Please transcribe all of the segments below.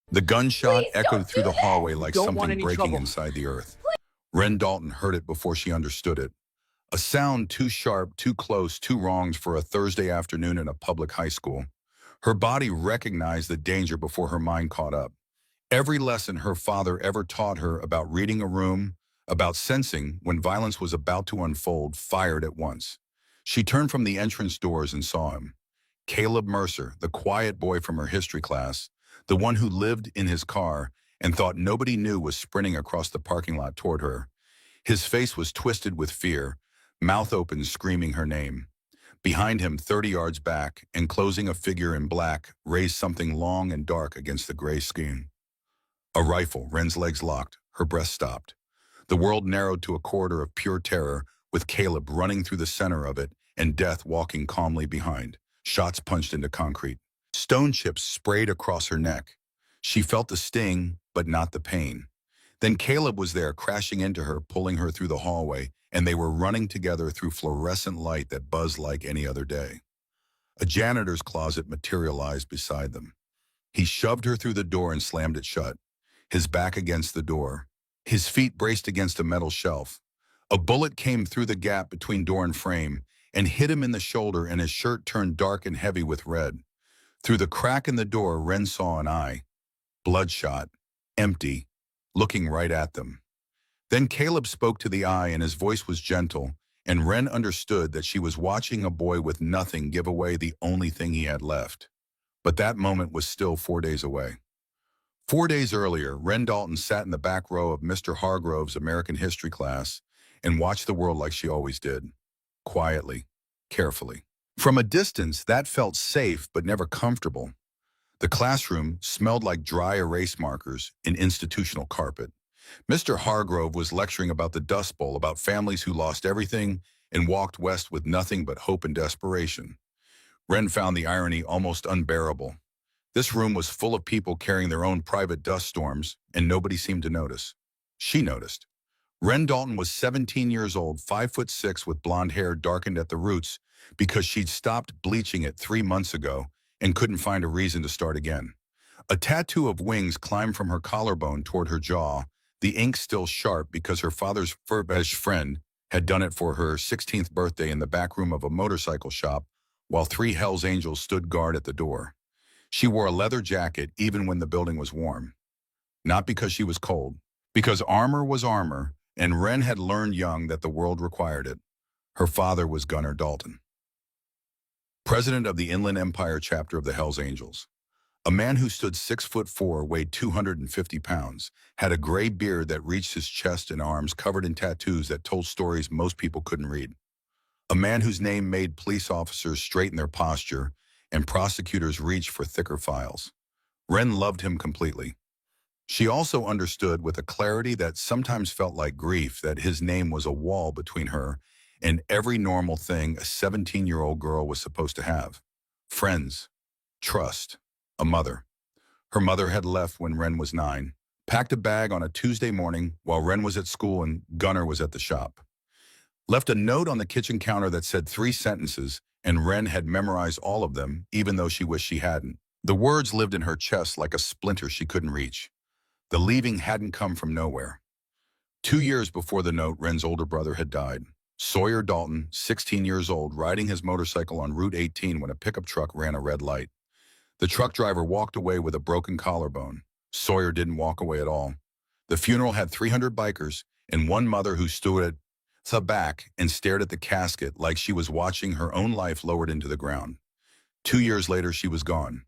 The gunshot Please don't echoed do through the hallway this! like Don't want something any breaking trouble. inside the earth. Ren Dalton heard it before she understood it. A sound too sharp, too close, too wrong for a Thursday afternoon in a public high school. Her body recognized the danger before her mind caught up. Every lesson her father ever taught her about reading a room, about sensing when violence was about to unfold, fired at once. She turned from the entrance doors and saw him. Caleb Mercer, the quiet boy from her history class, the one who lived in his car and thought nobody knew, was sprinting across the parking lot toward her. His face was twisted with fear, mouth open, screaming her name. Behind him, 30 yards back, enclosing a figure in black, raised something long and dark against the gray skin. A rifle. Ren's legs locked, her breath stopped. The world narrowed to a corridor of pure terror, with Caleb running through the center of it and death walking calmly behind. Shots punched into concrete. Stone chips sprayed across her neck. She felt the sting, but not the pain. Then Caleb was there, crashing into her, pulling her through the hallway, and they were running together through fluorescent light that buzzed like any other day. A janitor's closet materialized beside them. He shoved her through the door and slammed it shut, his back against the door, his feet braced against a metal shelf. A bullet came through the gap between door and frame and hit him in the shoulder, and his shirt turned dark and heavy with red. Through the crack in the door, Ren saw an eye, bloodshot, empty, looking right at them. Then Caleb spoke to the eye, and his voice was gentle, and Ren understood that she was watching a boy with nothing give away the only thing he had left. But that moment was still 4 days away. 4 days earlier, Ren Dalton sat in the back row of Mr. Hargrove's American history class and watched the world like she always did, quietly, carefully. From a distance, that felt safe but never comfortable. The classroom smelled like dry erase markers and institutional carpet. Mr. Hargrove was lecturing about the Dust Bowl, about families who lost everything and walked west with nothing but hope and desperation. Ren found the irony almost unbearable. This room was full of people carrying their own private dust storms, and nobody seemed to notice. She noticed. Ren Dalton was 17 years old, 5'6", with blonde hair darkened at the roots because she'd stopped bleaching it 3 months ago and couldn't find a reason to start again. A tattoo of wings climbed from her collarbone toward her jaw, the ink still sharp because her father's fur-beige friend had done it for her 16th birthday in the back room of a motorcycle shop, while 3 Hells Angels stood guard at the door. She wore a leather jacket even when the building was warm. Not because she was cold, because armor was armor, and Ren had learned young that the world required it. Her father was Gunnar Dalton, president of the Inland Empire chapter of the Hells Angels. A man who stood 6'4", weighed 250 pounds, had a gray beard that reached his chest and arms, covered in tattoos that told stories most people couldn't read. A man whose name made police officers straighten their posture and prosecutors reach for thicker files. Ren loved him completely. She also understood with a clarity that sometimes felt like grief that his name was a wall between her and every normal thing a 17-year-old girl was supposed to have. Friends, trust, a mother. Her mother had left when Ren was 9, packed a bag on a Tuesday morning while Ren was at school and Gunnar was at the shop. Left a note on the kitchen counter that said 3 sentences, and Ren had memorized all of them, even though she wished she hadn't. The words lived in her chest like a splinter she couldn't reach. The leaving hadn't come from nowhere. 2 years before the note, Ren's older brother had died. Sawyer Dalton, 16 years old, riding his motorcycle on Route 18 when a pickup truck ran a red light. The truck driver walked away with a broken collarbone. Sawyer didn't walk away at all. The funeral had 300 bikers and one mother who stood at the back and stared at the casket like she was watching her own life lowered into the ground. 2 years later, she was gone.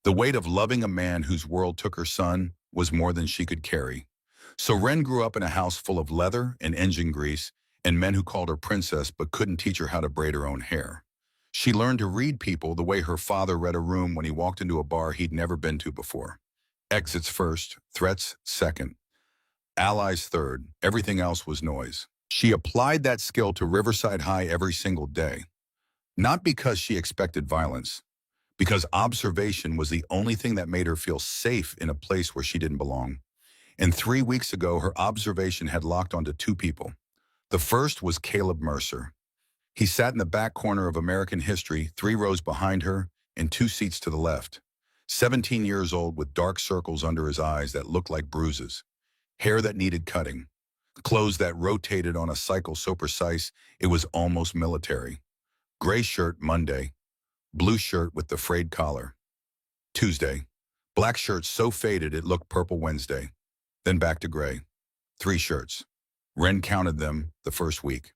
The weight of loving a man whose world took her son was more than she could carry. So Ren grew up in a house full of leather and engine grease and men who called her princess but couldn't teach her how to braid her own hair. She learned to read people the way her father read a room when he walked into a bar he'd never been to before. Exits first, threats second, allies third, everything else was noise. She applied that skill to Riverside High every single day. Not because she expected violence, because observation was the only thing that made her feel safe in a place where she didn't belong. And 3 weeks ago, her observation had locked onto 2 people. The first was Caleb Mercer. He sat in the back corner of American history, 3 rows behind her and 2 seats to the left. 17 years old with dark circles under his eyes that looked like bruises, hair that needed cutting, clothes that rotated on a cycle so precise it was almost military. Gray shirt Monday, blue shirt with the frayed collar. Tuesday, black shirt so faded it looked purple Wednesday. Then back to gray. 3 shirts. Wren counted them the first week.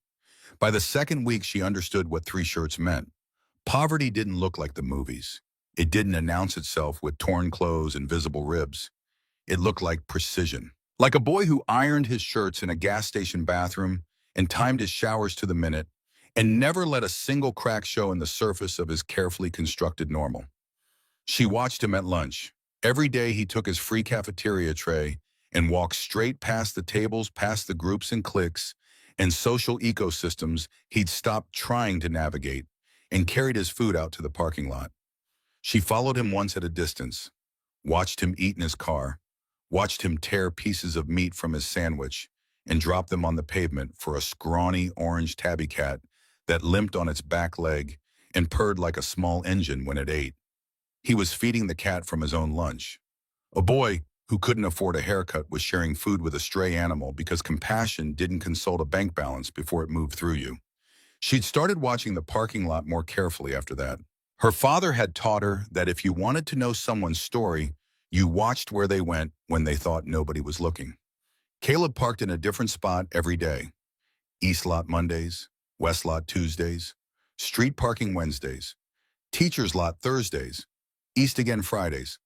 By the second week, she understood what 3 shirts meant. Poverty didn't look like the movies. It didn't announce itself with torn clothes and visible ribs. It looked like precision. Like a boy who ironed his shirts in a gas station bathroom and timed his showers to the minute and never let a single crack show in the surface of his carefully constructed normal. She watched him at lunch. Every day he took his free cafeteria tray and walked straight past the tables, past the groups and cliques and social ecosystems he'd stopped trying to navigate, and carried his food out to the parking lot. She followed him once at a distance, watched him eat in his car, watched him tear pieces of meat from his sandwich and drop them on the pavement for a scrawny orange tabby cat that limped on its back leg and purred like a small engine when it ate. He was feeding the cat from his own lunch. A boy who couldn't afford a haircut was sharing food with a stray animal because compassion didn't consult a bank balance before it moved through you. She'd started watching the parking lot more carefully after that. Her father had taught her that if you wanted to know someone's story, you watched where they went when they thought nobody was looking. Caleb parked in a different spot every day. East lot Mondays, West lot Tuesdays, street parking Wednesdays, teacher's lot Thursdays, East again Fridays.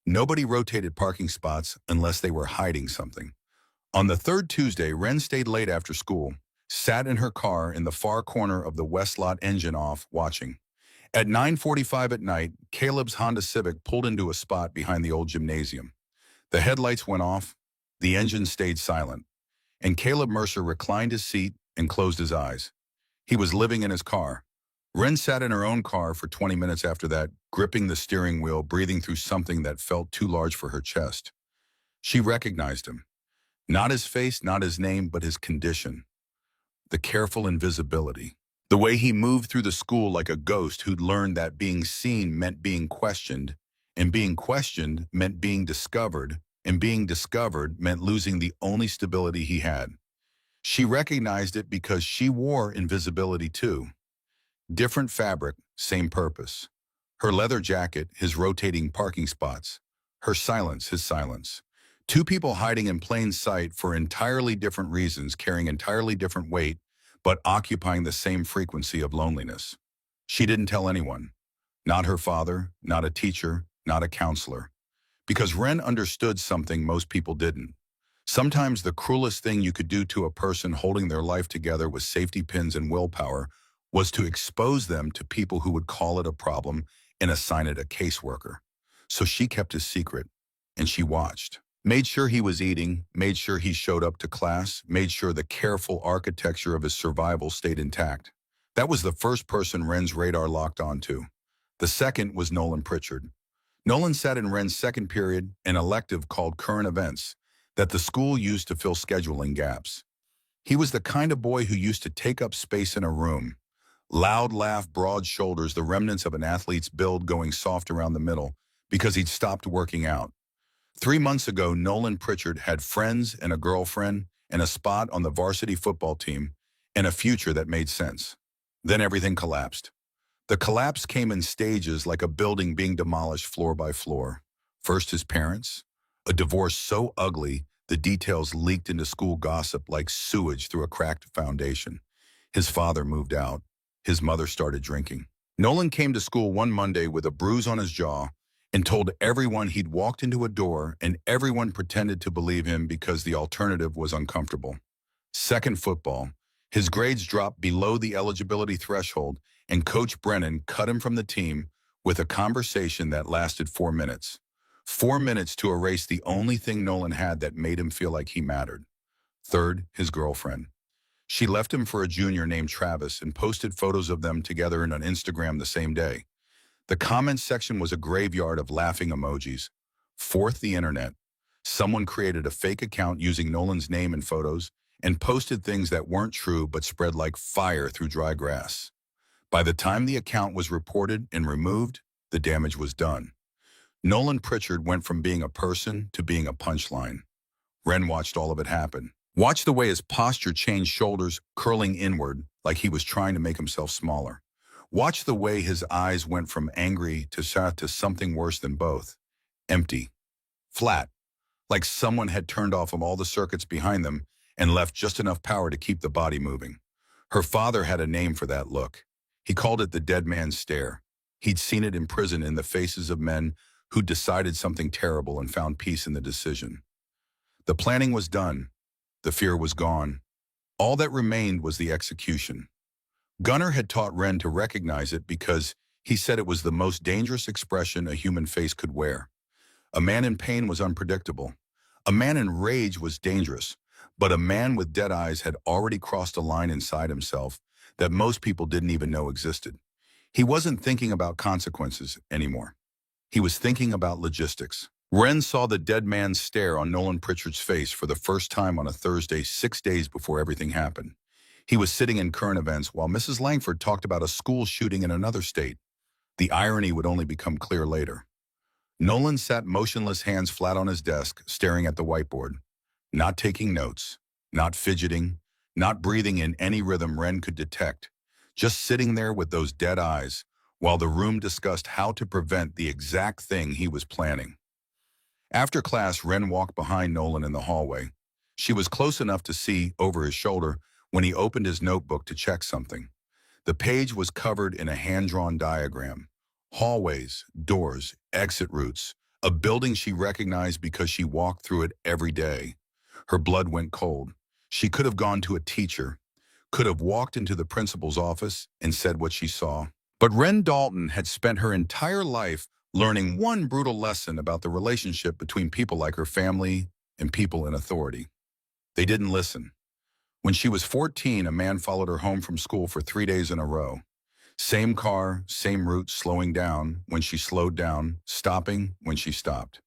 Nobody rotated parking spots unless they were hiding something. On the third Tuesday, Wren stayed late after school, sat in her car in the far corner of the West lot engine off, watching. At 9:45 at night, Caleb's Honda Civic pulled into a spot behind the old gymnasium. The headlights went off, the engine stayed silent, and Caleb Mercer reclined his seat and closed his eyes. He was living in his car. Wren sat in her own car for 20 minutes after that, gripping the steering wheel, breathing through something that felt too large for her chest. She recognized him. Not his face, not his name, but his condition. The careful invisibility. The way he moved through the school like a ghost who'd learned that being seen meant being questioned, and being questioned meant being discovered, and being discovered meant losing the only stability he had. She recognized it because she wore invisibility too. Different fabric, same purpose. Her leather jacket, his rotating parking spots. Her silence, his silence. 2 people hiding in plain sight for entirely different reasons, carrying entirely different weight, but occupying the same frequency of loneliness. She didn't tell anyone. Not her father, not a teacher, not a counselor. Because Wren understood something most people didn't. Sometimes the cruelest thing you could do to a person holding their life together with safety pins and willpower was to expose them to people who would call it a problem and assign it a caseworker. So she kept his secret, and she watched. Made sure he was eating, made sure he showed up to class, made sure the careful architecture of his survival stayed intact. That was the first person Wren's radar locked onto. The second was Nolan Pritchard. Nolan sat in Wren's second period, an elective called Current Events, that the school used to fill scheduling gaps. He was the kind of boy who used to take up space in a room. Loud laugh, broad shoulders, the remnants of an athlete's build going soft around the middle because he'd stopped working out. 3 months ago, Nolan Pritchard had friends and a girlfriend and a spot on the varsity football team and a future that made sense. Then everything collapsed. The collapse came in stages like a building being demolished floor by floor. First his parents, a divorce so ugly the details leaked into school gossip like sewage through a cracked foundation. His father moved out. His mother started drinking. Nolan came to school one Monday with a bruise on his jaw and told everyone he'd walked into a door, and everyone pretended to believe him because the alternative was uncomfortable. Second football, his grades dropped below the eligibility threshold, and Coach Brennan cut him from the team with a conversation that lasted 4 minutes. 4 minutes to erase the only thing Nolan had that made him feel like he mattered. Third, his girlfriend. She left him for a junior named Travis and posted photos of them together on Instagram the same day. The comments section was a graveyard of laughing emojis. Fourth, the internet. Someone created a fake account using Nolan's name and photos and posted things that weren't true but spread like fire through dry grass. By the time the account was reported and removed, the damage was done. Nolan Pritchard went from being a person to being a punchline. Ren watched all of it happen. Watched the way his posture changed, shoulders curling inward like he was trying to make himself smaller. Watched the way his eyes went from angry to sad to something worse than both. Empty. Flat. Like someone had turned off all the circuits behind them and left just enough power to keep the body moving. Her father had a name for that look. He called it the dead man's stare. He'd seen it in prison in the faces of men who'd decided something terrible and found peace in the decision. The planning was done. The fear was gone. All that remained was the execution. Gunnar had taught Ren to recognize it because he said it was the most dangerous expression a human face could wear. A man in pain was unpredictable. A man in rage was dangerous. But a man with dead eyes had already crossed a line inside himself that most people didn't even know existed. He wasn't thinking about consequences anymore. He was thinking about logistics. Ren saw the dead man's stare on Nolan Pritchard's face for the first time on a Thursday 6 days before everything happened. He was sitting in current events while Mrs. Langford talked about a school shooting in another state. The irony would only become clear later. Nolan sat motionless, hands flat on his desk, staring at the whiteboard. Not taking notes, not fidgeting, not breathing in any rhythm Ren could detect. Just sitting there with those dead eyes, while the room discussed how to prevent the exact thing he was planning. After class, Ren walked behind Nolan in the hallway. She was close enough to see over his shoulder when he opened his notebook to check something. The page was covered in a hand-drawn diagram. Hallways, doors, exit routes, a building she recognized because she walked through it every day. Her blood went cold. She could have gone to a teacher, could have walked into the principal's office and said what she saw. But Ren Dalton had spent her entire life learning one brutal lesson about the relationship between people like her family and people in authority. They didn't listen. When she was 14, a man followed her home from school for 3 days in a row. Same car, same route, slowing down when she slowed down, stopping when she stopped.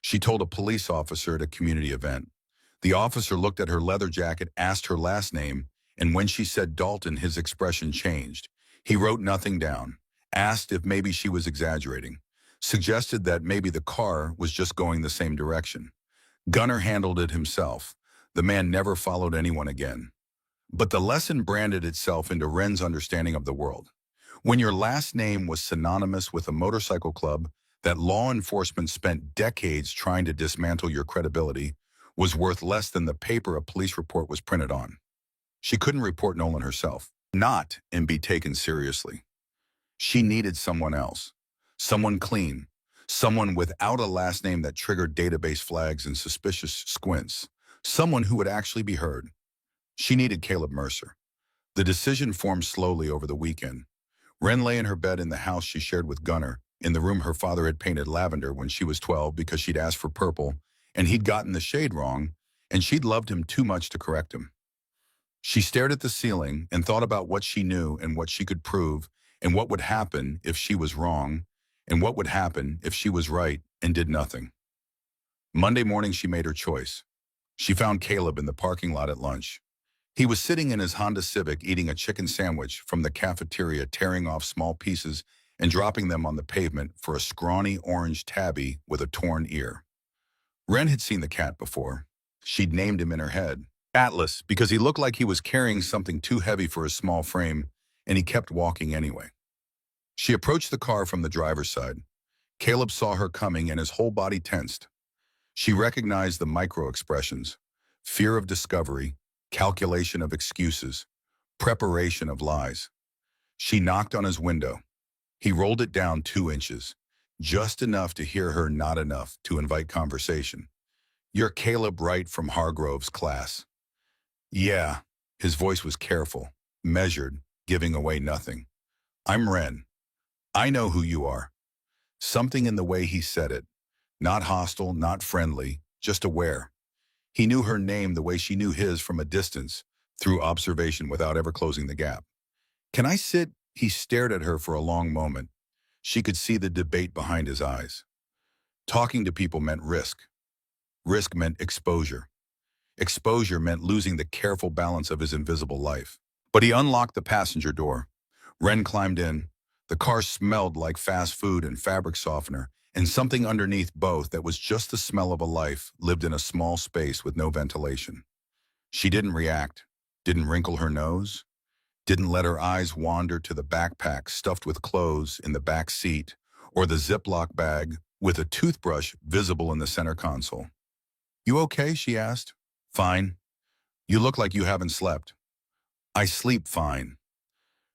She told a police officer at a community event. The officer looked at her leather jacket, asked her last name, and when she said Dalton, his expression changed. He wrote nothing down, asked if maybe she was exaggerating, suggested that maybe the car was just going the same direction. Gunnar handled it himself. The man never followed anyone again. But the lesson branded itself into Ren's understanding of the world. When your last name was synonymous with a motorcycle club that law enforcement spent decades trying to dismantle, your credibility was worth less than the paper a police report was printed on. She couldn't report Nolan herself, not and be taken seriously. She needed someone else, someone clean, someone without a last name that triggered database flags and suspicious squints, someone who would actually be heard. She needed Caleb Mercer. The decision formed slowly over the weekend. Ren lay in her bed in the house she shared with Gunnar, in the room her father had painted lavender when she was 12 because she'd asked for purple, and he'd gotten the shade wrong, and she'd loved him too much to correct him. She stared at the ceiling and thought about what she knew and what she could prove, and what would happen if she was wrong, and what would happen if she was right and did nothing. Monday morning, she made her choice. She found Caleb in the parking lot at lunch. He was sitting in his Honda Civic eating a chicken sandwich from the cafeteria, tearing off small pieces and dropping them on the pavement for a scrawny orange tabby with a torn ear. Ren had seen the cat before. She'd named him in her head, Atlas, because he looked like he was carrying something too heavy for his small frame, and he kept walking anyway. She approached the car from the driver's side. Caleb saw her coming and his whole body tensed. She recognized the micro-expressions: fear of discovery, calculation of excuses, preparation of lies. She knocked on his window. He rolled it down 2 inches, just enough to hear her, not enough to invite conversation. "You're Caleb Wright from Hargrove's class." "Yeah." His voice was careful, measured, giving away nothing. "I'm Ren. I know who you are." Something in the way he said it, not hostile, not friendly, just aware. He knew her name the way she knew his from a distance, through observation without ever closing the gap. "Can I sit?" He stared at her for a long moment. She could see the debate behind his eyes. Talking to people meant risk. Risk meant exposure. Exposure meant losing the careful balance of his invisible life. But he unlocked the passenger door. Ren climbed in. The car smelled like fast food and fabric softener, and something underneath both that was just the smell of a life lived in a small space with no ventilation. She didn't react, didn't wrinkle her nose, didn't let her eyes wander to the backpack stuffed with clothes in the back seat or the Ziploc bag with a toothbrush visible in the center console. "You okay?" she asked. "Fine. You look like you haven't slept." "I sleep fine."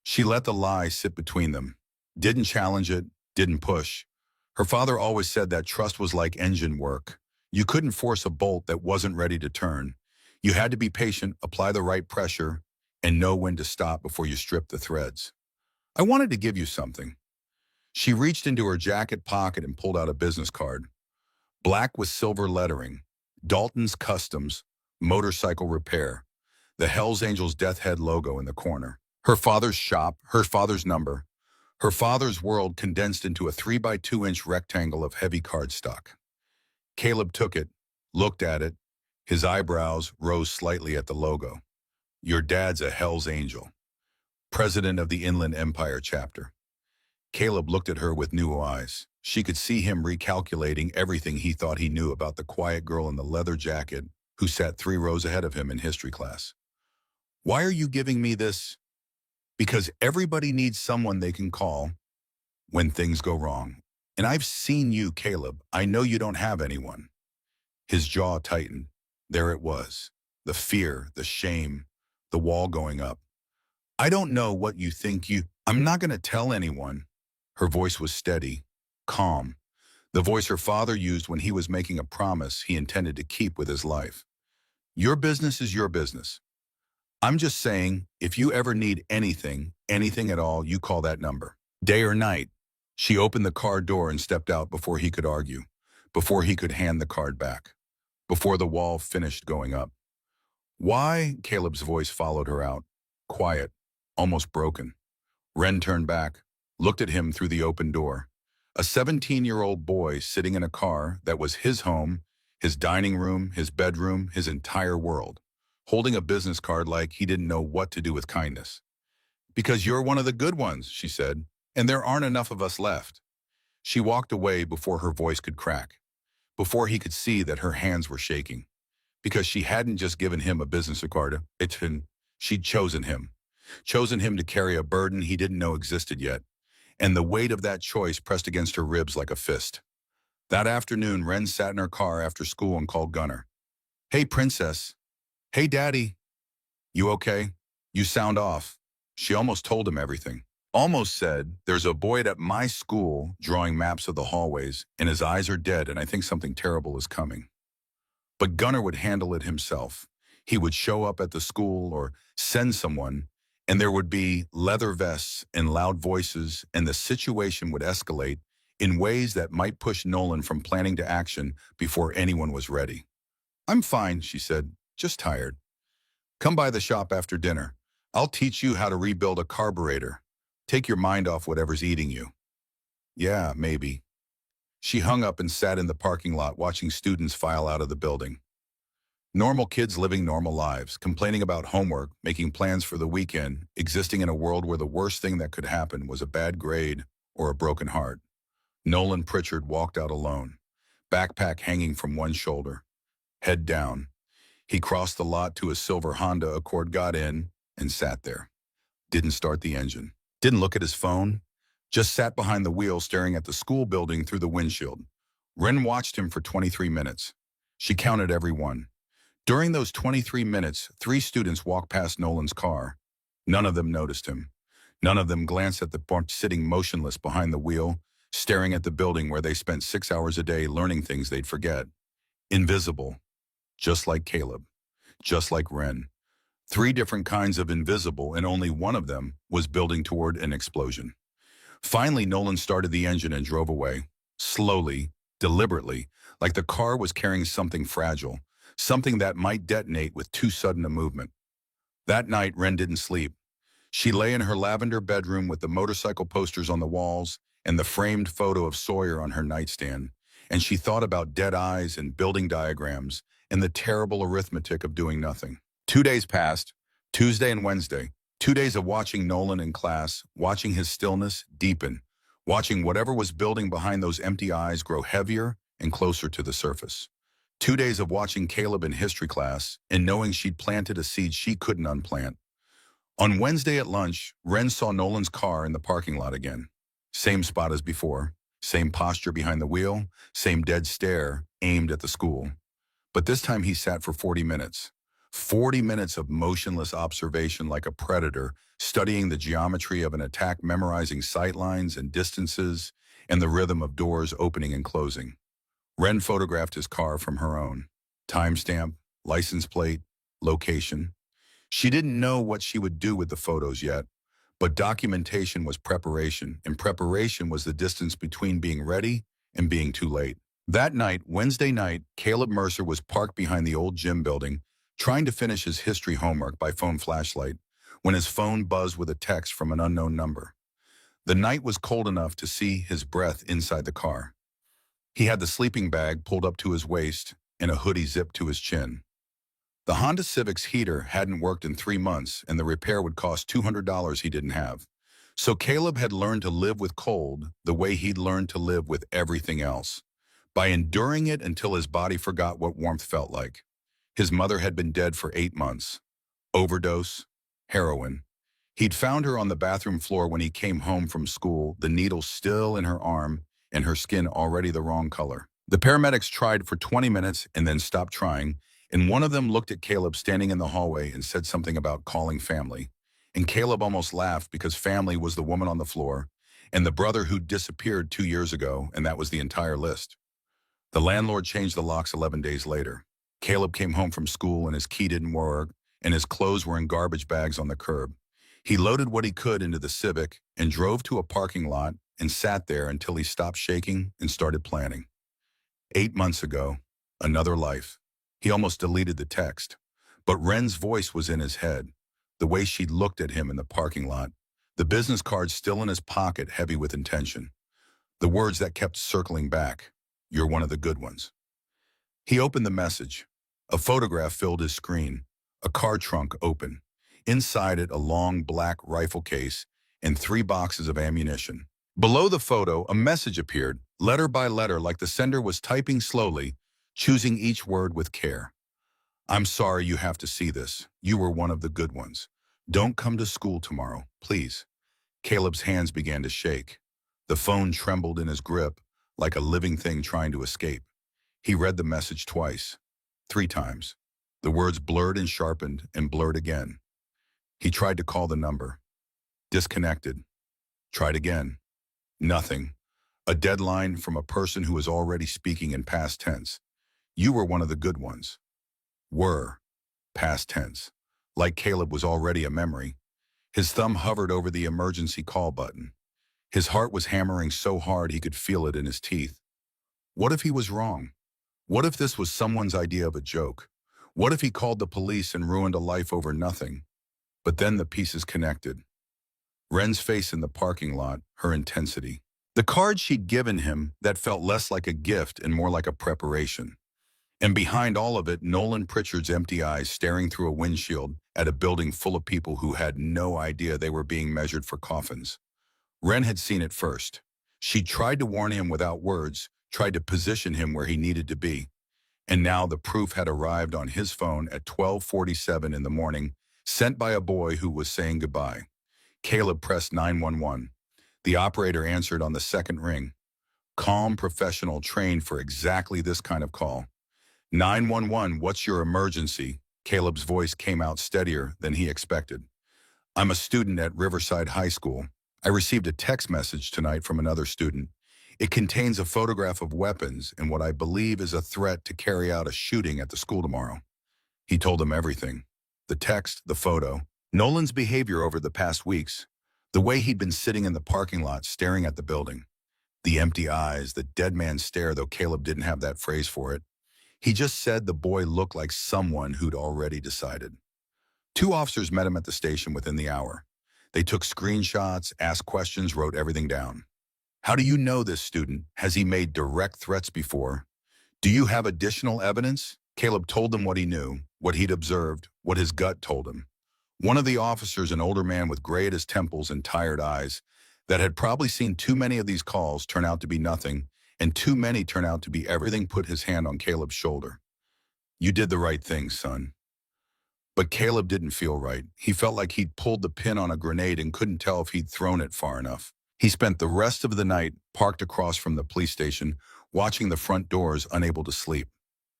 She let the lie sit between them. Didn't challenge it, didn't push. Her father always said that trust was like engine work. You couldn't force a bolt that wasn't ready to turn. You had to be patient, apply the right pressure, and know when to stop before you stripped the threads. "I wanted to give you something." She reached into her jacket pocket and pulled out a business card. Black with silver lettering. Dalton's Customs, Motorcycle Repair. The Hells Angels Death Head logo in the corner. Her father's shop, her father's number. Her father's world condensed into a 3 by 2 inch rectangle of heavy cardstock. Caleb took it, looked at it. His eyebrows rose slightly at the logo. "Your dad's a Hells Angel. President of the Inland Empire chapter." Caleb looked at her with new eyes. She could see him recalculating everything he thought he knew about the quiet girl in the leather jacket who sat 3 rows ahead of him in history class. "Why are you giving me this?" "Because everybody needs someone they can call when things go wrong. And I've seen you, Caleb. I know you don't have anyone." His jaw tightened. There it was. The fear, the shame, the wall going up. "I don't know what you think you... I'm not going to tell anyone." Her voice was steady, calm. The voice her father used when he was making a promise he intended to keep with his life. "Your business is your business. I'm just saying, if you ever need anything, anything at all, you call that number. Day or night." She opened the car door and stepped out before he could argue, before he could hand the card back, before the wall finished going up. "Why?" Caleb's voice followed her out, quiet, almost broken. Ren turned back, looked at him through the open door. A 17-year-old boy sitting in a car that was his home, his dining room, his bedroom, his entire world, holding a business card like he didn't know what to do with kindness. "Because you're one of the good ones," she said, "and there aren't enough of us left." She walked away before her voice could crack, before he could see that her hands were shaking. Because she hadn't just given him a business card, she'd chosen him to carry a burden he didn't know existed yet, and the weight of that choice pressed against her ribs like a fist. That afternoon, Ren sat in her car after school and called Gunnar. "Hey, Princess." "Hey, Daddy." "You okay? You sound off." She almost told him everything. Almost said, "There's a boy at my school drawing maps of the hallways, and his eyes are dead, and I think something terrible is coming." But Gunnar would handle it himself. He would show up at the school or send someone, and there would be leather vests and loud voices, and the situation would escalate in ways that might push Nolan from planning to action before anyone was ready. "I'm fine," she said, "just tired. Come by the shop after dinner. I'll teach you how to rebuild a carburetor. Take your mind off whatever's eating you." "Yeah, maybe." She hung up and sat in the parking lot watching students file out of the building. Normal kids living normal lives, complaining about homework, making plans for the weekend, existing in a world where the worst thing that could happen was a bad grade or a broken heart. Nolan Pritchard walked out alone, backpack hanging from one shoulder, head down. He crossed the lot to a silver Honda Accord, got in, and sat there. Didn't start the engine. Didn't look at his phone. Just sat behind the wheel staring at the school building through the windshield. Ren watched him for 23 minutes. She counted every one. During those 23 minutes, 3 students walked past Nolan's car. None of them noticed him. None of them glanced at the bunch sitting motionless behind the wheel, staring at the building where they spent 6 hours a day learning things they'd forget. Invisible. Just like Caleb. Just like Ren. 3 different kinds of invisible, and only one of them was building toward an explosion. Finally, Nolan started the engine and drove away. Slowly, deliberately, like the car was carrying something fragile, something that might detonate with too sudden a movement. That night, Ren didn't sleep. She lay in her lavender bedroom with the motorcycle posters on the walls and the framed photo of Sawyer on her nightstand, and she thought about dead eyes and building diagrams and the terrible arithmetic of doing nothing. 2 days passed, Tuesday and Wednesday, 2 days of watching Nolan in class, watching his stillness deepen, watching whatever was building behind those empty eyes grow heavier and closer to the surface. 2 days of watching Caleb in history class and knowing she'd planted a seed she couldn't unplant. On Wednesday at lunch, Ren saw Nolan's car in the parking lot again. Same spot as before, same posture behind the wheel, same dead stare aimed at the school. But this time he sat for 40 minutes. 40 minutes of motionless observation like a predator, studying the geometry of an attack, memorizing sightlines and distances, and the rhythm of doors opening and closing. Ren photographed his car from her own. Timestamp, license plate, location. She didn't know what she would do with the photos yet, but documentation was preparation, and preparation was the distance between being ready and being too late. That night, Wednesday night, Caleb Mercer was parked behind the old gym building, trying to finish his history homework by phone flashlight, when his phone buzzed with a text from an unknown number. The night was cold enough to see his breath inside the car. He had the sleeping bag pulled up to his waist and a hoodie zipped to his chin. The Honda Civic's heater hadn't worked in 3 months, and the repair would cost $200 he didn't have. So Caleb had learned to live with cold the way he'd learned to live with everything else, by enduring it until his body forgot what warmth felt like. His mother had been dead for 8 months. Overdose, heroin. He'd found her on the bathroom floor when he came home from school, the needle still in her arm and her skin already the wrong color. The paramedics tried for 20 minutes and then stopped trying, and one of them looked at Caleb standing in the hallway and said something about calling family. And Caleb almost laughed because family was the woman on the floor and the brother who disappeared 2 years ago, and that was the entire list. The landlord changed the locks 11 days later. Caleb came home from school and his key didn't work, and his clothes were in garbage bags on the curb. He loaded what he could into the Civic and drove to a parking lot and sat there until he stopped shaking and started planning. 8 months ago, another life. He almost deleted the text, but Ren's voice was in his head, the way she'd looked at him in the parking lot, the business card still in his pocket, heavy with intention. The words that kept circling back, "You're one of the good ones." He opened the message. A photograph filled his screen, a car trunk open. Inside it, a long black rifle case and 3 boxes of ammunition. Below the photo, a message appeared, letter by letter, like the sender was typing slowly, choosing each word with care. "I'm sorry you have to see this. You were one of the good ones. Don't come to school tomorrow, please." Caleb's hands began to shake. The phone trembled in his grip, like a living thing trying to escape. He read the message twice, 3 times. The words blurred and sharpened and blurred again. He tried to call the number. Disconnected. Tried again. Nothing. A deadline from a person who was already speaking in past tense. You were one of the good ones. Were. Past tense. Like Caleb was already a memory. His thumb hovered over the emergency call button. His heart was hammering so hard he could feel it in his teeth. What if he was wrong? What if this was someone's idea of a joke? What if he called the police and ruined a life over nothing? But then the pieces connected. Ren's face in the parking lot, her intensity. The card she'd given him that felt less like a gift and more like a preparation. And behind all of it, Nolan Pritchard's empty eyes staring through a windshield at a building full of people who had no idea they were being measured for coffins. Ren had seen it first. She tried to warn him without words, tried to position him where he needed to be. And now the proof had arrived on his phone at 12:47 in the morning, sent by a boy who was saying goodbye. Caleb pressed 911. The operator answered on the second ring. Calm, professional, trained for exactly this kind of call. 911, what's your emergency? Caleb's voice came out steadier than he expected. I'm a student at Riverside High School. I received a text message tonight from another student. It contains a photograph of weapons and what I believe is a threat to carry out a shooting at the school tomorrow. He told him everything. The text, the photo, Nolan's behavior over the past weeks, the way he'd been sitting in the parking lot staring at the building. The empty eyes, the dead man stare, though Caleb didn't have that phrase for it. He just said the boy looked like someone who'd already decided. 2 officers met him at the station within the hour. They took screenshots, asked questions, wrote everything down. How do you know this student? Has he made direct threats before? Do you have additional evidence? Caleb told them what he knew, what he'd observed, what his gut told him. One of the officers, an older man with gray at his temples and tired eyes, that had probably seen too mmany of these calls turn out to be nothing, and too many turn out to be everything, put his hand on Caleb's shoulder. You did the right thing, son. But Caleb didn't feel right. He felt like he'd pulled the pin on a grenade and couldn't tell if he'd thrown it far enough. He spent the rest of the night parked across from the police station, watching the front doors, unable to sleep.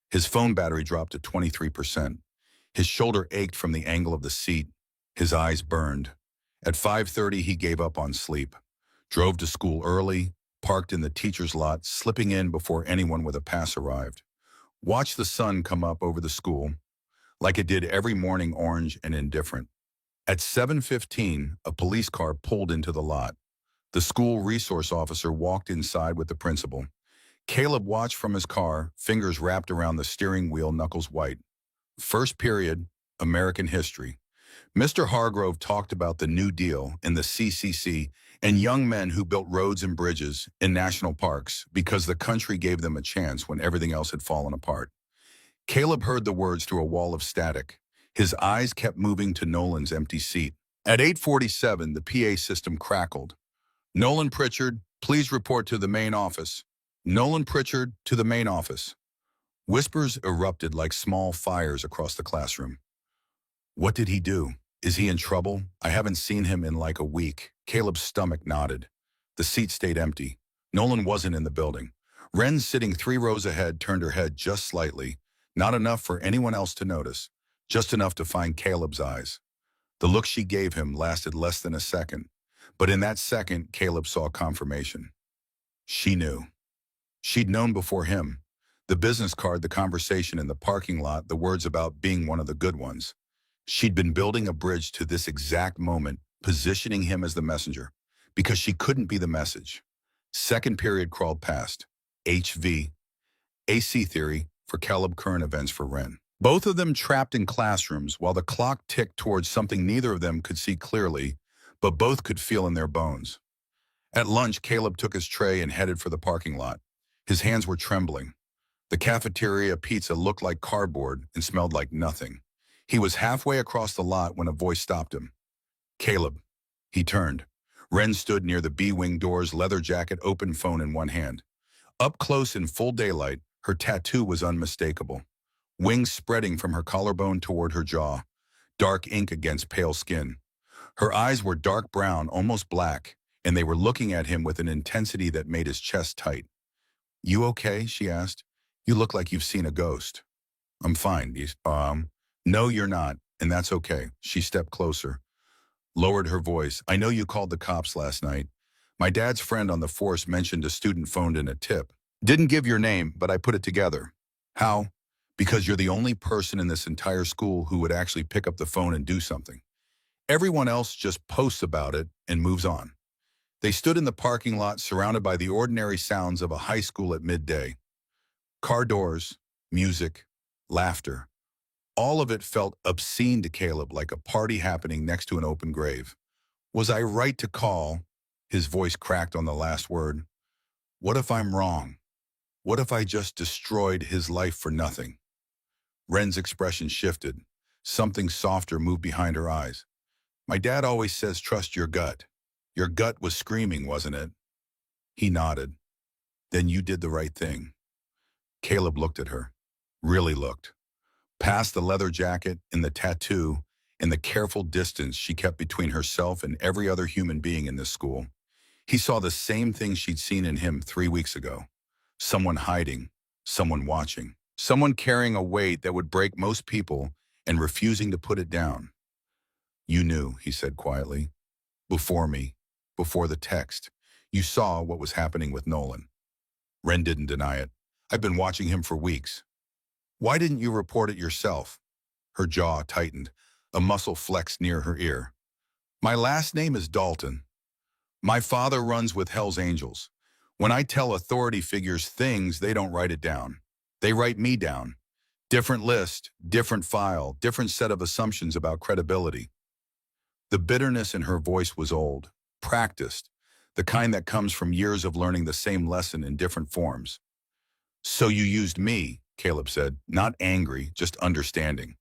His phone battery dropped to 23%. His shoulder ached from the angle of the seat. His eyes burned. At 5:30, he gave up on sleep. Drove to school early, parked in the teacher's lot, slipping in before anyone with a pass arrived. Watched the sun come up over the school, like it did every morning, orange and indifferent. At 7:15, a police car pulled into the lot. The school resource officer walked inside with the principal. Caleb watched from his car, fingers wrapped around the steering wheel, knuckles white. First period, American history. Mr. Hargrove talked about the New Deal and the CCC and young men who built roads and bridges in national parks because the country gave them a chance when everything else had fallen apart. Caleb heard the words through a wall of static. His eyes kept moving to Nolan's empty seat. At 8:47, the PA system crackled. Nolan Pritchard, please report to the main office. Nolan Pritchard to the main office. Whispers erupted like small fires across the classroom. What did he do? Is he in trouble? I haven't seen him in like a week. Caleb's stomach knotted. The seat stayed empty. Nolan wasn't in the building. Wren, sitting 3 rows ahead, turned her head just slightly, not enough for anyone else to notice, just enough to find Caleb's eyes. The look she gave him lasted less than a second, but in that second, Caleb saw confirmation. She knew. She'd known before him. The business card, the conversation in the parking lot, the words about being one of the good ones. She'd been building a bridge to this exact moment, positioning him as the messenger, because she couldn't be the message. Second period crawled past. HV. AC theory for Caleb, current events for Wren. Both of them trapped in classrooms while the clock ticked towards something neither of them could see clearly, but both could feel in their bones. At lunch, Caleb took his tray and headed for the parking lot. His hands were trembling. The cafeteria pizza looked like cardboard and smelled like nothing. He was halfway across the lot when a voice stopped him. Caleb. He turned. Wren stood near the B-wing doors, leather jacket, open phone in one hand. Up close in full daylight, her tattoo was unmistakable. Wings spreading from her collarbone toward her jaw, dark ink against pale skin. Her eyes were dark brown, almost black, and they were looking at him with an intensity that made his chest tight. You okay? She asked. You look like you've seen a ghost. I'm fine. No, you're not, and that's okay. She stepped closer, lowered her voice. I know you called the cops last night. My dad's friend on the force mentioned a student phoned in a tip. Didn't give your name, but I put it together. How? Because you're the only person in this entire school who would actually pick up the phone and do something. Everyone else just posts about it and moves on. They stood in the parking lot surrounded by the ordinary sounds of a high school at midday. Car doors, music, laughter. All of it felt obscene to Caleb, like a party happening next to an open grave. Was I right to call? His voice cracked on the last word. What if I'm wrong? What if I just destroyed his life for nothing? Wren's expression shifted. Something softer moved behind her eyes. My dad always says trust your gut. Your gut was screaming, wasn't it? He nodded. Then you did the right thing. Caleb looked at her. Really looked. Past the leather jacket and the tattoo and the careful distance she kept between herself and every other human being in this school. He saw the same thing she'd seen in him 3 weeks ago. Someone hiding, someone watching, someone carrying a weight that would break most people and refusing to put it down. You knew, he said quietly. Before me, before the text. You saw what was happening with Nolan. Wren didn't deny it. I've been watching him for weeks. Why didn't you report it yourself? Her jaw tightened. A muscle flexed near her ear. My last name is Dalton. My father runs with Hell's Angels. When I tell authority figures things, they don't write it down. They write me down. Different list, different file, different set of assumptions about credibility. The bitterness in her voice was old, practiced, the kind that comes from years of learning the same lesson in different forms. So you used me, Caleb said, not angry, just understanding.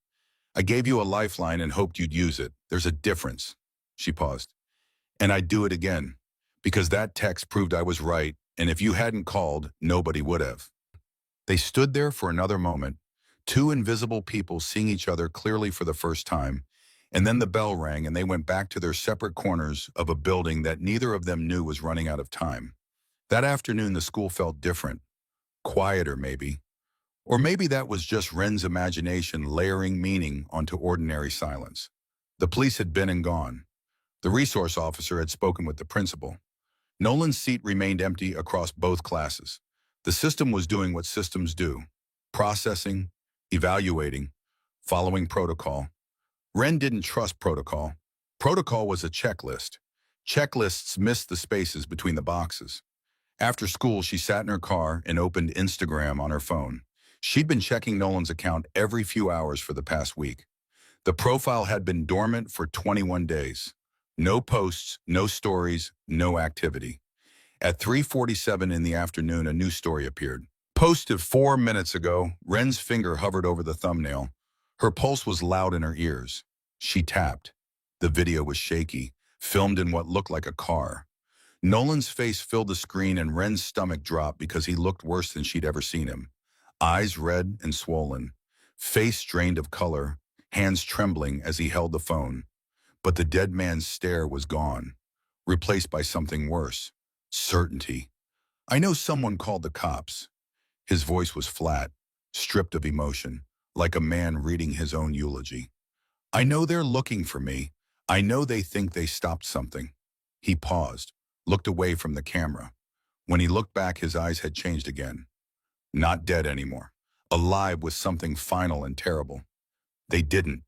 I gave you a lifeline and hoped you'd use it. There's a difference. She paused. And I'd do it again. because that text proved I was right, and if you hadn't called, nobody would have. They stood there for another moment, two invisible people seeing each other clearly for the first time, and then the bell rang and they went back to their separate corners of a building that neither of them knew was running out of time. That afternoon, the school felt different, quieter maybe. Or maybe that was just Ren's imagination layering meaning onto ordinary silence. The police had been and gone. The resource officer had spoken with the principal. Nolan's seat remained empty across both classes. The system was doing what systems do: processing, evaluating, following protocol. Ren didn't trust protocol. Protocol was a checklist. Checklists missed the spaces between the boxes. After school, she sat in her car and opened Instagram on her phone. She'd been checking Nolan's account every few hours for the past week. The profile had been dormant for 21 days. No posts, no stories, no activity. At 3:47 in the afternoon, a new story appeared. Posted 4 minutes ago, Ren's finger hovered over the thumbnail. Her pulse was loud in her ears. She tapped. The video was shaky, filmed in what looked like a car. Nolan's face filled the screen and Ren's stomach dropped because he looked worse than she'd ever seen him. Eyes red and swollen, face drained of color, hands trembling as he held the phone. But the dead man's stare was gone, replaced by something worse: certainty. I know someone called the cops. His voice was flat, stripped of emotion, like a man reading his own eulogy. I know they're looking for me. I know they think they stopped something. He paused, looked away from the camera. When he looked back, his eyes had changed again. Not dead anymore. Alive with something final and terrible. They didn't.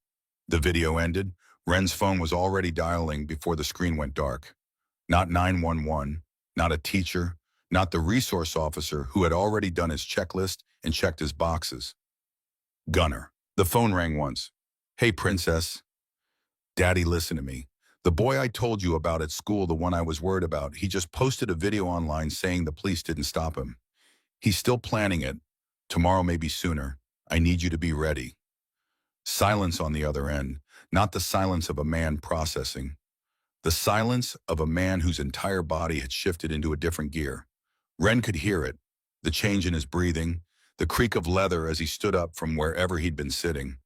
The video ended. Ren's phone was already dialing before the screen went dark. Not 911, not a teacher, not the resource officer who had already done his checklist and checked his boxes. Gunnar. The phone rang once. Hey, princess. Daddy, listen to me. The boy I told you about at school, the one I was worried about, he just posted a video online saying the police didn't stop him. He's still planning it. Tomorrow, maybe sooner. I need you to be ready. Silence on the other end, not the silence of a man processing. The silence of a man whose entire body had shifted into a different gear. Ren could hear it, the change in his breathing, the creak of leather as he stood up from wherever he'd been sitting.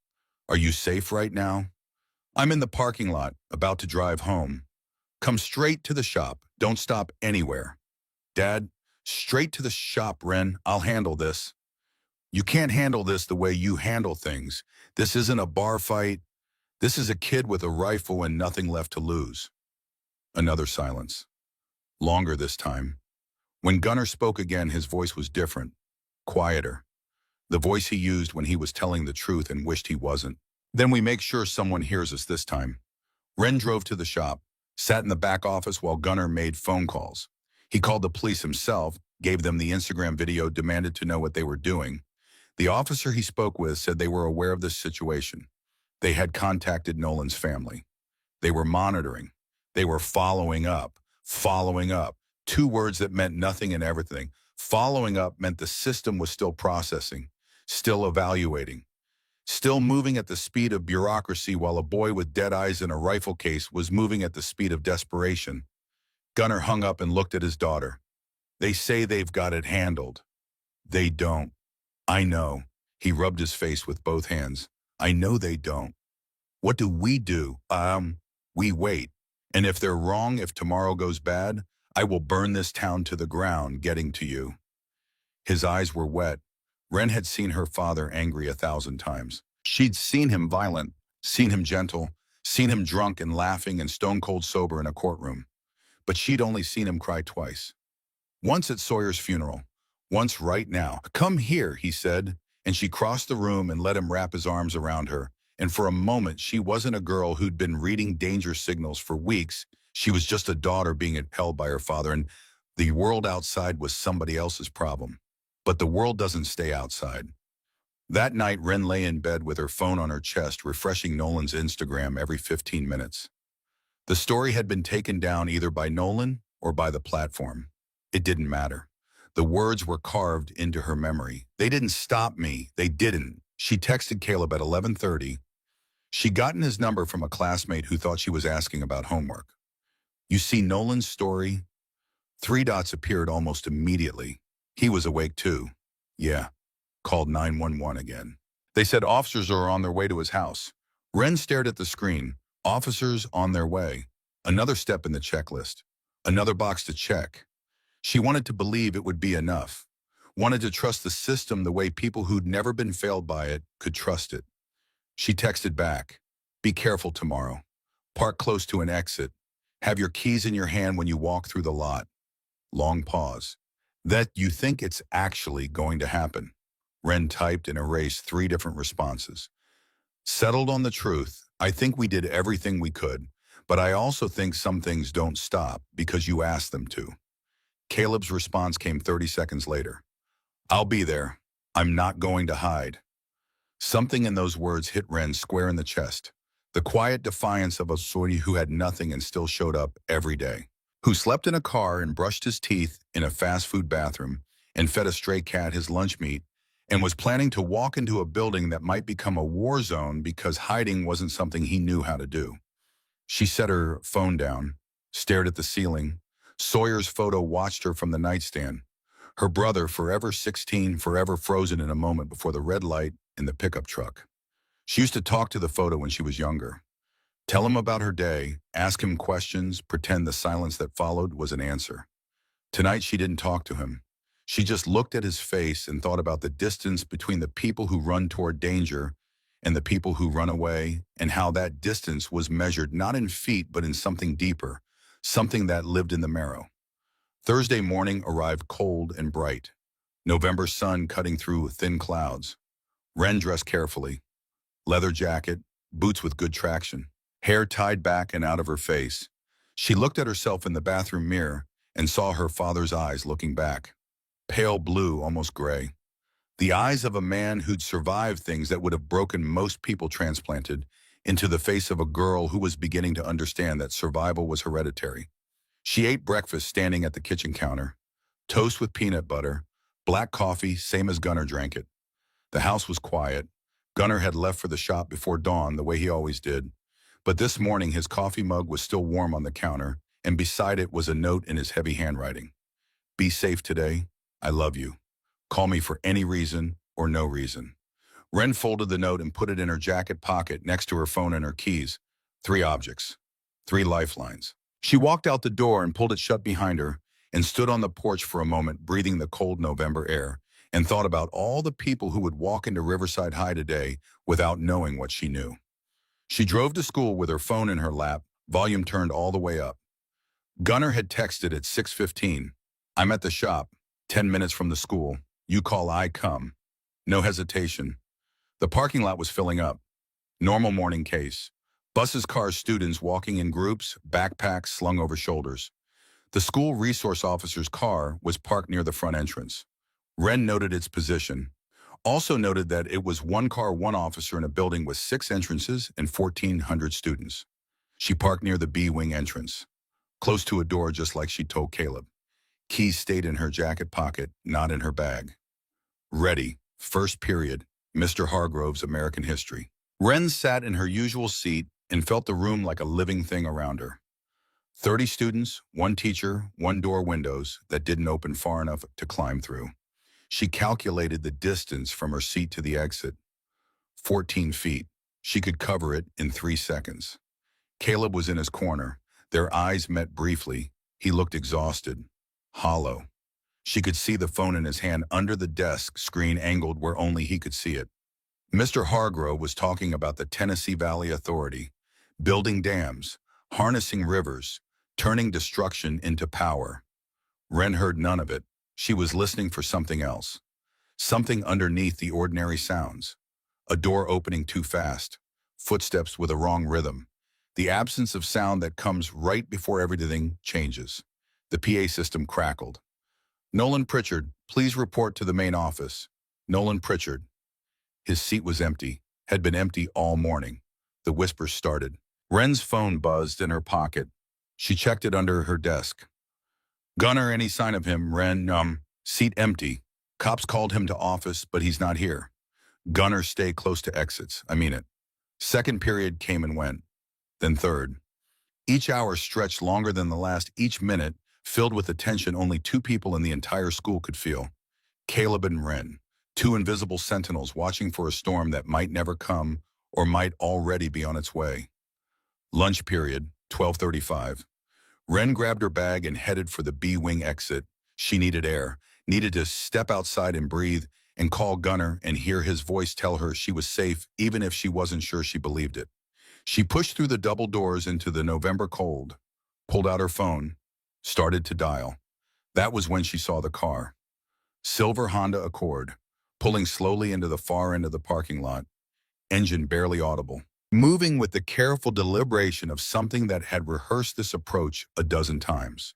Are you safe right now? I'm in the parking lot, about to drive home. Come straight to the shop. Don't stop anywhere. Dad, straight to the shop, Ren. I'll handle this. You can't handle this the way you handle things. This isn't a bar fight. This is a kid with a rifle and nothing left to lose. Another silence. Longer this time. When Gunnar spoke again, his voice was different, quieter. The voice he used when he was telling the truth and wished he wasn't. Then we make sure someone hears us this time. Ren drove to the shop, sat in the back office while Gunnar made phone calls. He called the police himself, gave them the Instagram video, demanded to know what they were doing. The officer he spoke with said they were aware of this situation. They had contacted Nolan's family. They were monitoring. They were following up. Following up. Two words that meant nothing and everything. Following up meant the system was still processing, still evaluating, still moving at the speed of bureaucracy, while a boy with dead eyes in a rifle case was moving at the speed of desperation. Gunnar hung up and looked at his daughter. They say they've got it handled. They don't. I know. He rubbed his face with both hands. I know they don't. What do? We wait. And if they're wrong, if tomorrow goes bad, I will burn this town to the ground getting to you. His eyes were wet. Ren had seen her father angry 1,000 times. She'd seen him violent, seen him gentle, seen him drunk and laughing and stone-cold sober in a courtroom. But she'd only seen him cry twice. Once at Sawyer's funeral, once right now. Come here, he said, and she crossed the room and let him wrap his arms around her. And for a moment, she wasn't a girl who'd been reading danger signals for weeks. She was just a daughter being held by her father, and the world outside was somebody else's problem. But the world doesn't stay outside. That night, Ren lay in bed with her phone on her chest, refreshing Nolan's Instagram every 15 minutes. The story had been taken down either by Nolan or by the platform. It didn't matter. The words were carved into her memory. They didn't stop me. They didn't. She texted Caleb at 11:30. She'd gotten his number from a classmate who thought she was asking about homework. You see Nolan's story? Three dots appeared almost immediately. He was awake too. Yeah, called 911 again. They said officers are on their way to his house. Ren stared at the screen. Officers on their way. Another step in the checklist. Another box to check. She wanted to believe it would be enough. Wanted to trust the system the way people who'd never been failed by it could trust it. She texted back, "Be careful tomorrow. Park close to an exit. Have your keys in your hand when you walk through the lot." Long pause. "That you think it's actually going to happen." Ren typed and erased 3 different responses. "Settled on the truth. I think we did everything we could, but I also think some things don't stop because you asked them to." Caleb's response came 30 seconds later. "I'll be there. I'm not going to hide." Something in those words hit Ren square in the chest. The quiet defiance of a Saudi who had nothing and still showed up every day. Who slept in a car and brushed his teeth in a fast food bathroom and fed a stray cat his lunch meat and was planning to walk into a building that might become a war zone because hiding wasn't something he knew how to do. She set her phone down, stared at the ceiling. Sawyer's photo watched her from the nightstand. Her brother, forever 16, forever frozen in a moment before the red light in the pickup truck. She used to talk to the photo when she was younger. Tell him about her day, ask him questions, pretend the silence that followed was an answer. Tonight she didn't talk to him. She just looked at his face and thought about the distance between the people who run toward danger and the people who run away, and how that distance was measured not in feet but in something deeper, something that lived in the marrow. Thursday morning arrived cold and bright. November sun cutting through thin clouds. Ren dressed carefully. Leather jacket, boots with good traction, hair tied back and out of her face. She looked at herself in the bathroom mirror and saw her father's eyes looking back. Pale blue, almost gray. The eyes of a man who'd survived things that would have broken most people transplanted into the face of a girl who was beginning to understand that survival was hereditary. She ate breakfast standing at the kitchen counter. Toast with peanut butter, black coffee, same as Gunnar drank it. The house was quiet. Gunnar had left for the shop before dawn, the way he always did. But this morning his coffee mug was still warm on the counter, and beside it was a note in his heavy handwriting. "Be safe today. I love you. Call me for any reason or no reason." Ren folded the note and put it in her jacket pocket next to her phone and her keys. 3 objects. 3 lifelines. She walked out the door and pulled it shut behind her and stood on the porch for a moment, breathing the cold November air, and thought about all the people who would walk into Riverside High today without knowing what she knew. She drove to school with her phone in her lap, volume turned all the way up. Gunnar had texted at 6:15. "I'm at the shop, 10 minutes from the school. You call, I come." No hesitation. The parking lot was filling up. Normal morning case. Buses, cars, students walking in groups, backpacks slung over shoulders. The school resource officer's car was parked near the front entrance. Ren noted its position. Also noted that it was 1 car, 1 officer in a building with 6 entrances and 1,400 students. She parked near the B-wing entrance, close to a door just like she told Caleb. Keys stayed in her jacket pocket, not in her bag. Ready. First period. Mr. Hargrove's American History. Ren sat in her usual seat and felt the room like a living thing around her. 30 students, 1 teacher, 1 door, windows that didn't open far enough to climb through. She calculated the distance from her seat to the exit. 14 feet. She could cover it in 3 seconds. Caleb was in his corner. Their eyes met briefly. He looked exhausted, hollow. She could see the phone in his hand under the desk, screen angled where only he could see it. Mr. Hargrove was talking about the Tennessee Valley Authority, building dams, harnessing rivers, turning destruction into power. Ren heard none of it. She was listening for something else. Something underneath the ordinary sounds. A door opening too fast. Footsteps with a wrong rhythm. The absence of sound that comes right before everything changes. The PA system crackled. "Nolan Pritchard, please report to the main office." Nolan Pritchard. His seat was empty, had been empty all morning. The whispers started. Ren's phone buzzed in her pocket. She checked it under her desk. "Gunnar, any sign of him? Ren, seat empty. Cops called him to office, but he's not here. Gunnar, stay close to exits. I mean it." Second period came and went. Then third. Each hour stretched longer than the last. Each minute filled with a tension only two people in the entire school could feel. Caleb and Wren, two invisible sentinels watching for a storm that might never come or might already be on its way. Lunch period, 12:35. Wren grabbed her bag and headed for the B-wing exit. She needed air, needed to step outside and breathe and call Gunner and hear his voice tell her she was safe even if she wasn't sure she believed it. She pushed through the double doors into the November cold, pulled out her phone, started to dial. That was when she saw the car. Silver Honda Accord, pulling slowly into the far end of the parking lot, engine barely audible, moving with the careful deliberation of something that had rehearsed this approach a dozen times.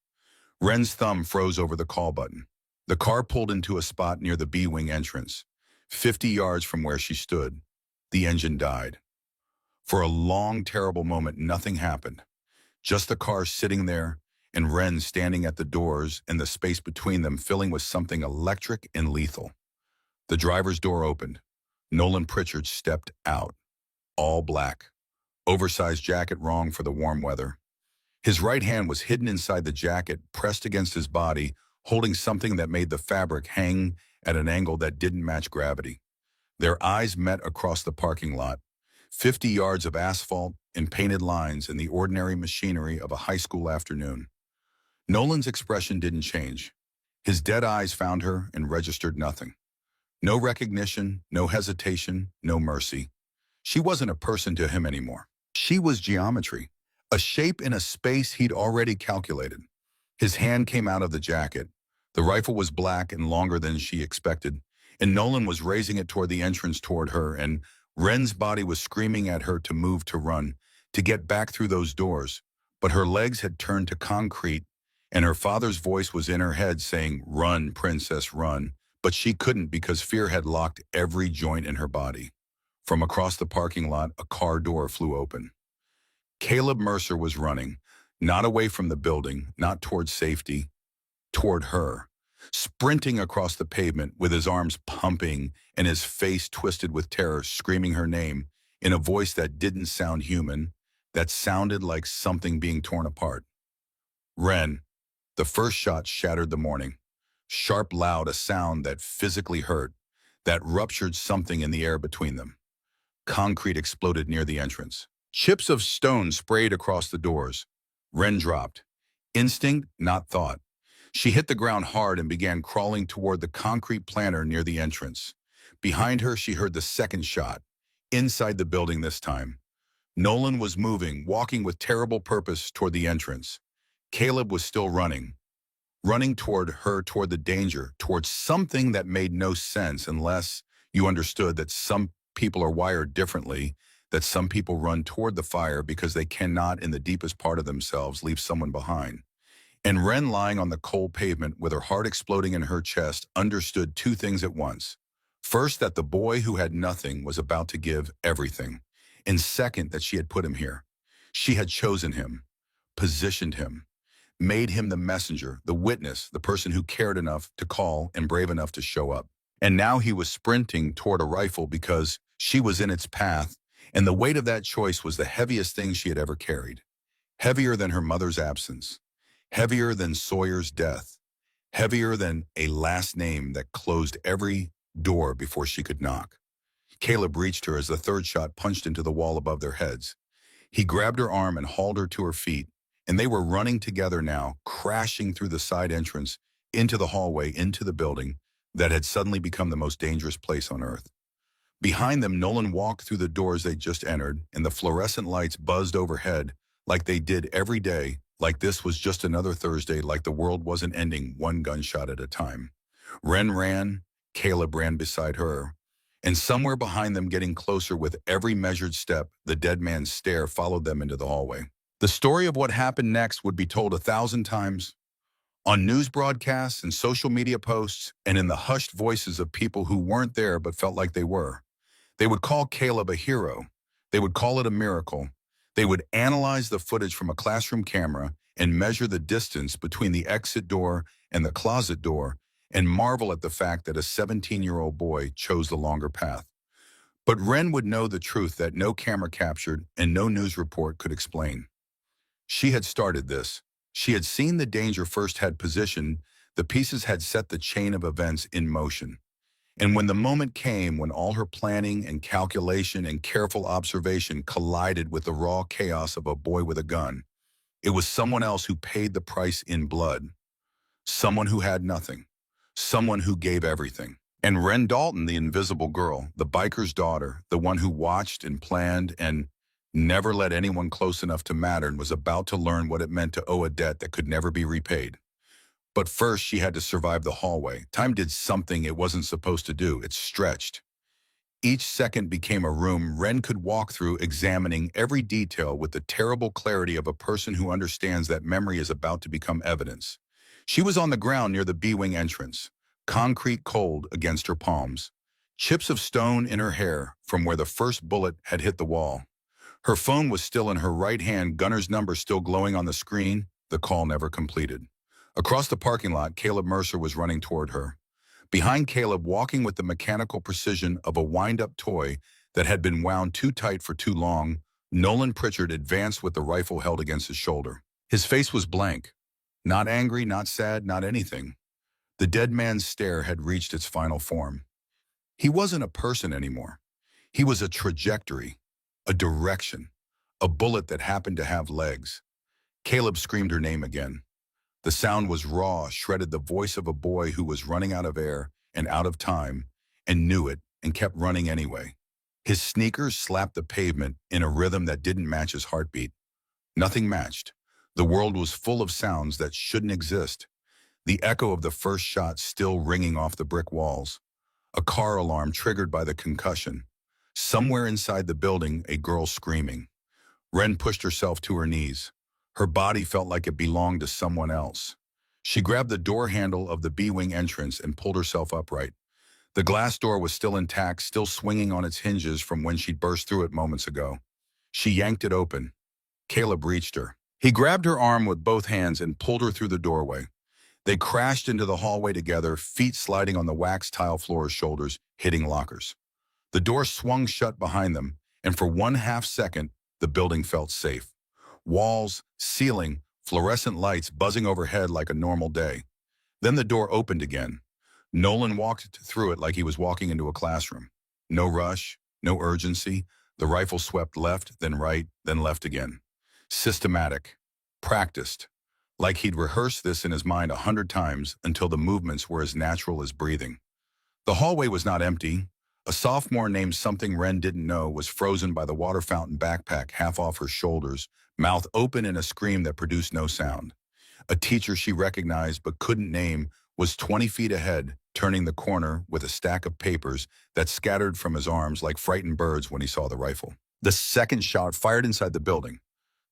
Wren's thumb froze over the call button. The car pulled into a spot near the B-wing entrance. 50 yards from where she stood, the engine died. For a long, terrible moment, nothing happened. Just the car sitting there and Wren standing at the doors and the space between them filling with something electric and lethal. The driver's door opened. Nolan Pritchard stepped out, all black, oversized jacket wrong for the warm weather. His right hand was hidden inside the jacket, pressed against his body, holding something that made the fabric hang at an angle that didn't match gravity. Their eyes met across the parking lot, 50 yards of asphalt and painted lines in the ordinary machinery of a high school afternoon. Nolan's expression didn't change. His dead eyes found her and registered nothing. No recognition, no hesitation, no mercy. She wasn't a person to him anymore. She was geometry, a shape in a space he'd already calculated. His hand came out of the jacket. The rifle was black and longer than she expected, and Nolan was raising it toward the entrance toward her, and Wren's body was screaming at her to move, to run, to get back through those doors. But her legs had turned to concrete, and her father's voice was in her head saying, "Run, princess, run." But she couldn't because fear had locked every joint in her body. From across the parking lot, a car door flew open. Caleb Mercer was running, not away from the building, not toward safety, toward her, sprinting across the pavement with his arms pumping and his face twisted with terror, screaming her name in a voice that didn't sound human, that sounded like something being torn apart. Wren. The first shot shattered the morning. Sharp, loud, a sound that physically hurt, that ruptured something in the air between them. Concrete exploded near the entrance. Chips of stone sprayed across the doors. Wren dropped. Instinct, not thought. She hit the ground hard and began crawling toward the concrete planter near the entrance. Behind her, she heard the second shot, inside the building this time. Nolan was moving, walking with terrible purpose toward the entrance. Caleb was still running toward her, toward the danger, towards something that made no sense unless you understood that some people are wired differently, that some people run toward the fire because they cannot, in the deepest part of themselves, leave someone behind. And Wren, lying on the cold pavement with her heart exploding in her chest, understood two things at once. First, that the boy who had nothing was about to give everything. And second, that she had put him here. She had chosen him, positioned him, made him the messenger, the witness, the person who cared enough to call and brave enough to show up. And now he was sprinting toward a rifle because she was in its path, and the weight of that choice was the heaviest thing she had ever carried. Heavier than her mother's absence, heavier than Sawyer's death, heavier than a last name that closed every door before she could knock. Caleb reached her as the third shot punched into the wall above their heads. He grabbed her arm and hauled her to her feet, and they were running together now, crashing through the side entrance, into the hallway, into the building that had suddenly become the most dangerous place on earth. Behind them, Nolan walked through the doors they'd just entered, and the fluorescent lights buzzed overhead like they did every day, like this was just another Thursday, like the world wasn't ending one gunshot at a time. Wren ran, Caleb ran beside her, and somewhere behind them, getting closer with every measured step, the dead man's stare followed them into the hallway. The story of what happened next would be told 1,000 times, on news broadcasts and social media posts, and in the hushed voices of people who weren't there but felt like they were. They would call Caleb a hero. They would call it a miracle. They would analyze the footage from a classroom camera and measure the distance between the exit door and the closet door and marvel at the fact that a 17-year-old boy chose the longer path. But Wren would know the truth that no camera captured and no news report could explain. She had started this. She had seen the danger first had positioned, the pieces had set the chain of events in motion. And when the moment came when all her planning and calculation and careful observation collided with the raw chaos of a boy with a gun, it was someone else who paid the price in blood. Someone who had nothing. Someone who gave everything. And Ren Dalton, the invisible girl, the biker's daughter, the one who watched and planned and never let anyone close enough to matter, and was about to learn what it meant to owe a debt that could never be repaid. But first, she had to survive the hallway. Time did something it wasn't supposed to do. It stretched. Each second became a room Ren could walk through, examining every detail with the terrible clarity of a person who understands that memory is about to become evidence. She was on the ground near the B-wing entrance, concrete cold against her palms, chips of stone in her hair from where the first bullet had hit the wall. Her phone was still in her right hand, Gunner's number still glowing on the screen, the call never completed. Across the parking lot, Caleb Mercer was running toward her. Behind Caleb, walking with the mechanical precision of a wind-up toy that had been wound too tight for too long, Nolan Pritchard advanced with the rifle held against his shoulder. His face was blank. Not angry, not sad, not anything. The dead man's stare had reached its final form. He wasn't a person anymore. He was a trajectory, a direction, a bullet that happened to have legs. Caleb screamed her name again. The sound was raw, shredded, the voice of a boy who was running out of air and out of time, and knew it and kept running anyway. His sneakers slapped the pavement in a rhythm that didn't match his heartbeat. Nothing matched. The world was full of sounds that shouldn't exist. The echo of the first shot still ringing off the brick walls. A car alarm triggered by the concussion. Somewhere inside the building, a girl screaming. Ren pushed herself to her knees. Her body felt like it belonged to someone else. She grabbed the door handle of the B-wing entrance and pulled herself upright. The glass door was still intact, still swinging on its hinges from when she'd burst through it moments ago. She yanked it open. Caleb reached her. He grabbed her arm with both hands and pulled her through the doorway. They crashed into the hallway together, feet sliding on the wax tile floor's shoulders, hitting lockers. The door swung shut behind them, and for 1/2 second, the building felt safe. Walls, ceiling, fluorescent lights buzzing overhead like a normal day. Then the door opened again. Nolan walked through it like he was walking into a classroom. No rush, no urgency. The rifle swept left, then right, then left again. Systematic. Practiced. Like he'd rehearsed this in his mind 100 times until the movements were as natural as breathing. The hallway was not empty. A sophomore named something Ren didn't know was frozen by the water fountain backpack half off her shoulders, mouth open in a scream that produced no sound. A teacher she recognized but couldn't name was 20 feet ahead, turning the corner with a stack of papers that scattered from his arms like frightened birds when he saw the rifle. The second shot fired inside the building.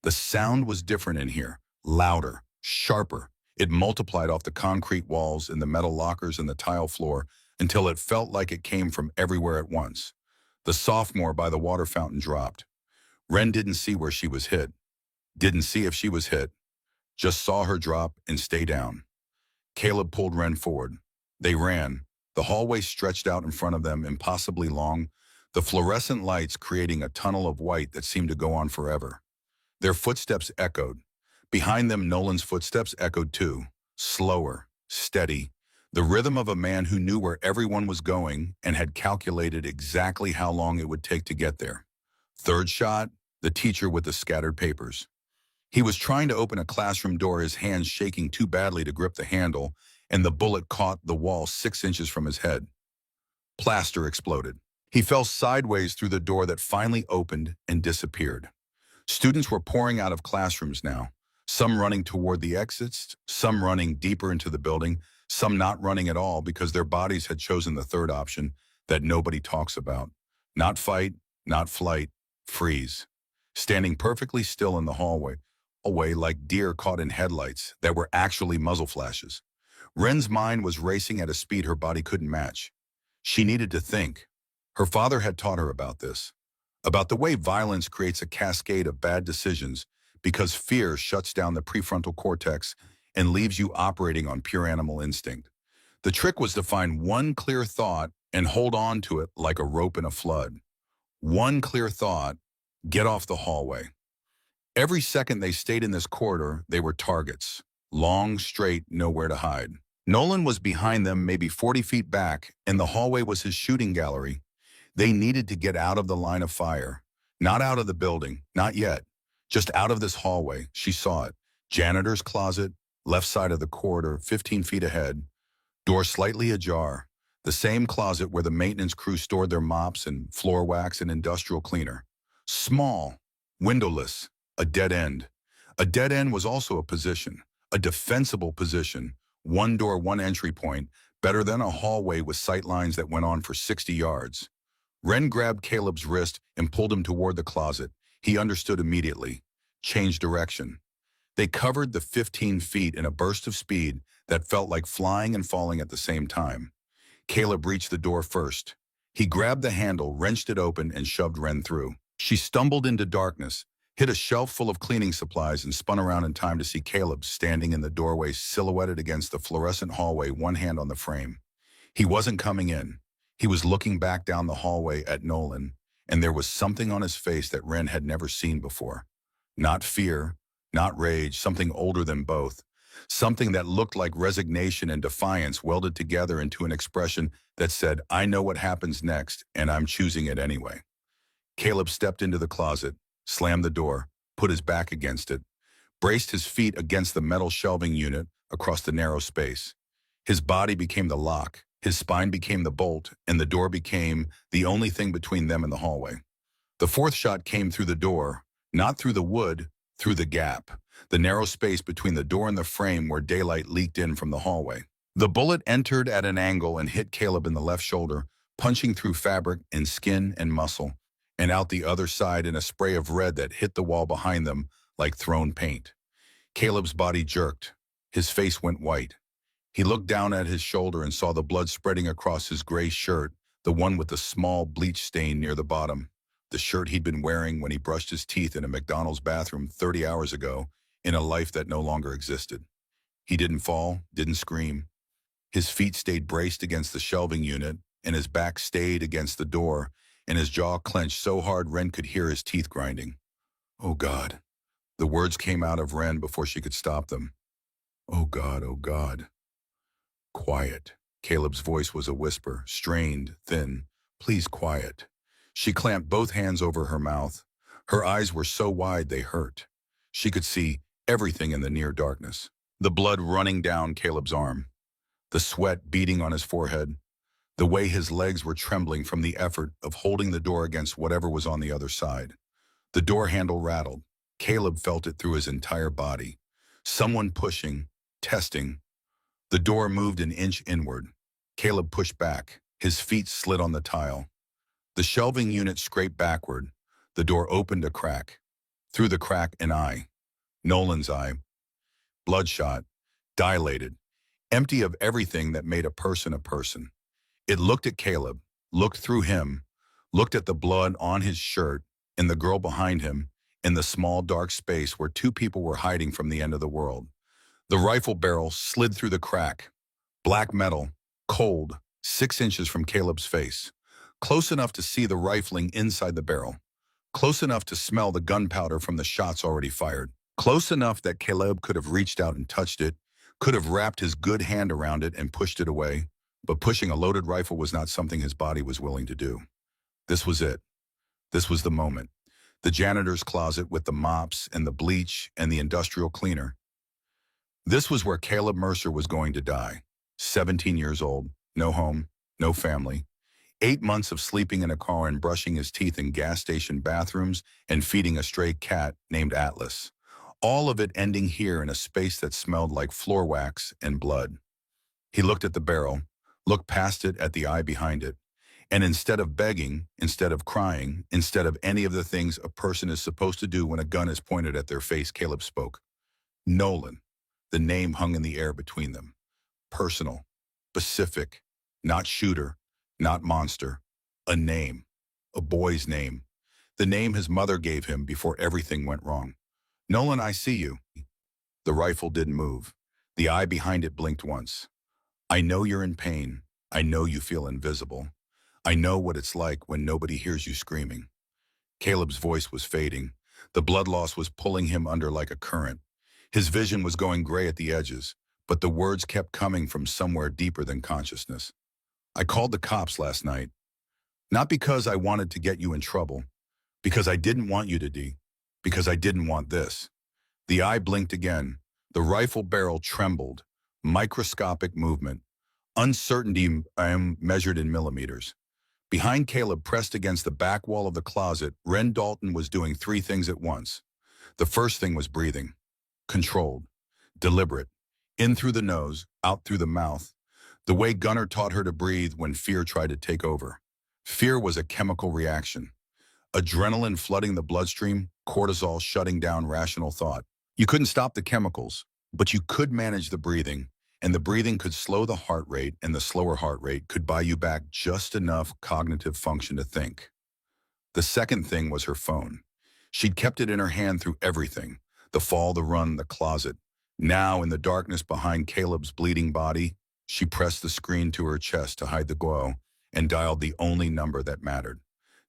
The sound was different in here, louder, sharper. It multiplied off the concrete walls and the metal lockers and the tile floor until it felt like it came from everywhere at once. The sophomore by the water fountain dropped. Ren didn't see where she was hit. Didn't see if she was hit. Just saw her drop and stay down. Caleb pulled Ren forward. They ran. The hallway stretched out in front of them, impossibly long, the fluorescent lights creating a tunnel of white that seemed to go on forever. Their footsteps echoed. Behind them, Nolan's footsteps echoed too, slower, steady, the rhythm of a man who knew where everyone was going and had calculated exactly how long it would take to get there. Third shot, the teacher with the scattered papers. He was trying to open a classroom door, his hands shaking too badly to grip the handle, and the bullet caught the wall 6 inches from his head. Plaster exploded. He fell sideways through the door that finally opened and disappeared. Students were pouring out of classrooms now, some running toward the exits, some running deeper into the building, some not running at all because their bodies had chosen the third option that nobody talks about. Not fight, not flight, freeze. Standing perfectly still in the hallway like deer caught in headlights that were actually muzzle flashes. Ren's mind was racing at a speed her body couldn't match. She needed to think. Her father had taught her about this, about the way violence creates a cascade of bad decisions because fear shuts down the prefrontal cortex and leaves you operating on pure animal instinct. The trick was to find one clear thought and hold on to it like a rope in a flood. One clear thought, get off the hallway. Every second they stayed in this corridor, they were targets. Long, straight, nowhere to hide. Nolan was behind them, maybe 40 feet back, and the hallway was his shooting gallery. They needed to get out of the line of fire. Not out of the building, not yet. Just out of this hallway. She saw it. Janitor's closet, left side of the corridor, 15 feet ahead. Door slightly ajar. The same closet where the maintenance crew stored their mops and floor wax and industrial cleaner. Small, windowless, a dead end. A dead end was also a position, a defensible position. One door, one entry point, better than a hallway with sight lines that went on for 60 yards. Ren grabbed Caleb's wrist and pulled him toward the closet. He understood immediately. Changed direction. They covered the 15 feet in a burst of speed that felt like flying and falling at the same time. Caleb reached the door first. He grabbed the handle, wrenched it open, and shoved Ren through. She stumbled into darkness, hit a shelf full of cleaning supplies, and spun around in time to see Caleb standing in the doorway, silhouetted against the fluorescent hallway, one hand on the frame. He wasn't coming in. He was looking back down the hallway at Nolan, and there was something on his face that Ren had never seen before. Not fear, not rage, something older than both. Something that looked like resignation and defiance welded together into an expression that said, "I know what happens next, and I'm choosing it anyway." Caleb stepped into the closet, slammed the door, put his back against it, braced his feet against the metal shelving unit across the narrow space. His body became the lock, his spine became the bolt, and the door became the only thing between them and the hallway. The fourth shot came through the door, not through the wood, through the gap, the narrow space between the door and the frame where daylight leaked in from the hallway. The bullet entered at an angle and hit Caleb in the left shoulder, punching through fabric and skin and muscle, and out the other side in a spray of red that hit the wall behind them like thrown paint. Caleb's body jerked. His face went white. He looked down at his shoulder and saw the blood spreading across his gray shirt, the one with the small bleach stain near the bottom. The shirt he'd been wearing when he brushed his teeth in a McDonald's bathroom 30 hours ago in a life that no longer existed. He didn't fall, didn't scream. His feet stayed braced against the shelving unit, and his back stayed against the door, and his jaw clenched so hard Ren could hear his teeth grinding. "Oh God." The words came out of Ren before she could stop them. "Oh God, oh God." "Quiet." Caleb's voice was a whisper, strained, thin. "Please, quiet." She clamped both hands over her mouth. Her eyes were so wide they hurt. She could see everything in the near darkness. The blood running down Caleb's arm. The sweat beading on his forehead. The way his legs were trembling from the effort of holding the door against whatever was on the other side. The door handle rattled. Caleb felt it through his entire body. Someone pushing, testing. The door moved an inch inward. Caleb pushed back. His feet slid on the tile. The shelving unit scraped backward. The door opened a crack. Through the crack, an eye. Nolan's eye. Bloodshot. Dilated. Empty of everything that made a person a person. It looked at Caleb, looked through him, looked at the blood on his shirt, and the girl behind him, in the small dark space where two people were hiding from the end of the world. The rifle barrel slid through the crack. Black metal, cold, 6 inches from Caleb's face. Close enough to see the rifling inside the barrel. Close enough to smell the gunpowder from the shots already fired. Close enough that Caleb could have reached out and touched it, could have wrapped his good hand around it and pushed it away. But pushing a loaded rifle was not something his body was willing to do. This was it. This was the moment. The janitor's closet with the mops and the bleach and the industrial cleaner. This was where Caleb Mercer was going to die. 17 years old, no home, no family. 8 months of sleeping in a car and brushing his teeth in gas station bathrooms and feeding a stray cat named Atlas. All of it ending here in a space that smelled like floor wax and blood. He looked at the barrel, looked past it at the eye behind it, and instead of begging, instead of crying, instead of any of the things a person is supposed to do when a gun is pointed at their face, Caleb spoke. Nolan. The name hung in the air between them. Personal, specific, not shooter, not monster. A name. A boy's name. The name his mother gave him before everything went wrong. "Nolan, I see you." The rifle didn't move. The eye behind it blinked once. "I know you're in pain. I know you feel invisible. I know what it's like when nobody hears you screaming." Caleb's voice was fading. The blood loss was pulling him under like a current. His vision was going gray at the edges, but the words kept coming from somewhere deeper than consciousness. I called the cops last night, not because I wanted to get you in trouble, because I didn't want you to because I didn't want this. The eye blinked again. The rifle barrel trembled. Microscopic movement. Uncertainty measured in millimeters. Behind Caleb, pressed against the back wall of the closet, Ren Dalton was doing three things at once. The first thing was breathing. Controlled. Deliberate. In through the nose, out through the mouth. The way Gunnar taught her to breathe when fear tried to take over. Fear was a chemical reaction. Adrenaline flooding the bloodstream, cortisol shutting down rational thought. You couldn't stop the chemicals, but you could manage the breathing, and the breathing could slow the heart rate, and the slower heart rate could buy you back just enough cognitive function to think. The second thing was her phone. She'd kept it in her hand through everything, the fall, the run, the closet. Now, in the darkness behind Caleb's bleeding body, she pressed the screen to her chest to hide the glow and dialed the only number that mattered.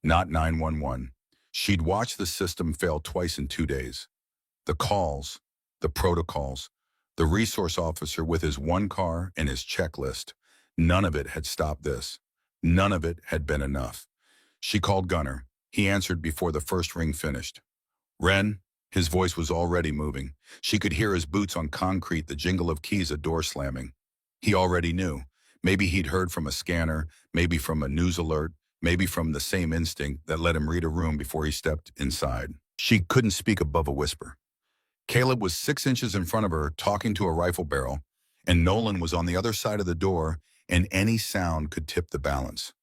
Not 911. She'd watched the system fail twice in 2 days. The calls, the protocols, the resource officer with his one car and his checklist. None of it had stopped this. None of it had been enough. She called Gunnar. He answered before the first ring finished. Ren, his voice was already moving. She could hear his boots on concrete, the jingle of keys, a door slamming. He already knew. Maybe he'd heard from a scanner, maybe from a news alert, maybe from the same instinct that let him read a room before he stepped inside. She couldn't speak above a whisper. Caleb was 6 inches in front of her, talking to a rifle barrel, and Nolan was on the other side of the door, and any sound could tip the balance.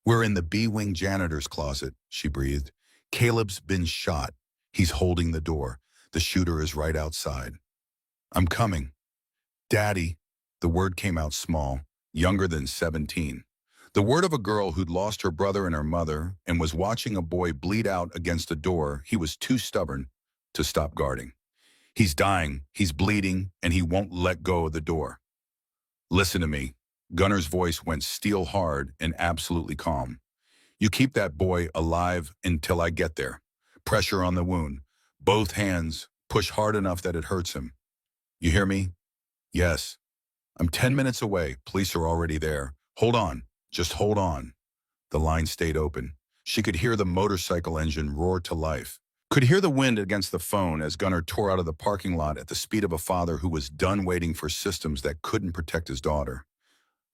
"We're in the B-wing janitor's closet," she breathed. "Caleb's been shot. He's holding the door. The shooter is right outside." "I'm coming." "Daddy." The word came out small, younger than 17. The word of a girl who'd lost her brother and her mother and was watching a boy bleed out against a door he was too stubborn to stop guarding. "He's dying, he's bleeding, and he won't let go of the door." "Listen to me." Gunnar's voice went steel hard and absolutely calm. "You keep that boy alive until I get there. Pressure on the wound. Both hands. Push hard enough that it hurts him. You hear me?" "Yes." "I'm 10 minutes away. Police are already there. Hold on. Just hold on." The line stayed open. She could hear the motorcycle engine roar to life. Could hear the wind against the phone as Gunnar tore out of the parking lot at the speed of a father who was done waiting for systems that couldn't protect his daughter.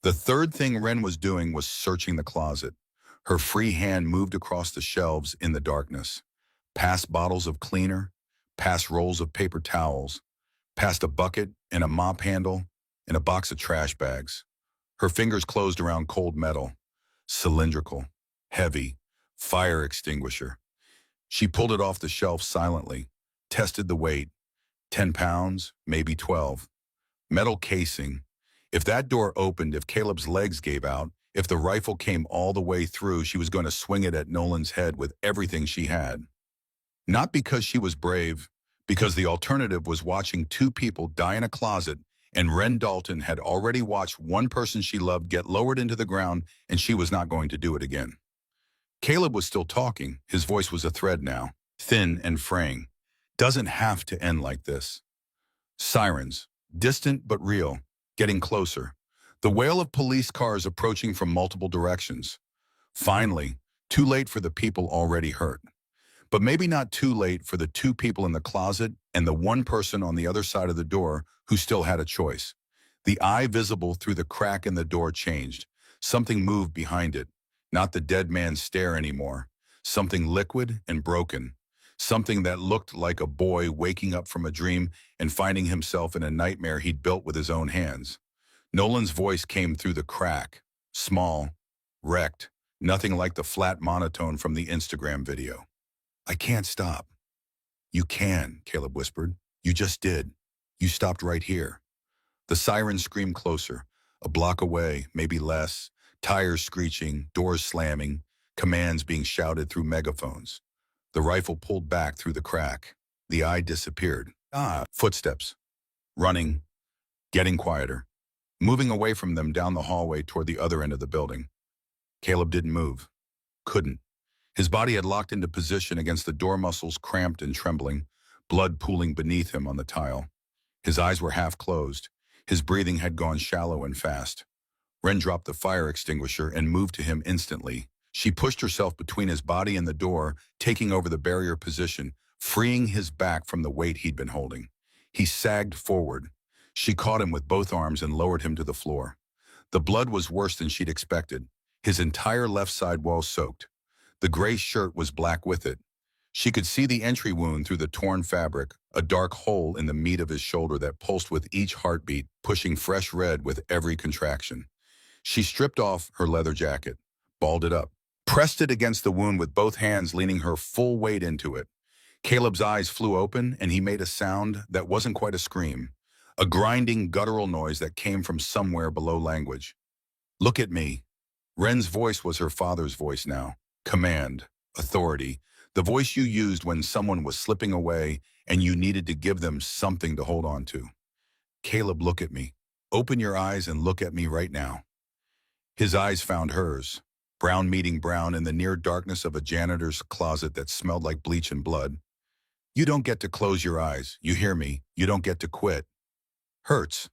The third thing Ren was doing was searching the closet. Her free hand moved across the shelves in the darkness. Past bottles of cleaner, past rolls of paper towels, past a bucket and a mop handle and a box of trash bags. Her fingers closed around cold metal, cylindrical, heavy, fire extinguisher. She pulled it off the shelf silently, tested the weight, 10 pounds, maybe 12. Metal casing. If that door opened, if Caleb's legs gave out, if the rifle came all the way through, she was going to swing it at Nolan's head with everything she had. Not because she was brave, because the alternative was watching two people die in a closet, and Ren Dalton had already watched one person she loved get lowered into the ground, and she was not going to do it again. Caleb was still talking. His voice was a thread now, thin and fraying. "Doesn't have to end like this." Sirens, distant but real, getting closer. The wail of police cars approaching from multiple directions. Finally, too late for the people already hurt. But maybe not too late for the two people in the closet and the one person on the other side of the door who still had a choice. The eye visible through the crack in the door changed. Something moved behind it. Not the dead man's stare anymore. Something liquid and broken. Something that looked like a boy waking up from a dream and finding himself in a nightmare he'd built with his own hands. Nolan's voice came through the crack. Small, wrecked, nothing like the flat monotone from the Instagram video. "I can't stop." "You can," Caleb whispered. "You just did. You stopped right here." The siren screamed closer, a block away, maybe less, tires screeching, doors slamming, commands being shouted through megaphones. The rifle pulled back through the crack. The eye disappeared. Footsteps. Running, getting quieter, moving away from them down the hallway toward the other end of the building. Caleb didn't move. Couldn't. His body had locked into position against the door muscles, cramped and trembling, blood pooling beneath him on the tile. His eyes were half closed. His breathing had gone shallow and fast. Ren dropped the fire extinguisher and moved to him instantly. She pushed herself between his body and the door, taking over the barrier position, freeing his back from the weight he'd been holding. He sagged forward. She caught him with both arms and lowered him to the floor. The blood was worse than she'd expected. His entire left side wall soaked. The gray shirt was black with it. She could see the entry wound through the torn fabric, a dark hole in the meat of his shoulder that pulsed with each heartbeat, pushing fresh red with every contraction. She stripped off her leather jacket, balled it up, pressed it against the wound with both hands, leaning her full weight into it. Caleb's eyes flew open, and he made a sound that wasn't quite a scream, a grinding, guttural noise that came from somewhere below language. "Look at me." Ren's voice was her father's voice now. Command, authority, the voice you used when someone was slipping away and you needed to give them something to hold on to. "Caleb, look at me. Open your eyes and look at me right now." His eyes found hers, brown meeting brown in the near darkness of a janitor's closet that smelled like bleach and blood. "You don't get to close your eyes. You hear me? You don't get to quit." "Hurts."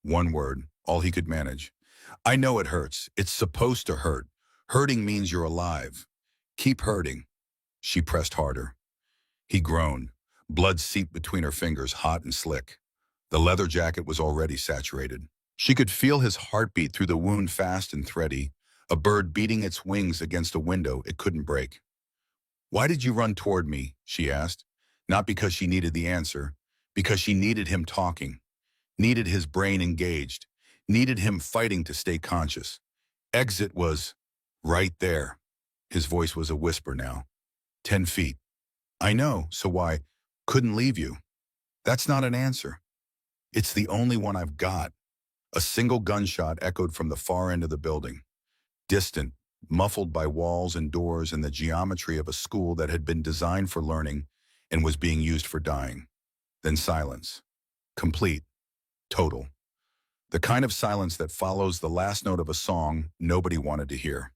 One word, all he could manage. "I know it hurts. It's supposed to hurt. Hurting means you're alive. Keep hurting." She pressed harder. He groaned. Blood seeped between her fingers, hot and slick. The leather jacket was already saturated. She could feel his heartbeat through the wound, fast and thready, a bird beating its wings against a window it couldn't break. "Why did you run toward me?" she asked. Not because she needed the answer, because she needed him talking, needed his brain engaged, needed him fighting to stay conscious. Exit was right there. His voice was a whisper now. 10 feet. "I know, so why? Couldn't leave you." "That's not an answer. It's the only one I've got." A single gunshot echoed from the far end of the building, distant, muffled by walls and doors and the geometry of a school that had been designed for learning and was being used for dying. Then silence. Complete. Total. The kind of silence that follows the last note of a song nobody wanted to hear.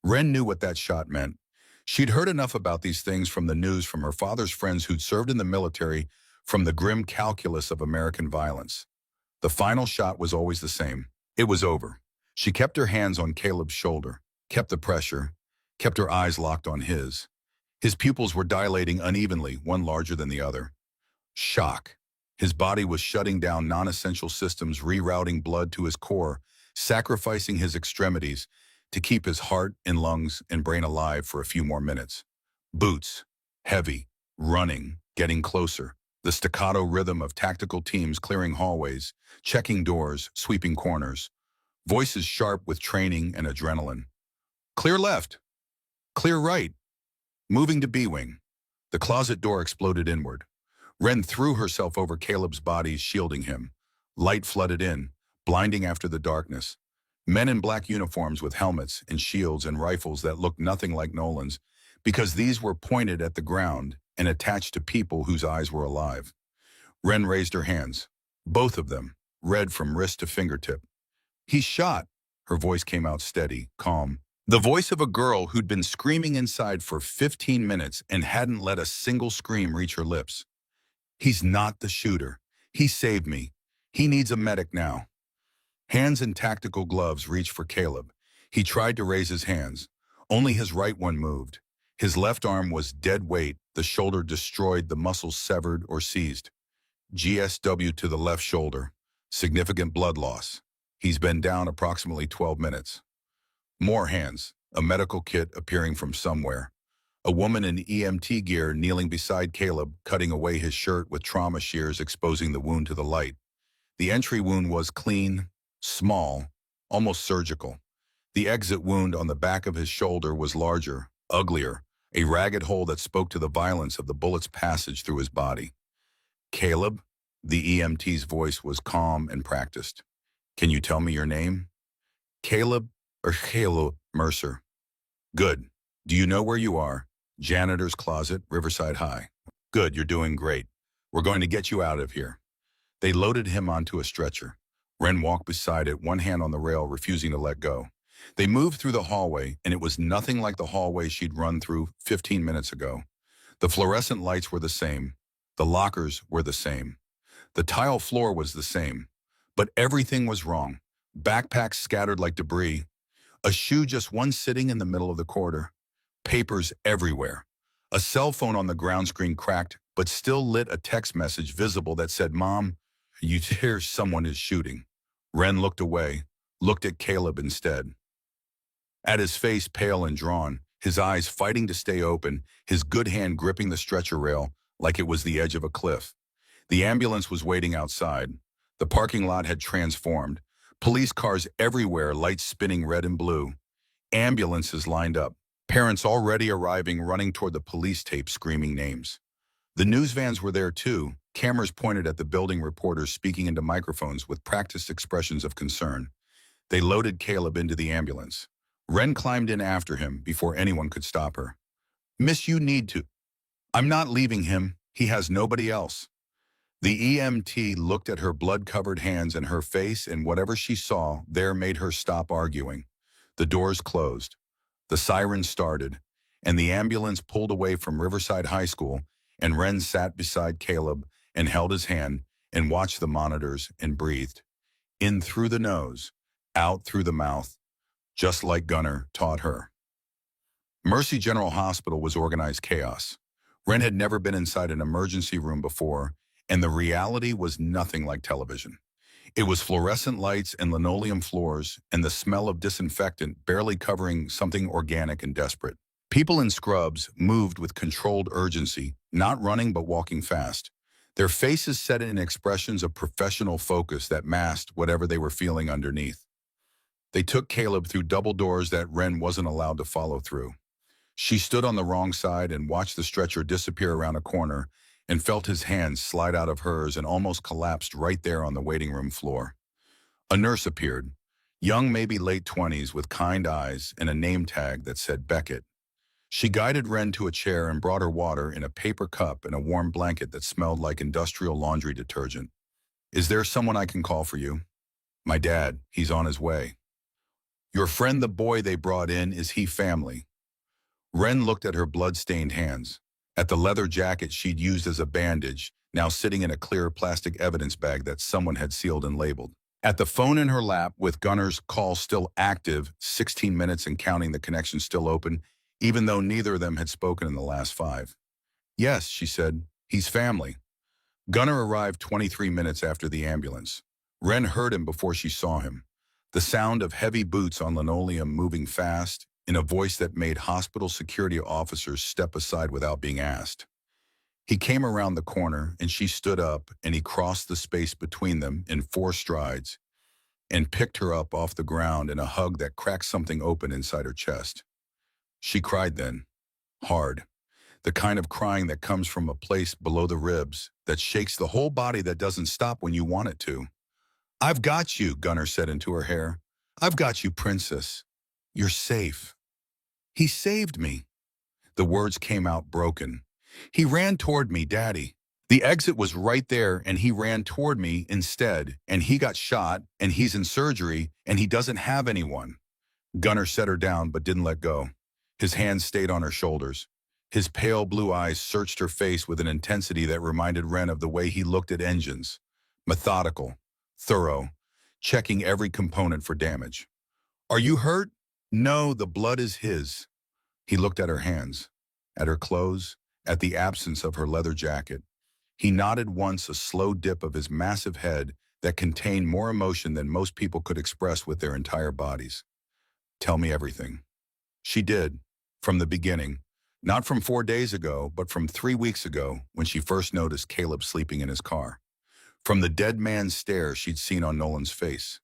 Ren knew what that shot meant. She'd heard enough about these things from the news, from her father's friends who'd served in the military, from the grim calculus of American violence. The final shot was always the same. It was over. She kept her hands on Caleb's shoulder, kept the pressure, kept her eyes locked on his. His pupils were dilating unevenly, one larger than the other. Shock. His body was shutting down non-essential systems, rerouting blood to his core, sacrificing his extremities to keep his heart and lungs and brain alive for a few more minutes. Boots. Heavy. Running. Getting closer. The staccato rhythm of tactical teams clearing hallways, checking doors, sweeping corners. Voices sharp with training and adrenaline. "Clear left. Clear right." Moving to B-wing. The closet door exploded inward. Ren threw herself over Caleb's body, shielding him. Light flooded in, blinding after the darkness. Men in black uniforms with helmets and shields and rifles that looked nothing like Nolan's, because these were pointed at the ground and attached to people whose eyes were alive. Ren raised her hands, both of them, red from wrist to fingertip. "He's shot." Her voice came out steady, calm. The voice of a girl who'd been screaming inside for 15 minutes and hadn't let a single scream reach her lips. "He's not the shooter. He saved me. He needs a medic now." Hands in tactical gloves reached for Caleb. He tried to raise his hands. Only his right one moved. His left arm was dead weight, the shoulder destroyed, the muscles severed or seized. GSW to the left shoulder. Significant blood loss. He's been down approximately 12 minutes. More hands, a medical kit appearing from somewhere. A woman in EMT gear kneeling beside Caleb, cutting away his shirt with trauma shears, exposing the wound to the light. The entry wound was clean, small, almost surgical. The exit wound on the back of his shoulder was larger, uglier, a ragged hole that spoke to the violence of the bullet's passage through his body. "Caleb?" The EMT's voice was calm and practiced. "Can you tell me your name?" "Caleb or Caleb Mercer." "Good. Do you know where you are?" "Janitor's closet, Riverside High." "Good, you're doing great. We're going to get you out of here." They loaded him onto a stretcher. Ren walked beside it, one hand on the rail, refusing to let go. They moved through the hallway, and it was nothing like the hallway she'd run through 15 minutes ago. The fluorescent lights were the same. The lockers were the same. The tile floor was the same. But everything was wrong. Backpacks scattered like debris. A shoe just one sitting in the middle of the corridor. Papers everywhere. A cell phone on the ground screen cracked, but still lit a text message visible that said, "Mom, you hear someone is shooting." Ren looked away, looked at Caleb instead. At his face pale and drawn, his eyes fighting to stay open, his good hand gripping the stretcher rail like it was the edge of a cliff. The ambulance was waiting outside. The parking lot had transformed. Police cars everywhere, lights spinning red and blue. Ambulances lined up. Parents already arriving, running toward the police tape, screaming names. The news vans were there too, cameras pointed at the building, reporters speaking into microphones with practiced expressions of concern. They loaded Caleb into the ambulance. Ren climbed in after him before anyone could stop her. "Miss, you need to." "I'm not leaving him. He has nobody else." The EMT looked at her blood-covered hands and her face, and whatever she saw there made her stop arguing. The doors closed. The siren started, and the ambulance pulled away from Riverside High School, and Ren sat beside Caleb and held his hand and watched the monitors and breathed. In through the nose, out through the mouth, just like Gunnar taught her. Mercy General Hospital was organized chaos. Ren had never been inside an emergency room before, and the reality was nothing like television. It was fluorescent lights and linoleum floors, and the smell of disinfectant barely covering something organic and desperate. People in scrubs moved with controlled urgency, not running but walking fast. Their faces set in expressions of professional focus that masked whatever they were feeling underneath. They took Caleb through double doors that Ren wasn't allowed to follow through. She stood on the wrong side and watched the stretcher disappear around a corner, and felt his hands slide out of hers and almost collapsed right there on the waiting room floor. A nurse appeared, young, maybe late 20s, with kind eyes and a name tag that said Beckett. She guided Ren to a chair and brought her water in a paper cup and a warm blanket that smelled like industrial laundry detergent. "Is there someone I can call for you?" "My dad, he's on his way." "Your friend, the boy they brought in, is he family?" Ren looked at her blood-stained hands, at the leather jacket she'd used as a bandage, now sitting in a clear plastic evidence bag that someone had sealed and labeled. At the phone in her lap, with Gunnar's call still active, 16 minutes and counting, the connection still open, even though neither of them had spoken in the last 5. "Yes," she said, "he's family." Gunnar arrived 23 minutes after the ambulance. Ren heard him before she saw him. The sound of heavy boots on linoleum moving fast, in a voice that made hospital security officers step aside without being asked. He came around the corner, and she stood up, and he crossed the space between them in 4 strides and picked her up off the ground in a hug that cracked something open inside her chest. She cried then, hard, the kind of crying that comes from a place below the ribs, that shakes the whole body, that doesn't stop when you want it to. "I've got you," Gunnar said into her hair. "I've got you, princess. You're safe." "He saved me." The words came out broken. "He ran toward me, Daddy. The exit was right there, and he ran toward me instead, and he got shot, and he's in surgery, and he doesn't have anyone." Gunnar set her down but didn't let go. His hands stayed on her shoulders. His pale blue eyes searched her face with an intensity that reminded Ren of the way he looked at engines. Methodical, thorough, checking every component for damage. "Are you hurt?" "No, the blood is his." He looked at her hands, at her clothes, at the absence of her leather jacket. He nodded once, a slow dip of his massive head that contained more emotion than most people could express with their entire bodies. "Tell me everything." She did, from the beginning. Not from 4 days ago, but from 3 weeks ago, when she first noticed Caleb sleeping in his car. From the dead man's stare she'd seen on Nolan's face.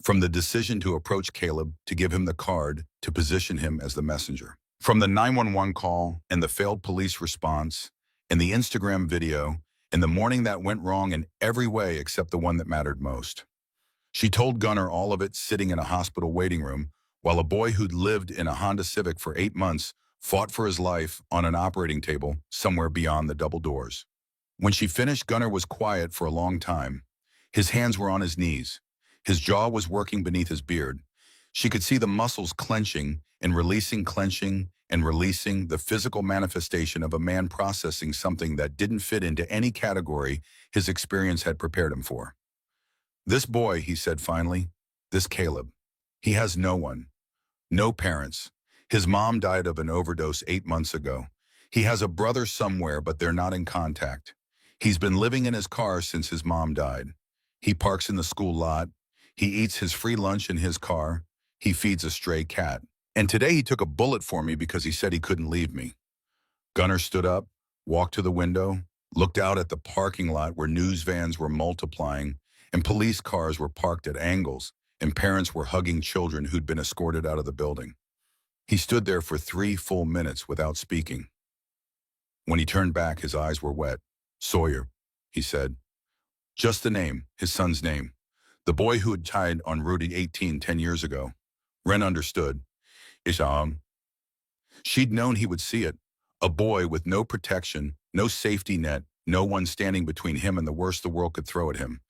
From the decision to approach Caleb, to give him the card, to position him as the messenger. From the 911 call and the failed police response and the Instagram video and the morning that went wrong in every way except the one that mattered most. She told Gunnar all of it sitting in a hospital waiting room while a boy who'd lived in a Honda Civic for 8 months fought for his life on an operating table somewhere beyond the double doors. When she finished, Gunnar was quiet for a long time. His hands were on his knees. His jaw was working beneath his beard. She could see the muscles clenching and releasing, the physical manifestation of a man processing something that didn't fit into any category his experience had prepared him for. This boy, he said finally, this Caleb, he has no one, no parents. His mom died of an overdose 8 months ago. He has a brother somewhere, but they're not in contact. He's been living in his car since his mom died. He parks in the school lot. He eats his free lunch in his car. He feeds a stray cat. And today he took a bullet for me because he said he couldn't leave me. Gunnar stood up, walked to the window, looked out at the parking lot where news vans were multiplying and police cars were parked at angles and parents were hugging children who'd been escorted out of the building. He stood there for 3 full minutes without speaking. When he turned back, his eyes were wet. Sawyer, he said. Just the name, his son's name. The boy who had died on Route 18 10 years ago. Wren understood. Isham. She'd known he would see it. A boy with no protection, no safety net, no one standing between him and the worst the world could throw at him.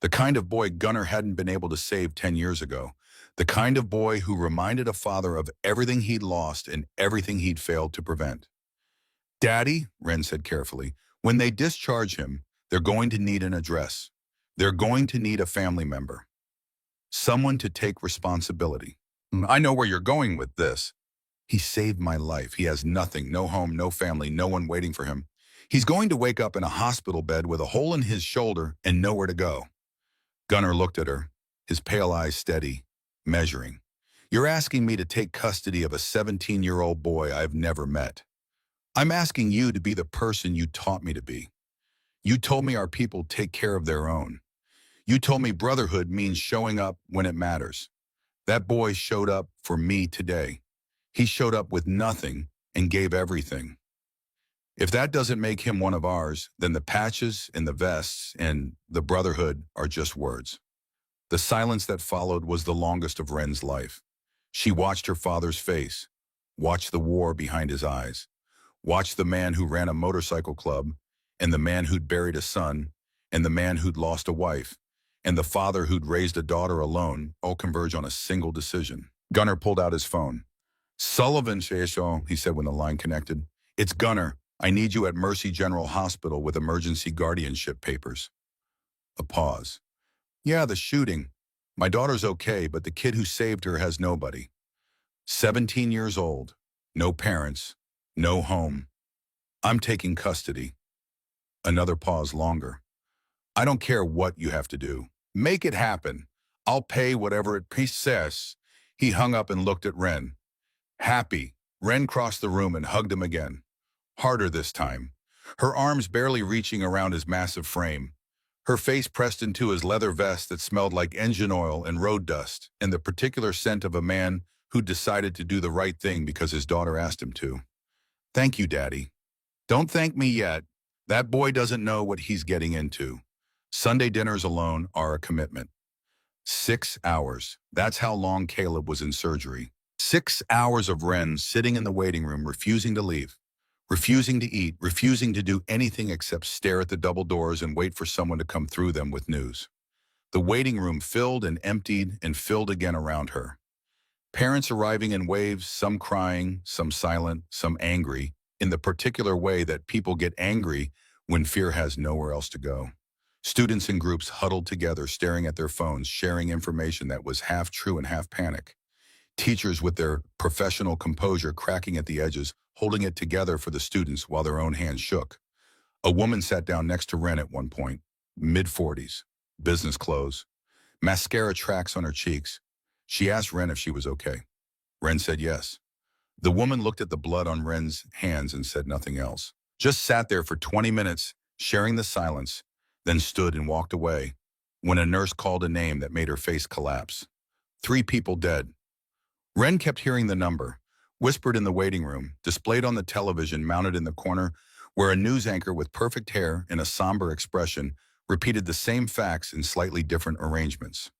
The kind of boy Gunnar hadn't been able to save 10 years ago. The kind of boy who reminded a father of everything he'd lost and everything he'd failed to prevent. Daddy, Wren said carefully, when they discharge him, they're going to need an address. They're going to need a family member. Someone to take responsibility. I know where you're going with this. He saved my life. He has nothing, no home, no family, no one waiting for him. He's going to wake up in a hospital bed with a hole in his shoulder and nowhere to go. Gunnar looked at her, his pale eyes steady, measuring. You're asking me to take custody of a 17-year-old boy I've never met. I'm asking you to be the person you taught me to be. You told me our people take care of their own. You told me brotherhood means showing up when it matters. That boy showed up for me today. He showed up with nothing and gave everything. If that doesn't make him one of ours, then the patches and the vests and the brotherhood are just words. The silence that followed was the longest of Wren's life. She watched her father's face, watched the war behind his eyes, watched the man who ran a motorcycle club, and the man who'd buried a son, and the man who'd lost a wife, and the father who'd raised a daughter alone, all converge on a single decision. Gunnar pulled out his phone. Sullivan, he said when the line connected. It's Gunnar. I need you at Mercy General Hospital with emergency guardianship papers. A pause. Yeah, the shooting. My daughter's okay, but the kid who saved her has nobody. 17 years old, no parents, no home. I'm taking custody. Another pause longer. I don't care what you have to do. Make it happen. I'll pay whatever it says. He hung up and looked at Wren. Happy, Wren crossed the room and hugged him again. Harder this time, her arms barely reaching around his massive frame, her face pressed into his leather vest that smelled like engine oil and road dust, and the particular scent of a man who decided to do the right thing because his daughter asked him to. Thank you, Daddy. Don't thank me yet. That boy doesn't know what he's getting into. Sunday dinners alone are a commitment. 6 hours. That's how long Caleb was in surgery. 6 hours of Wren sitting in the waiting room, refusing to leave. Refusing to eat, refusing to do anything except stare at the double doors and wait for someone to come through them with news. The waiting room filled and emptied and filled again around her. Parents arriving in waves, some crying, some silent, some angry, in the particular way that people get angry when fear has nowhere else to go. Students in groups huddled together, staring at their phones, sharing information that was half true and half panic. Teachers with their professional composure cracking at the edges, holding it together for the students while their own hands shook. A woman sat down next to Wren at one point, mid-40s, business clothes, mascara tracks on her cheeks. She asked Wren if she was okay. Wren said yes. The woman looked at the blood on Wren's hands and said nothing else. Just sat there for 20 minutes, sharing the silence, then stood and walked away when a nurse called a name that made her face collapse. 3 people dead. Wren kept hearing the number, whispered in the waiting room, displayed on the television mounted in the corner, where a news anchor with perfect hair and a somber expression repeated the same facts in slightly different arrangements.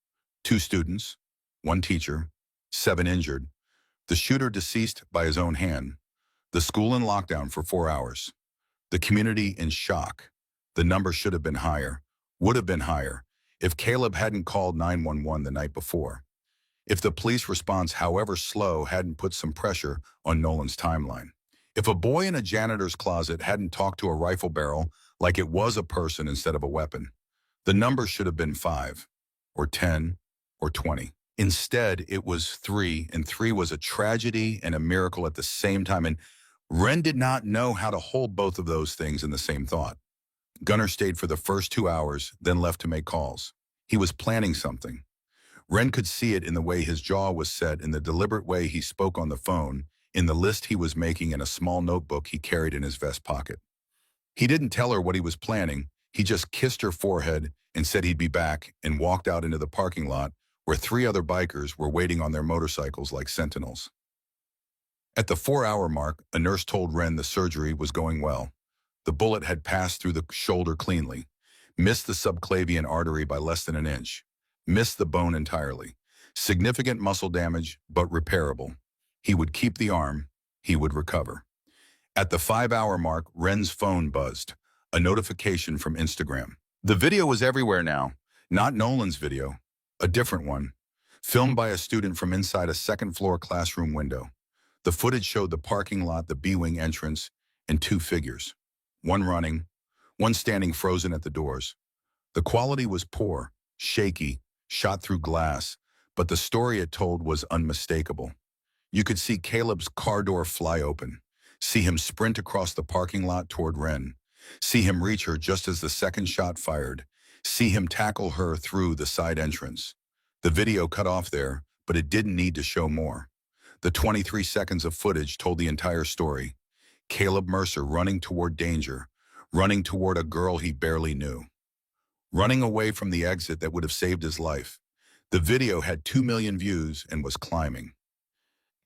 2 students, 1 teacher, 7 injured, the shooter deceased by his own hand, the school in lockdown for 4 hours, the community in shock. The number should have been higher, would have been higher, if Caleb hadn't called 911 the night before. if the police response, however slow, hadn't put some pressure on Nolan's timeline. If a boy in a janitor's closet hadn't talked to a rifle barrel like it was a person instead of a weapon, the number should have been 5, or 10, or 20. Instead, it was 3, and 3 was a tragedy and a miracle at the same time, and Wren did not know how to hold both of those things in the same thought. Gunner stayed for the first 2 hours, then left to make calls. He was planning something. Wren could see it in the way his jaw was set, in the deliberate way he spoke on the phone, in the list he was making in a small notebook he carried in his vest pocket. He didn't tell her what he was planning. He just kissed her forehead and said he'd be back, and walked out into the parking lot where 3 other bikers were waiting on their motorcycles like sentinels. At the 4-hour mark, a nurse told Wren the surgery was going well. The bullet had passed through the shoulder cleanly, missed the subclavian artery by less than an inch, missed the bone entirely. Significant muscle damage, but repairable. He would keep the arm. He would recover. At the 5-hour mark, Wren's phone buzzed, a notification from Instagram. The video was everywhere now, not Nolan's video, a different one, filmed by a student from inside a second-floor classroom window. The footage showed the parking lot, the B-wing entrance, and 2 figures. One running, one standing frozen at the doors. The quality was poor, shaky, shot through glass, but the story it told was unmistakable. You could see Caleb's car door fly open, see him sprint across the parking lot toward Wren, see him reach her just as the second shot fired, see him tackle her through the side entrance. The video cut off there, but it didn't need to show more. The 23 seconds of footage told the entire story. Caleb Mercer running toward danger, running toward a girl he barely knew, running away from the exit that would have saved his life. The video had 2 million views and was climbing.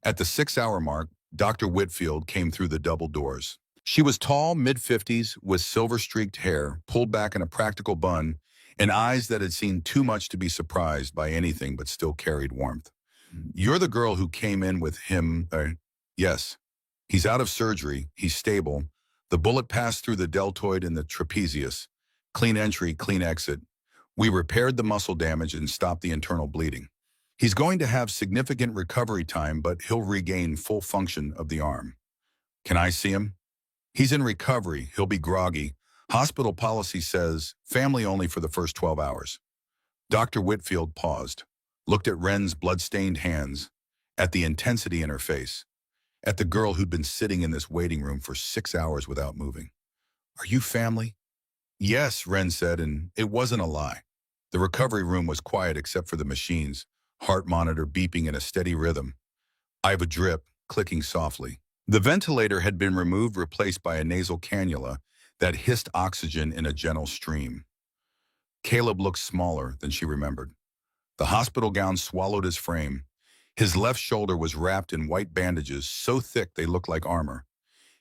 At the 6-hour mark, Dr. Whitfield came through the double doors. She was tall, mid-50s, with silver-streaked hair, pulled back in a practical bun, and eyes that had seen too much to be surprised by anything but still carried warmth. "You're the girl who came in with him, yes. He's out of surgery, he's stable. The bullet passed through the deltoid and the trapezius. Clean entry, clean exit. We repaired the muscle damage and stopped the internal bleeding. He's going to have significant recovery time, but he'll regain full function of the arm. Can I see him? He's in recovery, he'll be groggy. Hospital policy says family only for the first 12 hours. Dr. Whitfield paused, looked at Wren's blood-stained hands, at the intensity in her face, at the girl who'd been sitting in this waiting room for 6 hours without moving. "Are you family?" "Yes," Wren said, and it wasn't a lie. The recovery room was quiet except for the machines, heart monitor beeping in a steady rhythm. I have a drip, clicking softly. The ventilator had been removed, replaced by a nasal cannula that hissed oxygen in a gentle stream. Caleb looked smaller than she remembered. The hospital gown swallowed his frame. His left shoulder was wrapped in white bandages so thick they looked like armor.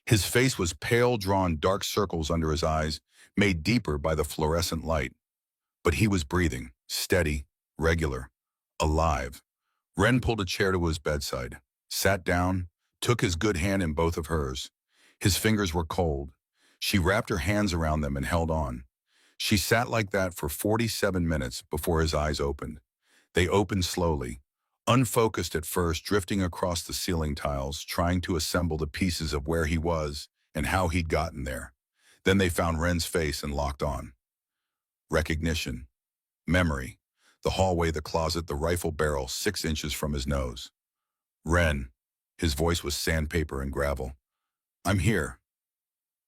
His face was pale, drawn dark circles under his eyes, made deeper by the fluorescent light. But he was breathing, steady, regular, alive. Wren pulled a chair to his bedside, sat down, took his good hand in both of hers. His fingers were cold. She wrapped her hands around them and held on. She sat like that for 47 minutes before his eyes opened. They opened slowly, unfocused at first, drifting across the ceiling tiles, trying to assemble the pieces of where he was and how he'd gotten there. Then they found Wren's face and locked on. Recognition. Memory. The hallway, the closet, the rifle barrel 6 inches from his nose. "Wren." His voice was sandpaper and gravel. "I'm here."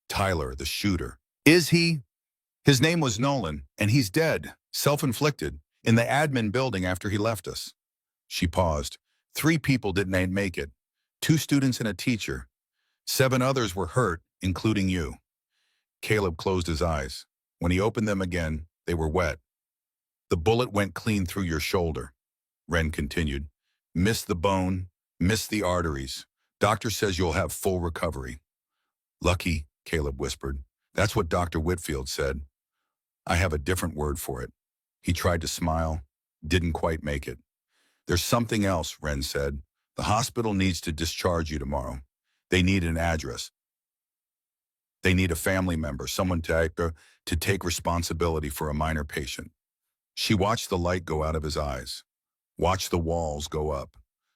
"Tyler, the shooter." "Is he?" "His name was Nolan, and he's dead, self-inflicted, in the admin building after he left us." She paused. 3 people didn't make it. 2 students and a teacher. 7 others were hurt, including you. Caleb closed his eyes. When he opened them again, they were wet. "The bullet went clean through your shoulder," Wren continued. "Missed the bone, missed the arteries. Doctor says you'll have full recovery." "Lucky," Caleb whispered. "That's what Dr. Whitfield said. I have a different word for it." He tried to smile, didn't quite make it. "There's something else," Wren said. "The hospital needs to discharge you tomorrow. They need an address. They need a family member, someone to take responsibility for a minor patient." She watched the light go out of his eyes. Watch the walls go up.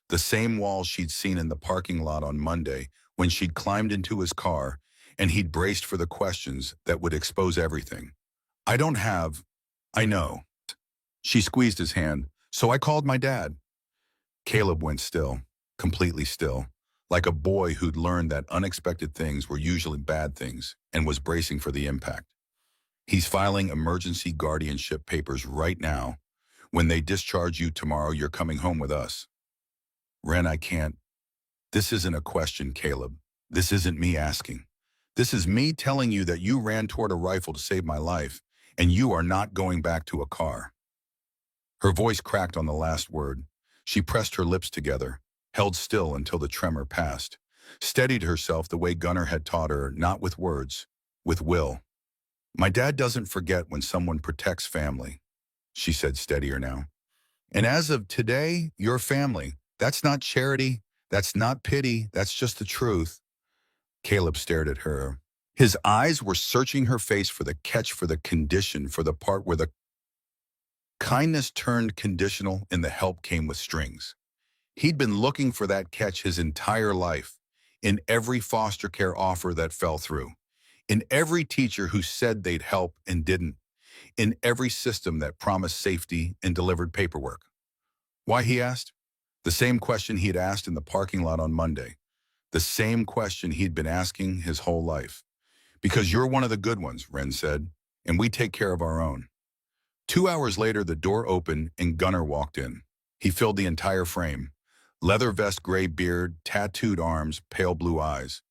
The same walls she'd seen in the parking lot on Monday when she'd climbed into his car and he'd braced for the questions that would expose everything. I don't have, I know. She squeezed his hand, so I called my dad. Caleb went still, completely still, like a boy who'd learned that unexpected things were usually bad things and was bracing for the impact. He's filing emergency guardianship papers right now. When they discharge you tomorrow, you're coming home with us. Ren, I can't. This isn't a question, Caleb. This isn't me asking. This is me telling you that you ran toward a rifle to save my life, and you are not going back to a car. Her voice cracked on the last word. She pressed her lips together, held still until the tremor passed, steadied herself the way Gunnar had taught her, not with words, with will. My dad doesn't forget when someone protects family, she said, steadier now. And as of today, your family. That's not charity. That's not pity. That's just the truth. Caleb stared at her. His eyes were searching her face for the catch, for the condition, for the part where the kindness turned conditional and the help came with strings. He'd been looking for that catch his entire life, in every foster care offer that fell through, in every teacher who said they'd help and didn't, in every system that promised safety and delivered paperwork. Why, he asked? The same question he had asked in the parking lot on Monday. The same question he'd been asking his whole life. Because you're one of the good ones, Ren said, and we take care of our own. 2 hours later, the door opened and Gunnar walked in. He filled the entire frame. Leather vest, gray beard, tattooed arms, pale blue eyes.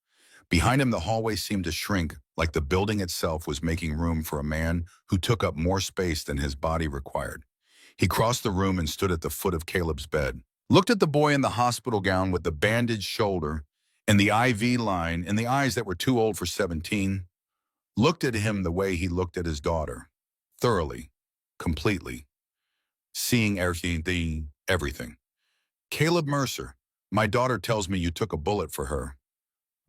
Behind him, the hallway seemed to shrink, like the building itself was making room for a man who took up more space than his body required. He crossed the room and stood at the foot of Caleb's bed, looked at the boy in the hospital gown with the bandaged shoulder and the IV line and the eyes that were too old for 17, looked at him the way he looked at his daughter, thoroughly, completely, seeing everything. Caleb Mercer, my daughter tells me you took a bullet for her.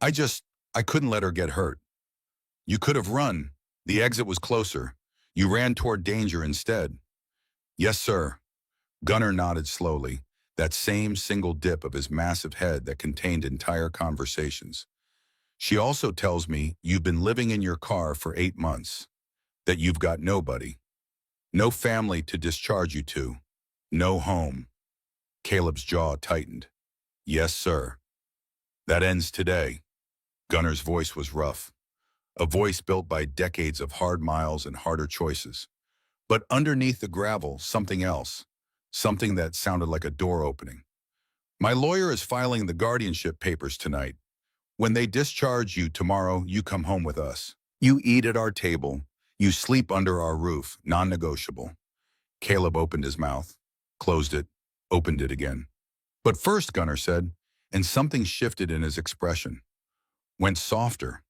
I couldn't let her get hurt. You could have run. The exit was closer. You ran toward danger instead. Yes, sir. Gunnar nodded slowly, that same single dip of his massive head that contained entire conversations. She also tells me you've been living in your car for 8 months, that you've got nobody, no family to discharge you to, no home. Caleb's jaw tightened. Yes, sir. That ends today. Gunnar's voice was rough, a voice built by decades of hard miles and harder choices. But underneath the gravel, something else, something that sounded like a door opening. My lawyer is filing the guardianship papers tonight. When they discharge you tomorrow, you come home with us. You eat at our table. You sleep under our roof, non-negotiable. Caleb opened his mouth, closed it, opened it again. But first, Gunnar said, and something shifted in his expression. Went softer.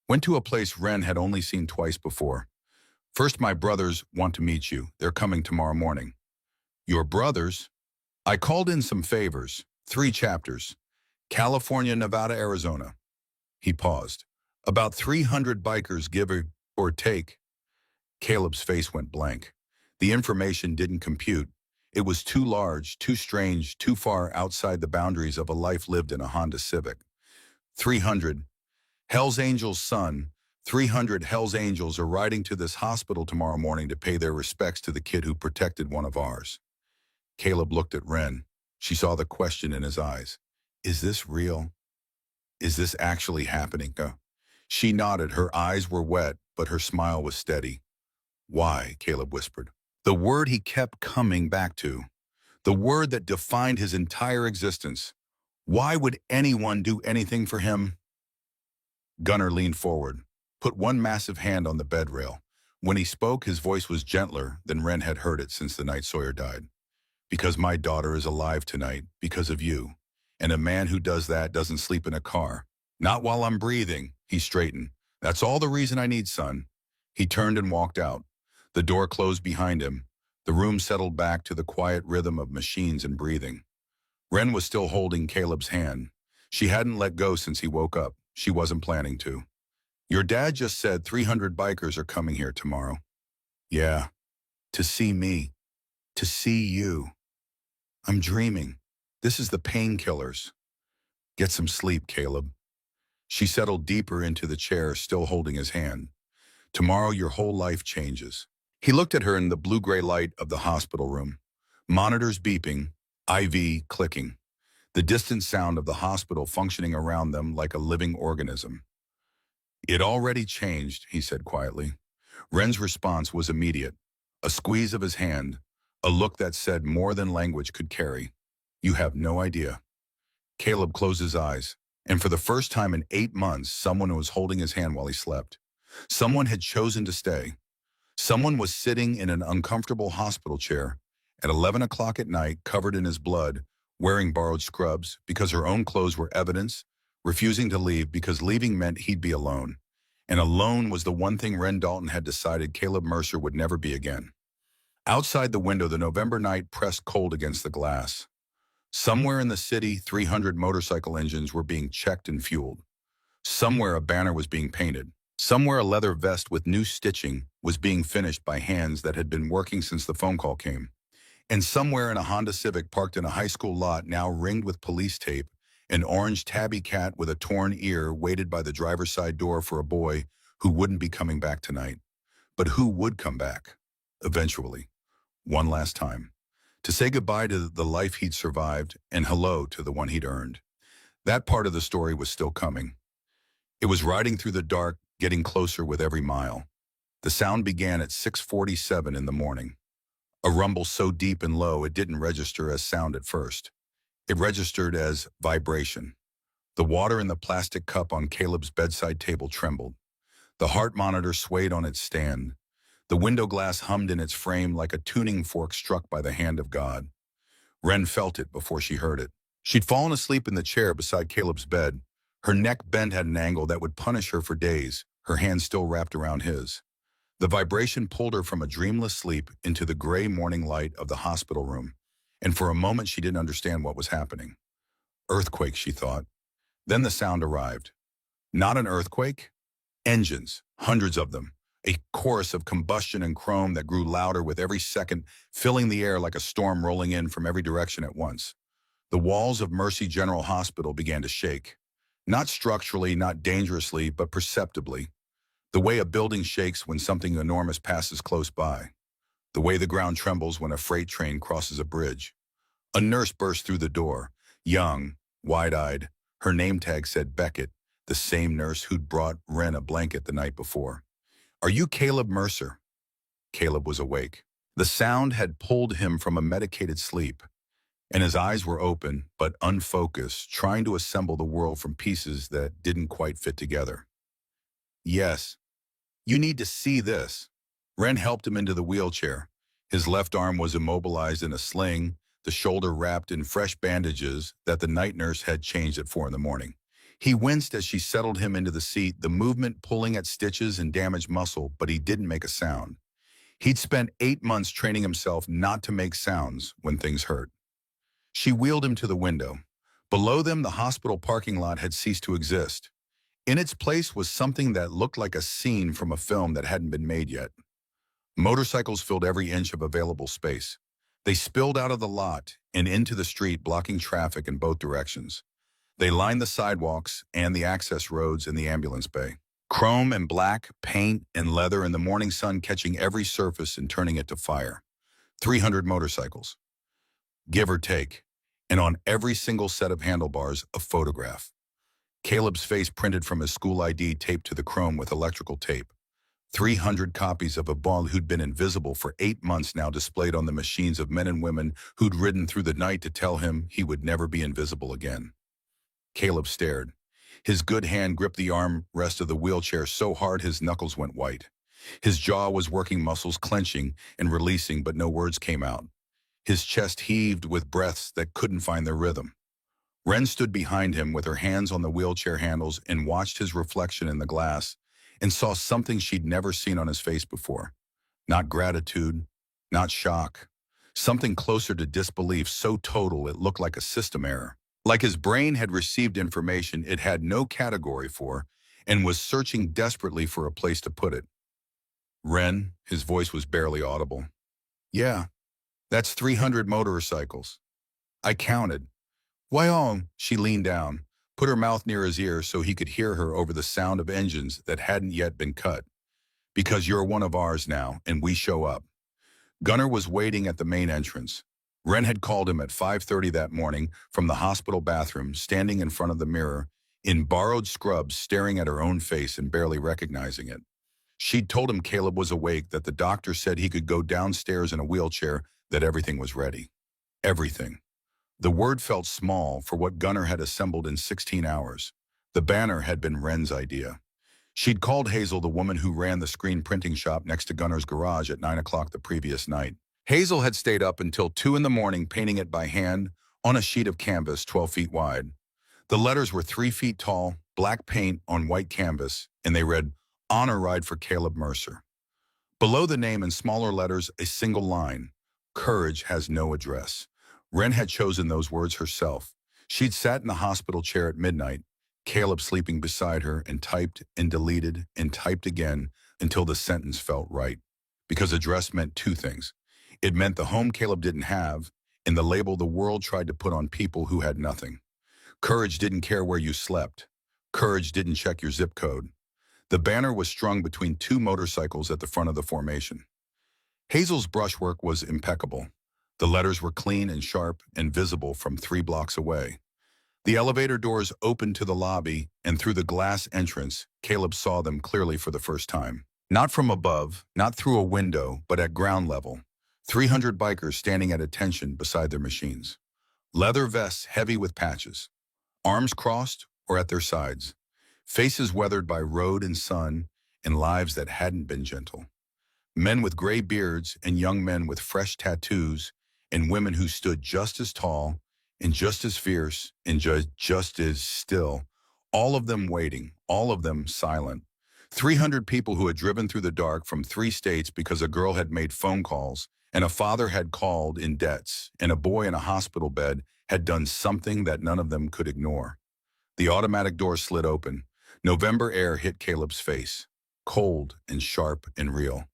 Went to a place Ren had only seen twice before. First, my brothers want to meet you. They're coming tomorrow morning. Your brothers? I called in some favors, 3 chapters. California, Nevada, Arizona. He paused. About 300 bikers, give or take. Caleb's face went blank. The information didn't compute. It was too large, too strange, too far outside the boundaries of a life lived in a Honda Civic. 300. Hell's Angels' son. 300 Hell's Angels are riding to this hospital tomorrow morning to pay their respects to the kid who protected one of ours. Caleb looked at Ren. She saw the question in his eyes. Is this real? Is this actually happening? She nodded. Her eyes were wet, but her smile was steady. Why? Caleb whispered. The word he kept coming back to. The word that defined his entire existence. Why would anyone do anything for him? Gunnar leaned forward, put one massive hand on the bed rail. When he spoke, his voice was gentler than Ren had heard it since the night Sawyer died. Because my daughter is alive tonight, because of you. And a man who does that doesn't sleep in a car. Not while I'm breathing. He straightened. That's all the reason I need, son. He turned and walked out. The door closed behind him. The room settled back to the quiet rhythm of machines and breathing. Ren was still holding Caleb's hand. She hadn't let go since he woke up. She wasn't planning to. Your dad just said 300 bikers are coming here tomorrow. Yeah, to see me, to see you. I'm dreaming. This is the painkillers. Get some sleep, Caleb. She settled deeper into the chair, still holding his hand. Tomorrow your whole life changes. He looked at her in the blue-gray light of the hospital room. Monitors beeping, IV clicking. The distant sound of the hospital functioning around them like a living organism. It already changed, he said quietly. Ren's response was immediate. A squeeze of his hand, a look that said more than language could carry. You have no idea. Caleb closed his eyes, and for the first time in 8 months, someone was holding his hand while he slept. Someone had chosen to stay. Someone was sitting in an uncomfortable hospital chair at 11 o'clock at night, covered in his blood, wearing borrowed scrubs because her own clothes were evidence, refusing to leave because leaving meant he'd be alone. And alone was the one thing Ren Dalton had decided Caleb Mercer would never be again. Outside the window, the November night pressed cold against the glass. Somewhere in the city, 300 motorcycle engines were being checked and fueled. Somewhere a banner was being painted. Somewhere a leather vest with new stitching was being finished by hands that had been working since the phone call came. And somewhere in a Honda Civic parked in a high school lot now ringed with police tape, an orange tabby cat with a torn ear waited by the driver's side door for a boy who wouldn't be coming back tonight. But who would come back? Eventually. One last time. To say goodbye to the life he'd survived and hello to the one he'd earned. That part of the story was still coming. It was riding through the dark, getting closer with every mile. The sound began at 6:47 in the morning. A rumble so deep and low it didn't register as sound at first. It registered as vibration. The water in the plastic cup on Caleb's bedside table trembled. The heart monitor swayed on its stand. The window glass hummed in its frame like a tuning fork struck by the hand of God. Ren felt it before she heard it. She'd fallen asleep in the chair beside Caleb's bed. Her neck bent at an angle that would punish her for days, her hand still wrapped around his. The vibration pulled her from a dreamless sleep into the gray morning light of the hospital room, and for a moment she didn't understand what was happening. Earthquake, she thought. Then the sound arrived. Not an earthquake. Engines, hundreds of them. A chorus of combustion and chrome that grew louder with every second, filling the air like a storm rolling in from every direction at once. The walls of Mercy General Hospital began to shake. Not structurally, not dangerously, but perceptibly. The way a building shakes when something enormous passes close by. The way the ground trembles when a freight train crosses a bridge. A nurse burst through the door, young, wide-eyed. Her name tag said Beckett, the same nurse who'd brought Ren a blanket the night before. Are you Caleb Mercer? Caleb was awake. The sound had pulled him from a medicated sleep, and his eyes were open but unfocused, trying to assemble the world from pieces that didn't quite fit together. Yes, you need to see this. Ren helped him into the wheelchair. His left arm was immobilized in a sling, the shoulder wrapped in fresh bandages that the night nurse had changed at 4 in the morning. He winced as she settled him into the seat, the movement pulling at stitches and damaged muscle, but he didn't make a sound. He'd spent 8 months training himself not to make sounds when things hurt. She wheeled him to the window. Below them, the hospital parking lot had ceased to exist. In its place was something that looked like a scene from a film that hadn't been made yet. Motorcycles filled every inch of available space. They spilled out of the lot and into the street, blocking traffic in both directions. They lined the sidewalks and the access roads in the ambulance bay. Chrome and black, paint and leather in the morning sun catching every surface and turning it to fire. 300 motorcycles, give or take, and on every single set of handlebars, a photograph. Caleb's face printed from his school ID taped to the chrome with electrical tape. 300 copies of a ball who'd been invisible for 8 months now displayed on the machines of men and women who'd ridden through the night to tell him he would never be invisible again. Caleb stared. His good hand gripped the armrest of the wheelchair so hard his knuckles went white. His jaw was working muscles clenching and releasing, but no words came out. His chest heaved with breaths that couldn't find their rhythm. Ren stood behind him with her hands on the wheelchair handles and watched his reflection in the glass and saw something she'd never seen on his face before. Not gratitude, not shock. Something closer to disbelief, so total it looked like a system error. Like his brain had received information it had no category for and was searching desperately for a place to put it. Ren, his voice was barely audible. Yeah, that's 300 motorcycles. I counted. Why, she leaned down, put her mouth near his ear so he could hear her over the sound of engines that hadn't yet been cut. Because you're one of ours now, and we show up. Gunnar was waiting at the main entrance. Wren had called him at 5:30 that morning from the hospital bathroom, standing in front of the mirror, in borrowed scrubs, staring at her own face and barely recognizing it. She'd told him Caleb was awake, that the doctor said he could go downstairs in a wheelchair, that everything was ready. Everything. The word felt small for what Gunnar had assembled in 16 hours. The banner had been Wren's idea. She'd called Hazel, the woman who ran the screen printing shop next to Gunnar's garage, at 9 o'clock the previous night. Hazel had stayed up until 2 in the morning painting it by hand on a sheet of canvas 12 feet wide. The letters were 3 feet tall, black paint on white canvas, and they read, "Honor Ride for Caleb Mercer." Below the name in smaller letters, a single line, "Courage has no address." Wren had chosen those words herself. She'd sat in the hospital chair at midnight, Caleb sleeping beside her, and typed and deleted and typed again until the sentence felt right. Because address meant two things. It meant the home Caleb didn't have, and the label the world tried to put on people who had nothing. Courage didn't care where you slept. Courage didn't check your zip code. The banner was strung between two motorcycles at the front of the formation. Hazel's brushwork was impeccable. The letters were clean and sharp and visible from 3 blocks away. The elevator doors opened to the lobby, and through the glass entrance, Caleb saw them clearly for the first time. Not from above, not through a window, but at ground level. 300 bikers standing at attention beside their machines. Leather vests heavy with patches. Arms crossed or at their sides. Faces weathered by road and sun, and lives that hadn't been gentle. Men with gray beards and young men with fresh tattoos, and women who stood just as tall and just as fierce and just as still, all of them waiting, all of them silent. 300 people who had driven through the dark from 3 states because a girl had made phone calls, and a father had called in debts, and a boy in a hospital bed had done something that none of them could ignore. The automatic door slid open. November air hit Caleb's face, cold and sharp and real.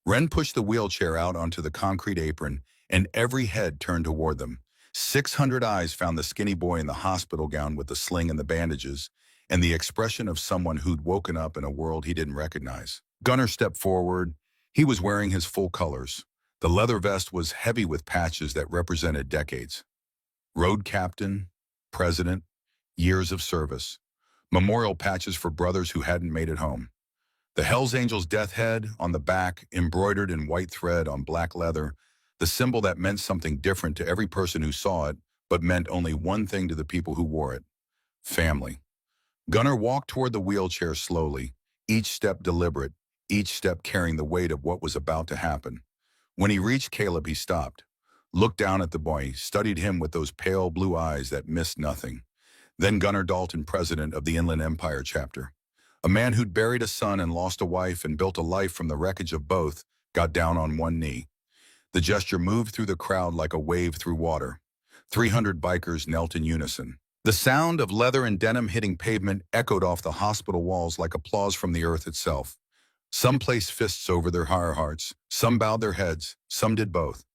Wren pushed the wheelchair out onto the concrete apron, and every head turned toward them. 600 eyes found the skinny boy in the hospital gown with the sling and the bandages, and the expression of someone who'd woken up in a world he didn't recognize. Gunnar stepped forward. He was wearing his full colors. The leather vest was heavy with patches that represented decades. Road captain, president, years of service. Memorial patches for brothers who hadn't made it home. The Hells Angels death head on the back, embroidered in white thread on black leather, the symbol that meant something different to every person who saw it, but meant only one thing to the people who wore it: family. Gunnar walked toward the wheelchair slowly, each step deliberate, each step carrying the weight of what was about to happen. When he reached Caleb, he stopped, looked down at the boy, studied him with those pale blue eyes that missed nothing. Then Gunnar Dalton, president of the Inland Empire chapter. A man who'd buried a son and lost a wife and built a life from the wreckage of both, got down on one knee. The gesture moved through the crowd like a wave through water. 300 bikers knelt in unison. The sound of leather and denim hitting pavement echoed off the hospital walls like applause from the earth itself. Some placed fists over their hearts, some bowed their heads, some did both.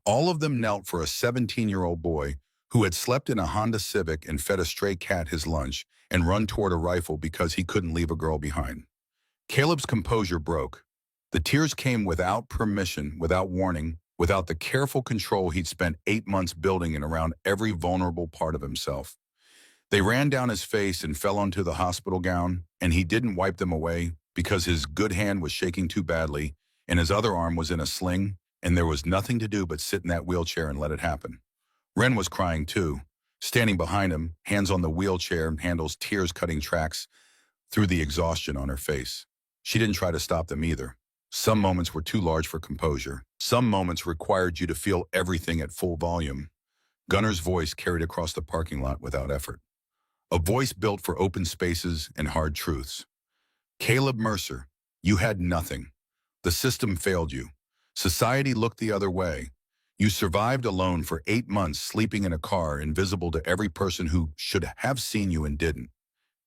All of them knelt for a 17-year-old boy who had slept in a Honda Civic and fed a stray cat his lunch and run toward a rifle because he couldn't leave a girl behind. Caleb's composure broke. The tears came without permission, without warning, without the careful control he'd spent 8 months building in around every vulnerable part of himself. They ran down his face and fell onto the hospital gown, and he didn't wipe them away because his good hand was shaking too badly, and his other arm was in a sling, and there was nothing to do but sit in that wheelchair and let it happen. Wren was crying too, standing behind him, hands on the wheelchair handles, tears cutting tracks through the exhaustion on her face. She didn't try to stop them either. Some moments were too large for composure. Some moments required you to feel everything at full volume. Gunnar's voice carried across the parking lot without effort. A voice built for open spaces and hard truths. Caleb Mercer, you had nothing. The system failed you. Society looked the other way. You survived alone for 8 months, sleeping in a car, invisible to every person who should have seen you and didn't.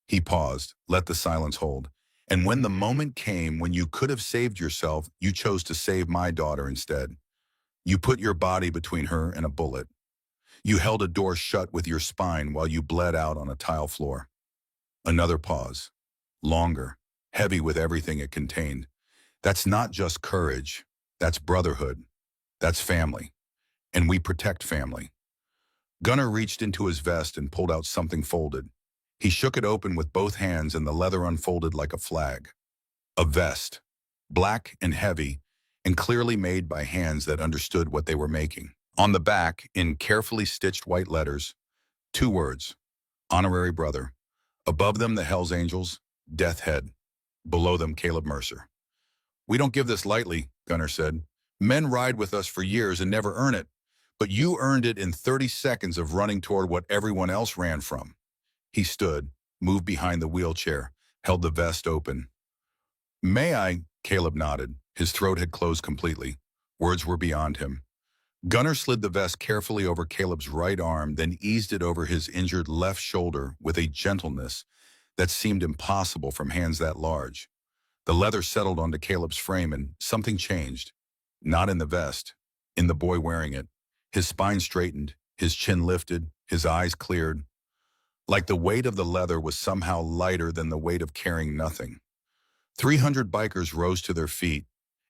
He paused, let the silence hold. And when the moment came when you could have saved yourself, you chose to save my daughter instead. You put your body between her and a bullet. You held a door shut with your spine while you bled out on a tile floor. Another pause. Longer, heavy with everything it contained. That's not just courage. That's brotherhood. That's family. And we protect family. Gunnar reached into his vest and pulled out something folded. He shook it open with both hands and the leather unfolded like a flag. A vest. Black and heavy, and clearly made by hands that understood what they were making. On the back, in carefully stitched white letters, two words, honorary brother. Above them, the Hells Angels, Death Head. Below them, Caleb Mercer. We don't give this lightly, Gunnar said. Men ride with us for years and never earn it. But you earned it in 30 seconds of running toward what everyone else ran from. He stood, moved behind the wheelchair, held the vest open. May I? Caleb nodded. His throat had closed completely. Words were beyond him. Gunnar slid the vest carefully over Caleb's right arm, then eased it over his injured left shoulder with a gentleness that seemed impossible from hands that large. The leather settled onto Caleb's frame and something changed. Not in the vest, in the boy wearing it. His spine straightened, his chin lifted, his eyes cleared. Like the weight of the leather was somehow lighter than the weight of carrying nothing. 300 bikers rose to their feet,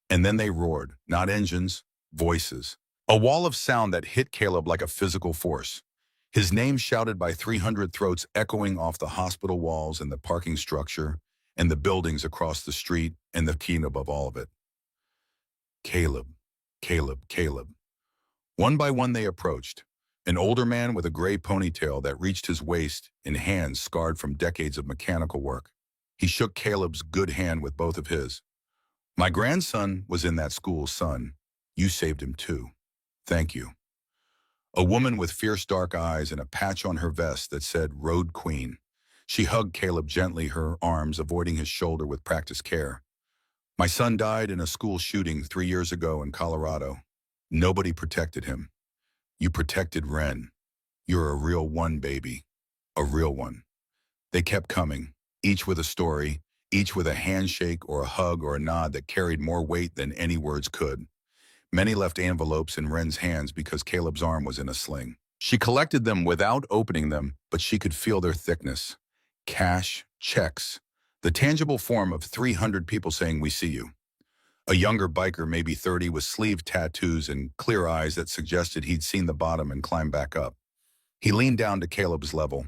and then they roared, not engines, voices. A wall of sound that hit Caleb like a physical force. His name shouted by 300 throats echoing off the hospital walls and the parking structure and the buildings across the street and the keen above all of it. Caleb, Caleb, Caleb. One by one they approached, an older man with a gray ponytail that reached his waist in hands scarred from decades of mechanical work. He shook Caleb's good hand with both of his. My grandson was in that school, son. You saved him too. Thank you. A woman with fierce dark eyes and a patch on her vest that said Road Queen. She hugged Caleb gently, her arms avoiding his shoulder with practiced care. My son died in a school shooting 3 years ago in Colorado. Nobody protected him. You protected Ren. You're a real one, baby. A real one. They kept coming, each with a story, each with a handshake or a hug or a nod that carried more weight than any words could. Many left envelopes in Ren's hands because Caleb's arm was in a sling. She collected them without opening them, but she could feel their thickness. Cash, checks, the tangible form of 300 people saying, we see you. A younger biker, maybe 30, with sleeve tattoos and clear eyes that suggested he'd seen the bottom and climbed back up. He leaned down to Caleb's level.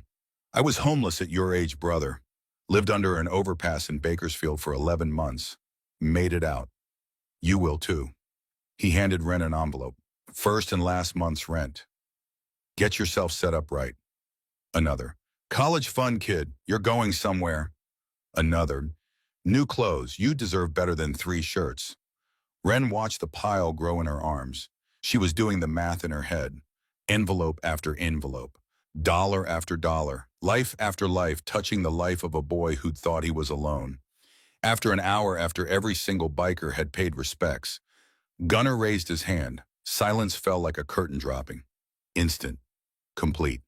I was homeless at your age, brother. Lived under an overpass in Bakersfield for 11 months. Made it out. You will too. He handed Ren an envelope. First and last month's rent. Get yourself set up right. Another. College fund, kid. You're going somewhere. Another. New clothes. You deserve better than 3 shirts. Ren watched the pile grow in her arms. She was doing the math in her head. Envelope after envelope. Dollar after dollar. Life after life, touching the life of a boy who'd thought he was alone. After an hour after every single biker had paid respects, Gunnar raised his hand. Silence fell like a curtain dropping. Instant. Complete.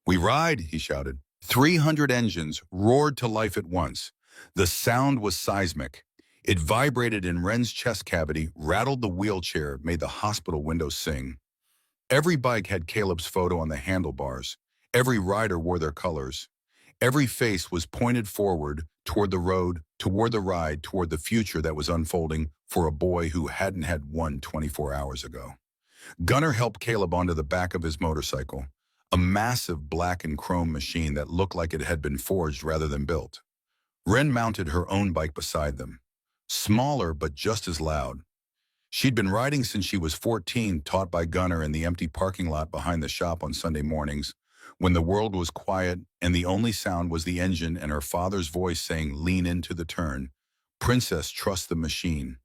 We ride, he shouted. 300 engines roared to life at once. The sound was seismic. It vibrated in Ren's chest cavity, rattled the wheelchair, made the hospital windows sing. Every bike had Caleb's photo on the handlebars. Every rider wore their colors. Every face was pointed forward, toward the road, toward the ride, toward the future that was unfolding for a boy who hadn't had one 24 hours ago. Gunnar helped Caleb onto the back of his motorcycle, a massive black and chrome machine that looked like it had been forged rather than built. Ren mounted her own bike beside them, smaller but just as loud. She'd been riding since she was 14, taught by Gunnar in the empty parking lot behind the shop on Sunday mornings, when the world was quiet and the only sound was the engine and her father's voice saying, lean into the turn. Princess, trust the machine.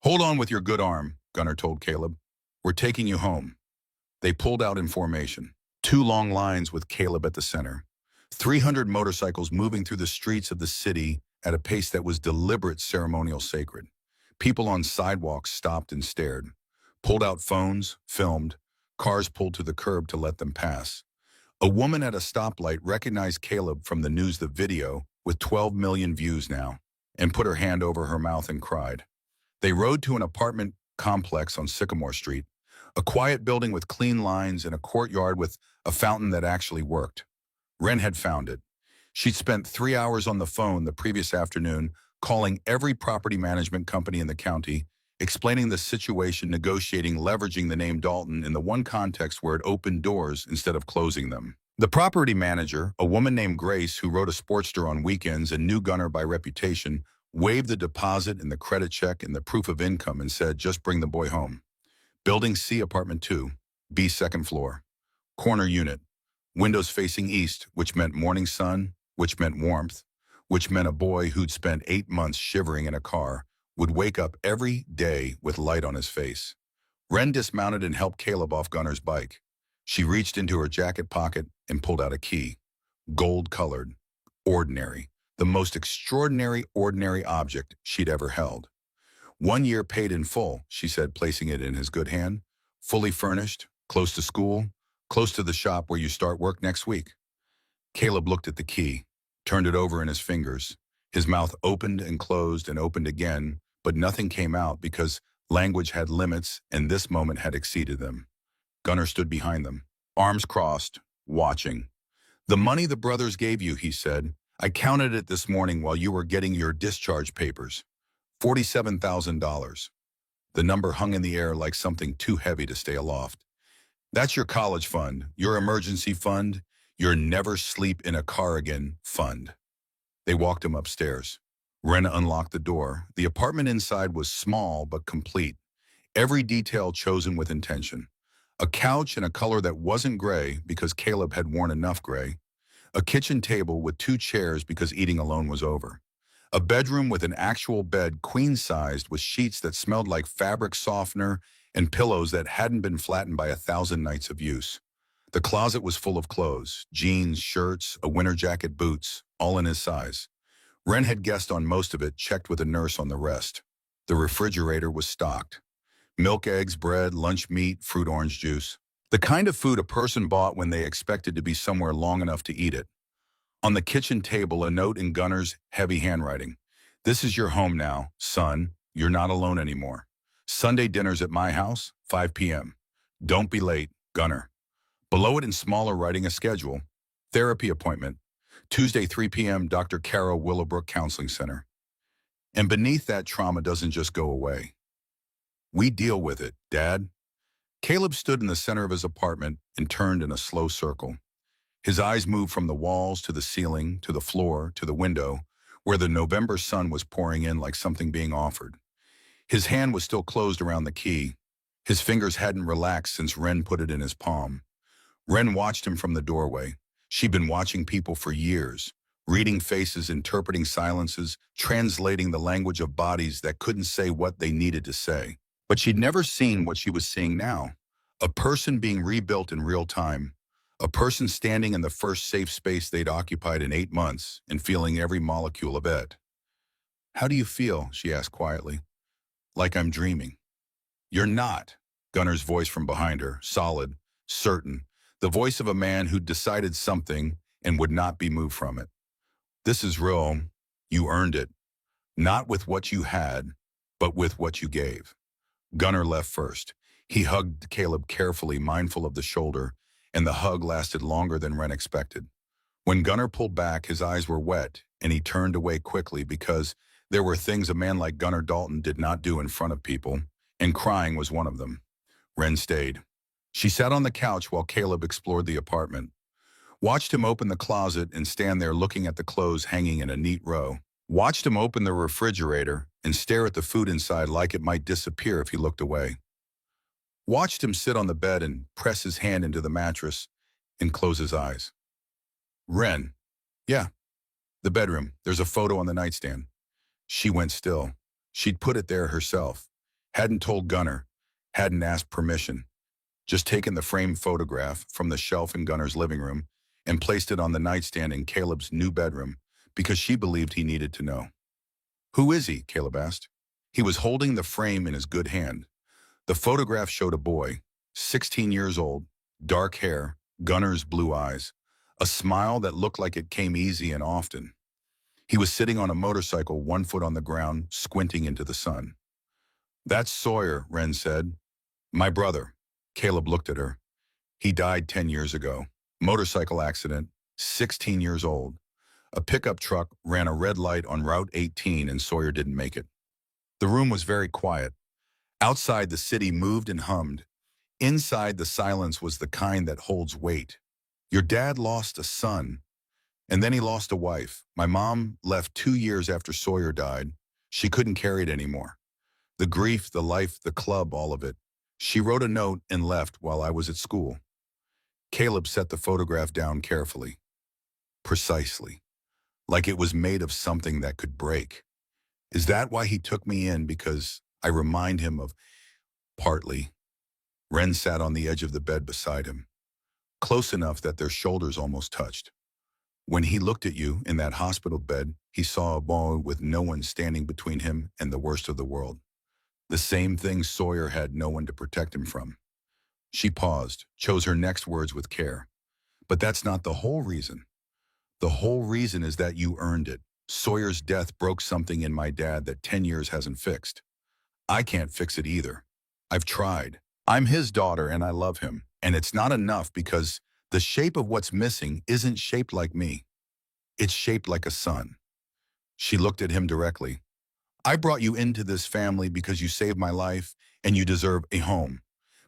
Hold on with your good arm, Gunnar told Caleb. We're taking you home. They pulled out in formation. 2 long lines with Caleb at the center. 300 motorcycles moving through the streets of the city at a pace that was deliberate, ceremonial, sacred. People on sidewalks stopped and stared. Pulled out phones, filmed. Cars pulled to the curb to let them pass. A woman at a stoplight recognized Caleb from the news, the video, with 12 million views now, and put her hand over her mouth and cried. They rode to an apartment complex on Sycamore Street, A quiet building with clean lines and a courtyard with a fountain that actually worked. Wren had found it. She'd spent 3 hours on the phone the previous afternoon, calling every property management company in the county, explaining the situation, negotiating, leveraging the name Dalton in the one context where it opened doors instead of closing them. The property manager, a woman named Grace who rode a Sportster on weekends and knew Gunner by reputation, waived the deposit and the credit check and the proof of income and said, just bring the boy home. Building C, apartment 2, B, second floor. Corner unit. Windows facing east, which meant morning sun, which meant warmth, which meant a boy who'd spent 8 months shivering in a car would wake up every day with light on his face. Wren dismounted and helped Caleb off Gunner's bike. She reached into her jacket pocket and pulled out a key. Gold-colored. Ordinary. The most extraordinary ordinary object she'd ever held. 1 year paid in full, she said, placing it in his good hand. Fully furnished, close to school, close to the shop where you start work next week. Caleb looked at the key, turned it over in his fingers. His mouth opened and opened again, but nothing came out because language had limits and this moment had exceeded them. Gunner stood behind them, arms crossed, watching. The money the brothers gave you, he said. I counted it this morning while you were getting your discharge papers. $47,000. The number hung in the air like something too heavy to stay aloft. That's your college fund, your emergency fund, your never sleep in a car again fund. They walked him upstairs. Wren unlocked the door. The apartment inside was small but complete. Every detail chosen with intention. A couch in a color that wasn't gray because Caleb had worn enough gray. A kitchen table with 2 chairs because eating alone was over. A bedroom with an actual bed queen-sized with sheets that smelled like fabric softener and pillows that hadn't been flattened by 1,000 nights of use. The closet was full of clothes, jeans, shirts, a winter jacket, boots, all in his size. Wren had guessed on most of it, checked with a nurse on the rest. The refrigerator was stocked. Milk, eggs, bread, lunch meat, fruit, orange juice. The kind of food a person bought when they expected to be somewhere long enough to eat it. On the kitchen table, a note in Gunner's heavy handwriting. This is your home now, son. You're not alone anymore. Sunday dinner's at my house, 5 p.m. Don't be late, Gunner. Below it in smaller writing, a schedule. Therapy appointment. Tuesday, 3 p.m., Dr. Carol Willowbrook Counseling Center. And beneath that, trauma doesn't just go away. We deal with it, Dad. Caleb stood in the center of his apartment and turned in a slow circle. His eyes moved from the walls to the ceiling, to the floor, to the window, where the November sun was pouring in like something being offered. His hand was still closed around the key. His fingers hadn't relaxed since Wren put it in his palm. Wren watched him from the doorway. She'd been watching people for years, reading faces, interpreting silences, translating the language of bodies that couldn't say what they needed to say. But she'd never seen what she was seeing now. A person being rebuilt in real time. A person standing in the first safe space they'd occupied in 8 months and feeling every molecule of it. How do you feel? She asked quietly. Like I'm dreaming. You're not. Gunner's voice from behind her, solid, certain. The voice of a man who'd decided something and would not be moved from it. This is real. You earned it. Not with what you had, but with what you gave. Gunner left first. He hugged Caleb carefully, mindful of the shoulder, and the hug lasted longer than Wren expected. When Gunner pulled back, his eyes were wet, and he turned away quickly because there were things a man like Gunner Dalton did not do in front of people, and crying was one of them. Wren stayed. She sat on the couch while Caleb explored the apartment, watched him open the closet and stand there looking at the clothes hanging in a neat row, watched him open the refrigerator and stare at the food inside like it might disappear if he looked away. Watched him sit on the bed and press his hand into the mattress and close his eyes. Wren. Yeah. The bedroom. There's a photo on the nightstand. She went still. She'd put it there herself. Hadn't told Gunner. Hadn't asked permission. Just taken the framed photograph from the shelf in Gunner's living room and placed it on the nightstand in Caleb's new bedroom because she believed he needed to know. Who is he? Caleb asked. He was holding the frame in his good hand. The photograph showed a boy, 16 years old, dark hair, Gunner's blue eyes, a smile that looked like it came easy and often. He was sitting on a motorcycle, 1 foot on the ground, squinting into the sun. That's Sawyer, Wren said. My brother. Caleb looked at her. He died 10 years ago. Motorcycle accident, 16 years old. A pickup truck ran a red light on Route 18 and Sawyer didn't make it. The room was very quiet. Outside, the city moved and hummed. Inside, the silence was the kind that holds weight. Your dad lost a son, and then he lost a wife. My mom left 2 years after Sawyer died. She couldn't carry it anymore. The grief, the life, the club, all of it. She wrote a note and left while I was at school. Caleb set the photograph down carefully. Precisely. Like it was made of something that could break. Is that why he took me in? Because I remind him of... Partly. Ren sat on the edge of the bed beside him, close enough that their shoulders almost touched. When he looked at you in that hospital bed, he saw a boy with no one standing between him and the worst of the world. The same thing Sawyer had no one to protect him from. She paused, chose her next words with care. But that's not the whole reason. The whole reason is that you earned it. Sawyer's death broke something in my dad that 10 years hasn't fixed. I can't fix it either. I've tried. I'm his daughter and I love him. And it's not enough because the shape of what's missing isn't shaped like me. It's shaped like a son. She looked at him directly. I brought you into this family because you saved my life and you deserve a home.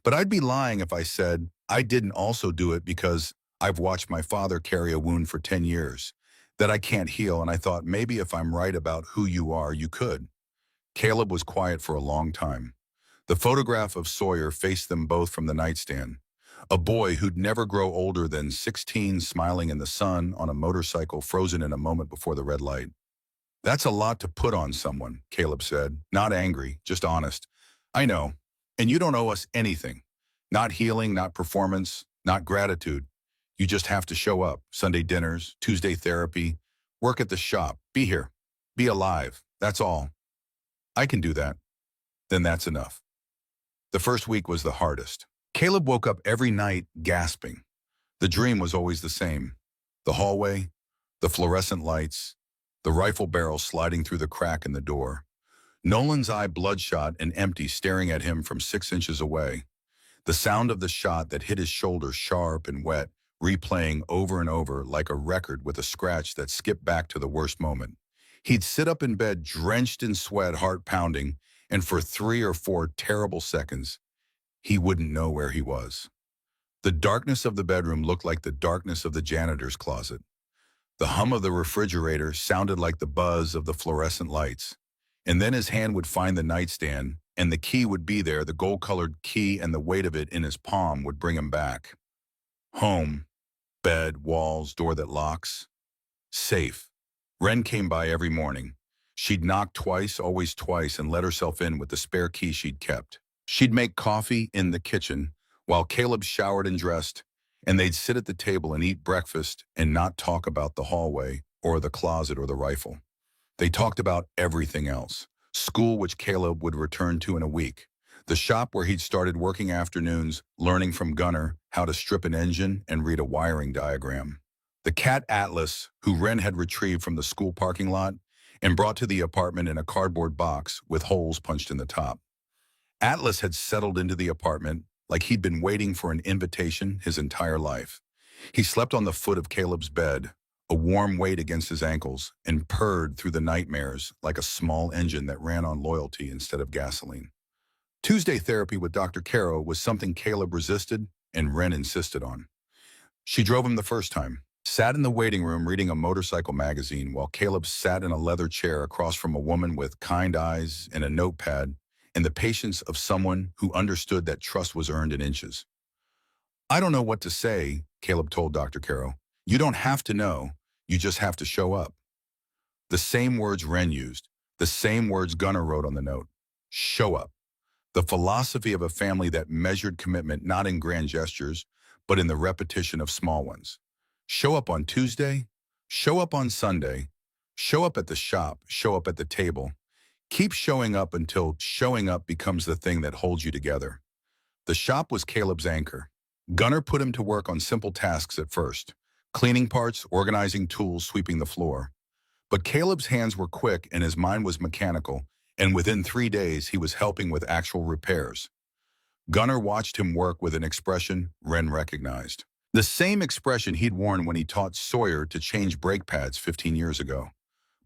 But I'd be lying if I said I didn't also do it because I've watched my father carry a wound for 10 years that I can't heal, and I thought maybe if I'm right about who you are, you could. Caleb was quiet for a long time. The photograph of Sawyer faced them both from the nightstand. A boy who'd never grow older than 16 smiling in the sun on a motorcycle frozen in a moment before the red light. That's a lot to put on someone, Caleb said, not angry, just honest. I know, and you don't owe us anything. Not healing, not performance, not gratitude. You just have to show up. Sunday dinners, Tuesday therapy, work at the shop, be here, be alive. That's all. I can do that. Then that's enough. The first week was the hardest. Caleb woke up every night gasping. The dream was always the same. The hallway, the fluorescent lights, the rifle barrel sliding through the crack in the door. Nolan's eye bloodshot and empty staring at him from 6 inches away. The sound of the shot that hit his shoulder sharp and wet, replaying over and over like a record with a scratch that skipped back to the worst moment. He'd sit up in bed drenched in sweat, heart pounding, and for 3 or 4 terrible seconds, he wouldn't know where he was. The darkness of the bedroom looked like the darkness of the janitor's closet. The hum of the refrigerator sounded like the buzz of the fluorescent lights. And then his hand would find the nightstand, and the key would be there, the gold-colored key, and the weight of it in his palm would bring him back. Home, bed, walls, door that locks. Safe. Ren came by every morning. She'd knock twice, always twice, and let herself in with the spare key she'd kept. She'd make coffee in the kitchen while Caleb showered and dressed, and they'd sit at the table and eat breakfast and not talk about the hallway or the closet or the rifle. They talked about everything else. School, which Caleb would return to in a week. The shop where he'd started working afternoons, learning from Gunnar how to strip an engine and read a wiring diagram. The cat Atlas, who Ren had retrieved from the school parking lot and brought to the apartment in a cardboard box with holes punched in the top. Atlas had settled into the apartment like he'd been waiting for an invitation his entire life. He slept on the foot of Caleb's bed, a warm weight against his ankles, and purred through the nightmares like a small engine that ran on loyalty instead of gasoline. Tuesday therapy with Dr. Caro was something Caleb resisted and Ren insisted on. She drove him the first time, sat in the waiting room reading a motorcycle magazine while Caleb sat in a leather chair across from a woman with kind eyes and a notepad and the patience of someone who understood that trust was earned in inches. I don't know what to say, Caleb told Dr. Caro. You don't have to know, you just have to show up. The same words Ren used, the same words Gunnar wrote on the note. Show up. The philosophy of a family that measured commitment not in grand gestures, but in the repetition of small ones. Show up on Tuesday, show up on Sunday, show up at the shop, show up at the table. Keep showing up until showing up becomes the thing that holds you together. The shop was Caleb's anchor. Gunnar put him to work on simple tasks at first, cleaning parts, organizing tools, sweeping the floor. But Caleb's hands were quick and his mind was mechanical, and within 3 days he was helping with actual repairs. Gunnar watched him work with an expression Ren recognized. The same expression he'd worn when he taught Sawyer to change brake pads 15 years ago.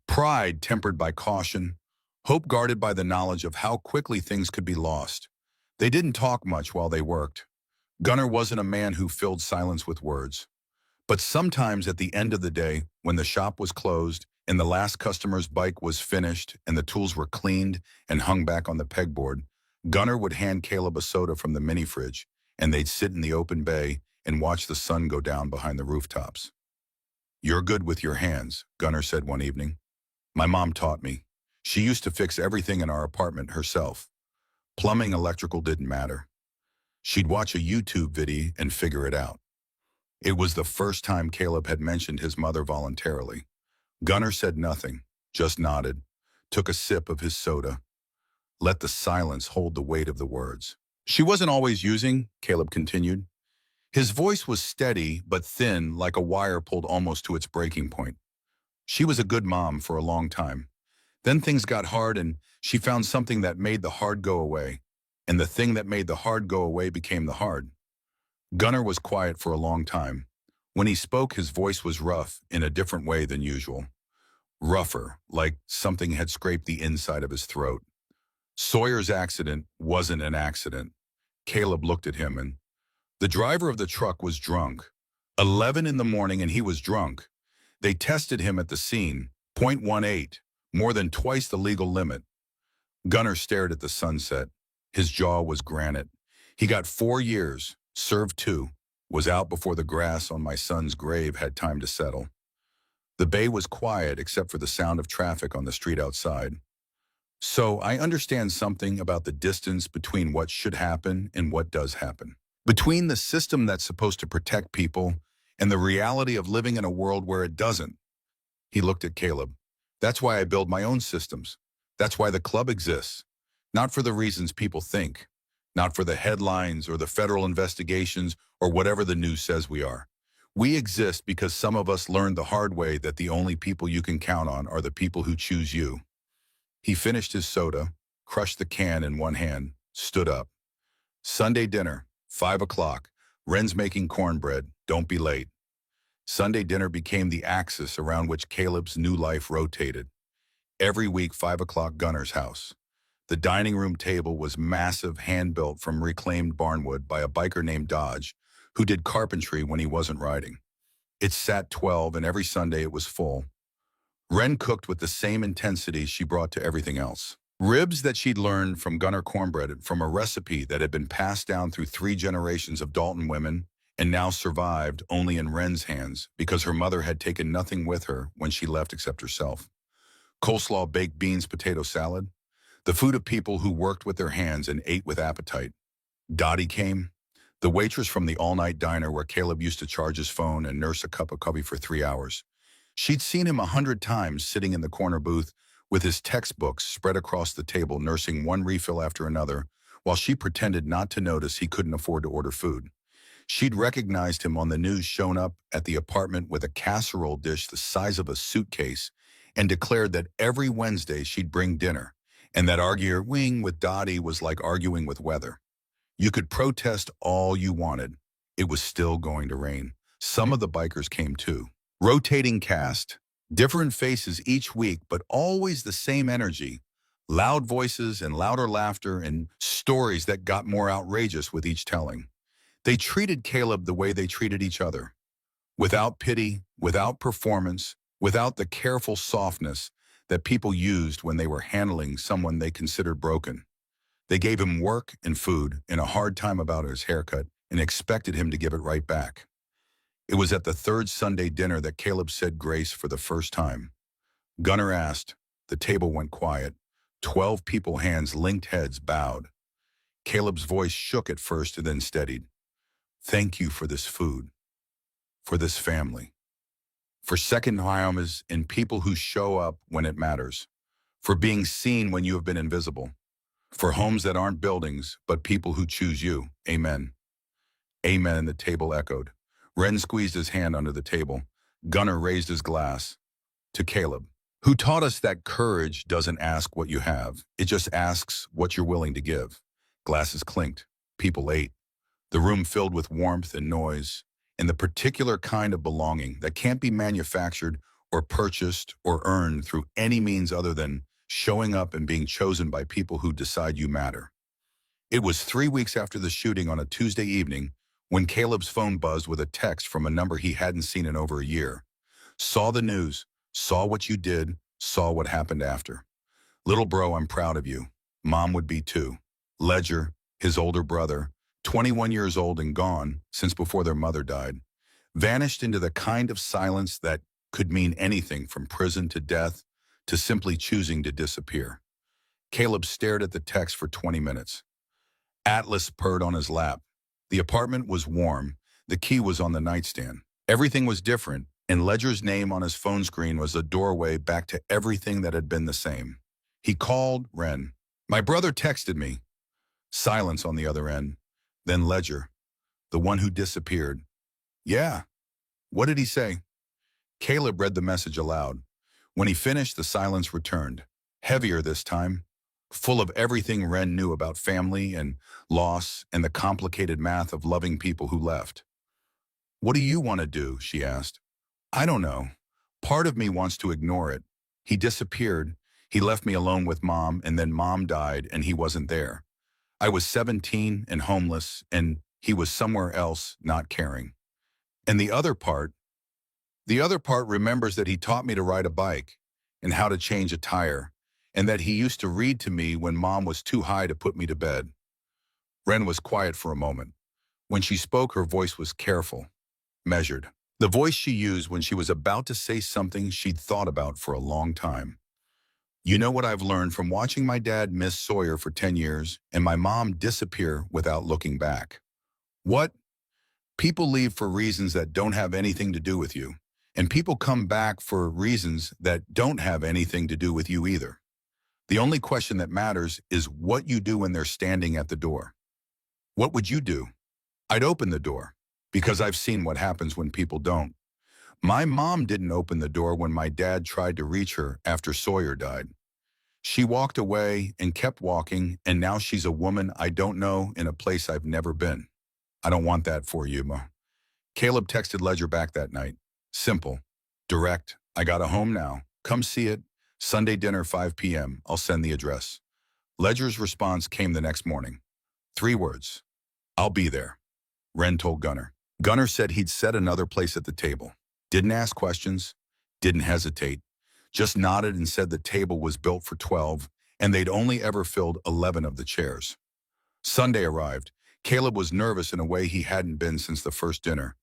Pride tempered by caution, hope guarded by the knowledge of how quickly things could be lost. They didn't talk much while they worked. Gunnar wasn't a man who filled silence with words. But sometimes at the end of the day, when the shop was closed and the last customer's bike was finished and the tools were cleaned and hung back on the pegboard, Gunnar would hand Caleb a soda from the mini fridge, and they'd sit in the open bay and watch the sun go down behind the rooftops. "You're good with your hands," Gunnar said one evening. "My mom taught me. She used to fix everything in our apartment herself. Plumbing, electrical didn't matter. She'd watch a YouTube video and figure it out." It was the first time Caleb had mentioned his mother voluntarily. Gunnar said nothing, just nodded, took a sip of his soda, let the silence hold the weight of the words. "She wasn't always using," Caleb continued. His voice was steady but thin, like a wire pulled almost to its breaking point. "She was a good mom for a long time. Then things got hard and she found something that made the hard go away. And the thing that made the hard go away became the hard." Gunnar was quiet for a long time. When he spoke, his voice was rough in a different way than usual. Rougher, like something had scraped the inside of his throat. Sawyer's accident wasn't an accident. Caleb looked at him and the driver of the truck was drunk. 11 in the morning and he was drunk. They tested him at the scene, .18, more than twice the legal limit. Gunnar stared at the sunset. His jaw was granite. He got 4 years, served 2, was out before the grass on my son's grave had time to settle. The bay was quiet except for the sound of traffic on the street outside. So I understand something about the distance between what should happen and what does happen. Between the system that's supposed to protect people and the reality of living in a world where it doesn't. He looked at Caleb. "That's why I build my own systems. That's why the club exists. Not for the reasons people think. Not for the headlines or the federal investigations or whatever the news says we are. We exist because some of us learned the hard way that the only people you can count on are the people who choose you." He finished his soda, crushed the can in one hand, stood up. "Sunday dinner, 5 o'clock. Ren's making cornbread. Don't be late." Sunday dinner became the axis around which Caleb's new life rotated. Every week, 5 o'clock, Gunnar's house. The dining room table was massive, hand-built from reclaimed barnwood by a biker named Dodge, who did carpentry when he wasn't riding. It sat 12, and every Sunday it was full. Ren cooked with the same intensity she brought to everything else. Ribs that she'd learned from Gunnar cornbread from a recipe that had been passed down through 3 generations of Dalton women and now survived only in Ren's hands because her mother had taken nothing with her when she left except herself. Coleslaw, baked beans, potato salad. The food of people who worked with their hands and ate with appetite. Dottie came, the waitress from the all-night diner where Caleb used to charge his phone and nurse a cup of coffee for 3 hours. She'd seen him 100 times sitting in the corner booth with his textbooks spread across the table, nursing one refill after another, while she pretended not to notice he couldn't afford to order food. She'd recognized him on the news, shown up at the apartment with a casserole dish the size of a suitcase, and declared that every Wednesday she'd bring dinner, and that arguing with Dottie was like arguing with weather. You could protest all you wanted. It was still going to rain. Some of the bikers came too. Rotating cast. Different faces each week, but always the same energy. Loud voices and louder laughter and stories that got more outrageous with each telling. They treated Caleb the way they treated each other. Without pity, without performance, without the careful softness that people used when they were handling someone they considered broken. They gave him work and food and a hard time about his haircut and expected him to give it right back. It was at the 3rd Sunday dinner that Caleb said grace for the first time. Gunnar asked. The table went quiet. 12 people, hands linked, heads bowed. Caleb's voice shook at first and then steadied. "Thank you for this food, for this family, for second homes and people who show up when it matters, for being seen when you have been invisible, for homes that aren't buildings, but people who choose you. Amen." Amen, the table echoed. Ren squeezed his hand under the table. Gunnar raised his glass. To Caleb, who taught us that courage doesn't ask what you have. It just asks what you're willing to give. Glasses clinked. People ate, the room filled with warmth and noise, and the particular kind of belonging that can't be manufactured or purchased or earned through any means other than showing up and being chosen by people who decide you matter. It was 3 weeks after the shooting on a Tuesday evening when Caleb's phone buzzed with a text from a number he hadn't seen in over a year. Saw the news, saw what you did, saw what happened after. Little bro, I'm proud of you. Mom would be too. Ledger, his older brother, 21 years old and gone since before their mother died, vanished into the kind of silence that could mean anything from prison to death to simply choosing to disappear. Caleb stared at the text for 20 minutes. Atlas purred on his lap. The apartment was warm. The key was on the nightstand. Everything was different, and Ledger's name on his phone screen was a doorway back to everything that had been the same. He called Ren. My brother texted me. Silence on the other end. Then Ledger, the one who disappeared. Yeah. What did he say? Caleb read the message aloud. When he finished, the silence returned. Heavier this time. Full of everything Ren knew about family and loss and the complicated math of loving people who left. What do you want to do? She asked. I don't know. Part of me wants to ignore it. He disappeared. He left me alone with Mom, and then Mom died and he wasn't there. I was 17 and homeless, and he was somewhere else not caring. And the other part remembers that he taught me to ride a bike and how to change a tire, and that he used to read to me when Mom was too high to put me to bed. Ren was quiet for a moment. When she spoke, her voice was careful, measured. The voice she used when she was about to say something she'd thought about for a long time. You know what I've learned from watching my dad miss Sawyer for 10 years and my mom disappear without looking back? What? People leave for reasons that don't have anything to do with you, and people come back for reasons that don't have anything to do with you either. The only question that matters is what you do when they're standing at the door. What would you do? I'd open the door, because I've seen what happens when people don't. My mom didn't open the door when my dad tried to reach her after Sawyer died. She walked away and kept walking, and now she's a woman I don't know in a place I've never been. I don't want that for you, Ma. Caleb texted Ledger back that night. Simple. Direct. I got a home now. Come see it. Sunday dinner 5 p.m. I'll send the address. Ledger's response came the next morning. 3 words. I'll be there. Ren told Gunnar. Gunnar said he'd set another place at the table. Didn't ask questions. Didn't hesitate. Just nodded and said the table was built for 12, and they'd only ever filled 11 of the chairs. Sunday arrived. Caleb was nervous in a way he hadn't been since the first dinner.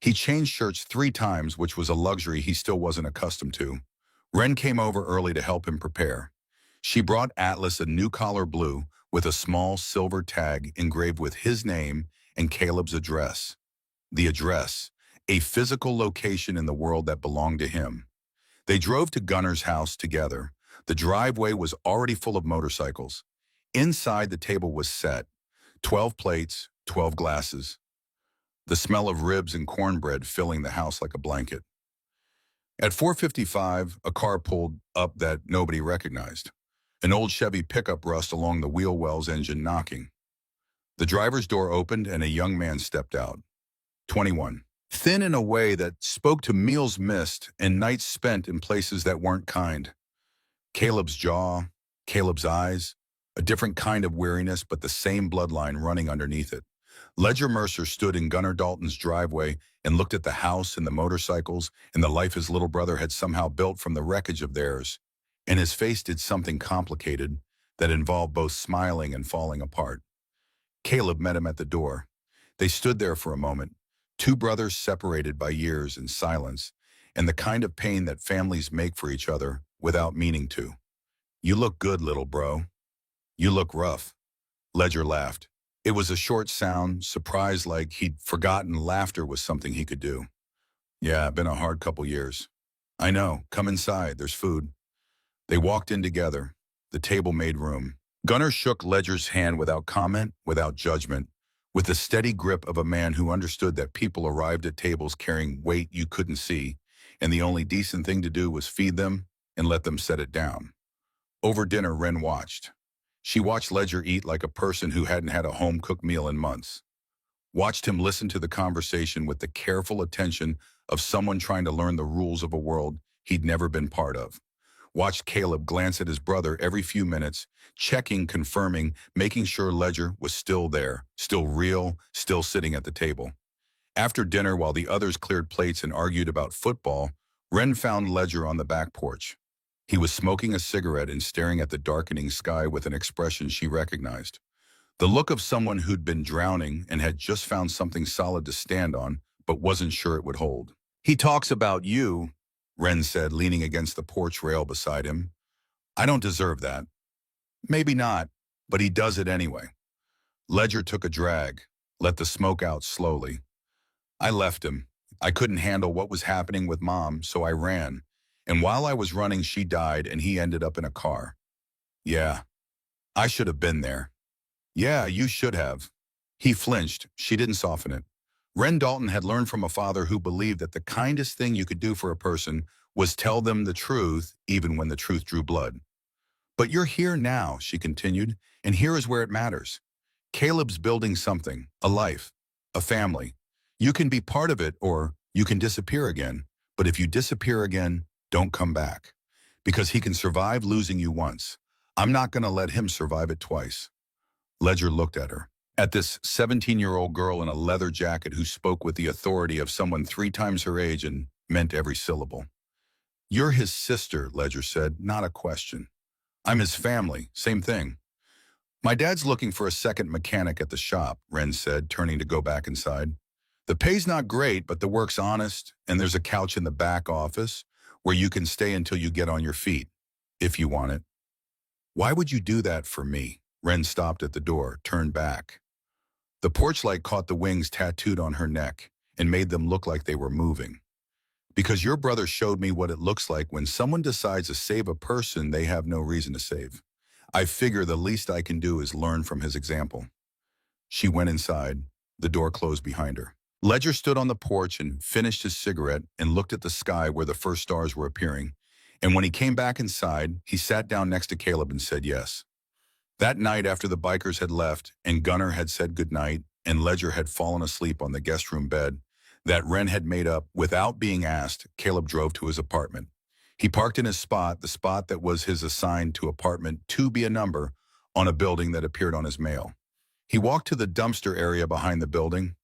He changed shirts 3 times, which was a luxury he still wasn't accustomed to. Ren came over early to help him prepare. She brought Atlas a new collar blue with a small silver tag engraved with his name and Caleb's address. The address, a physical location in the world that belonged to him. They drove to Gunnar's house together. The driveway was already full of motorcycles. Inside, the table was set. 12 plates, 12 glasses. The smell of ribs and cornbread filling the house like a blanket. At 4:55, a car pulled up that nobody recognized. An old Chevy pickup rust along the wheel well's engine knocking. The driver's door opened and a young man stepped out. 21. Thin in a way that spoke to meals missed and nights spent in places that weren't kind. Caleb's jaw, Caleb's eyes, a different kind of weariness but the same bloodline running underneath it. Ledger Mercer stood in Gunnar Dalton's driveway and looked at the house and the motorcycles and the life his little brother had somehow built from the wreckage of theirs, and his face did something complicated that involved both smiling and falling apart. Caleb met him at the door. They stood there for a moment, 2 brothers separated by years in silence, and the kind of pain that families make for each other without meaning to. You look good, little bro. You look rough. Ledger laughed. It was a short sound, surprised like he'd forgotten laughter was something he could do. Yeah, been a hard couple years. I know. Come inside. There's food. They walked in together. The table made room. Gunnar shook Ledger's hand without comment, without judgment, with the steady grip of a man who understood that people arrived at tables carrying weight you couldn't see, and the only decent thing to do was feed them and let them set it down. Over dinner, Ren watched. She watched Ledger eat like a person who hadn't had a home-cooked meal in months. Watched him listen to the conversation with the careful attention of someone trying to learn the rules of a world he'd never been part of. Watched Caleb glance at his brother every few minutes, checking, confirming, making sure Ledger was still there, still real, still sitting at the table. After dinner, while the others cleared plates and argued about football, Ren found Ledger on the back porch. He was smoking a cigarette and staring at the darkening sky with an expression she recognized. The look of someone who'd been drowning and had just found something solid to stand on, but wasn't sure it would hold. "He talks about you," Ren said, leaning against the porch rail beside him. "I don't deserve that." "Maybe not, but he does it anyway." Ledger took a drag, let the smoke out slowly. "I left him. I couldn't handle what was happening with Mom, so I ran. And while I was running, she died and he ended up in a car. Yeah, I should have been there." "Yeah, you should have." He flinched. She didn't soften it. Ren Dalton had learned from a father who believed that the kindest thing you could do for a person was tell them the truth, even when the truth drew blood. "But you're here now," she continued, "and here is where it matters. Caleb's building something, a life, a family. You can be part of it or you can disappear again. But if you disappear again, don't come back. Because he can survive losing you once. I'm not going to let him survive it twice." Ledger looked at her. At this 17-year-old girl in a leather jacket who spoke with the authority of someone 3 times her age and meant every syllable. "You're his sister," Ledger said, "not a question." "I'm his family, same thing." "My dad's looking for a second mechanic at the shop," Ren said, turning to go back inside. "The pay's not great, but the work's honest, and there's a couch in the back office where you can stay until you get on your feet, if you want it." "Why would you do that for me?" Ren stopped at the door, turned back. The porch light caught the wings tattooed on her neck and made them look like they were moving. "Because your brother showed me what it looks like when someone decides to save a person they have no reason to save. I figure the least I can do is learn from his example." She went inside. The door closed behind her. Ledger stood on the porch and finished his cigarette and looked at the sky where the first stars were appearing. And when he came back inside, he sat down next to Caleb and said yes. That night, after the bikers had left and Gunnar had said goodnight and Ledger had fallen asleep on the guest room bed that Ren had made up without being asked, Caleb drove to his apartment. He parked in his spot, the spot that was his assigned to apartment 2B a number on a building that appeared on his mail. He walked to the dumpster area behind the building.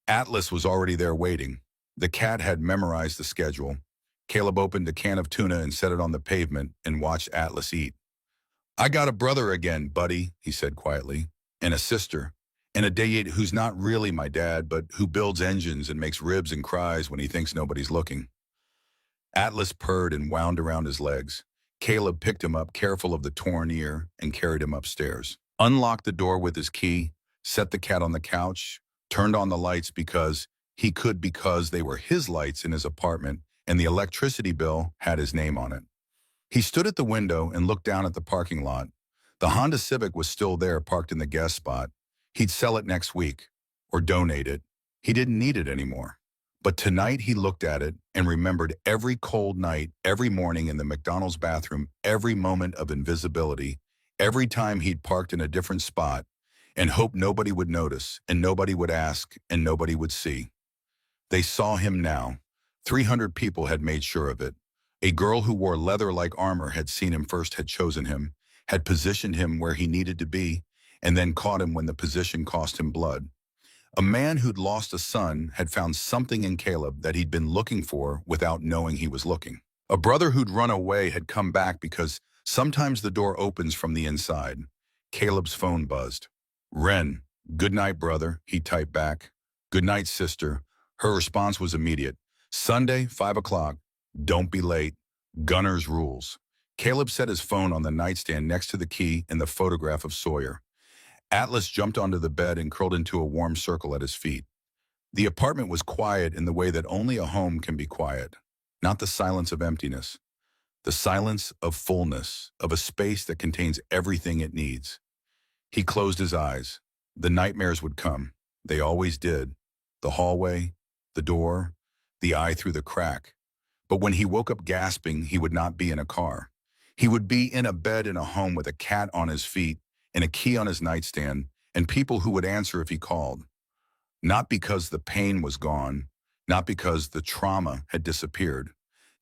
Atlas was already there waiting. The cat had memorized the schedule. Caleb opened a can of tuna and set it on the pavement and watched Atlas eat. "I got a brother again, buddy," he said quietly, "and a sister, and a date who's not really my dad, but who builds engines and makes ribs and cries when he thinks nobody's looking." Atlas purred and wound around his legs. Caleb picked him up, careful of the torn ear, and carried him upstairs. Unlocked the door with his key, set the cat on the couch, turned on the lights because he could because they were his lights in his apartment and the electricity bill had his name on it. He stood at the window and looked down at the parking lot. The Honda Civic was still there, parked in the guest spot. He'd sell it next week, or donate it. He didn't need it anymore. But tonight he looked at it and remembered every cold night, every morning in the McDonald's bathroom, every moment of invisibility, every time he'd parked in a different spot and hoped nobody would notice and nobody would ask and nobody would see. They saw him now. 300 people had made sure of it. A girl who wore leather-like armor had seen him first, had chosen him, had positioned him where he needed to be, and then caught him when the position cost him blood. A man who'd lost a son had found something in Caleb that he'd been looking for without knowing he was looking. A brother who'd run away had come back because sometimes the door opens from the inside. Caleb's phone buzzed. "Ren, good night, brother," he typed back. "Good night, sister." Her response was immediate. "Sunday, 5 o'clock. Don't be late. Gunnar's rules." Caleb set his phone on the nightstand next to the key and the photograph of Sawyer. Atlas jumped onto the bed and curled into a warm circle at his feet. The apartment was quiet in the way that only a home can be quiet. Not the silence of emptiness. The silence of fullness, of a space that contains everything it needs. He closed his eyes. The nightmares would come. They always did. The hallway, the door, the eye through the crack. But when he woke up gasping, he would not be in a car. He would be in a bed in a home with a cat on his feet and a key on his nightstand and people who would answer if he called. Not because the pain was gone, not because the trauma had disappeared,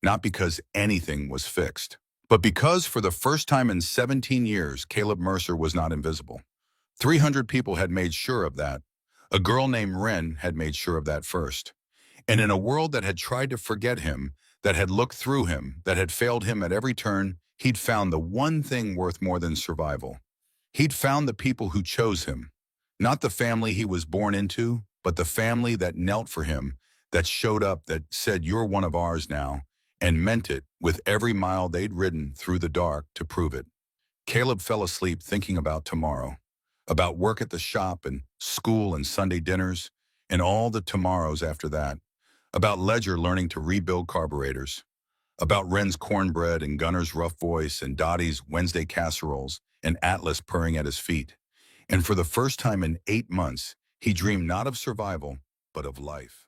not because anything was fixed, but because for the first time in 17 years, Caleb Mercer was not invisible. 300 people had made sure of that. A girl named Wren had made sure of that first. And in a world that had tried to forget him, that had looked through him, that had failed him at every turn, he'd found the one thing worth more than survival. He'd found the people who chose him. Not the family he was born into, but the family that knelt for him, that showed up, that said, "You're one of ours now," and meant it with every mile they'd ridden through the dark to prove it. Caleb fell asleep thinking about tomorrow, about work at the shop and school and Sunday dinners, and all the tomorrows after that, about Ledger learning to rebuild carburetors, about Wren's cornbread and Gunner's rough voice and Dottie's Wednesday casseroles and Atlas purring at his feet. And for the first time in 8 months, he dreamed not of survival, but of life.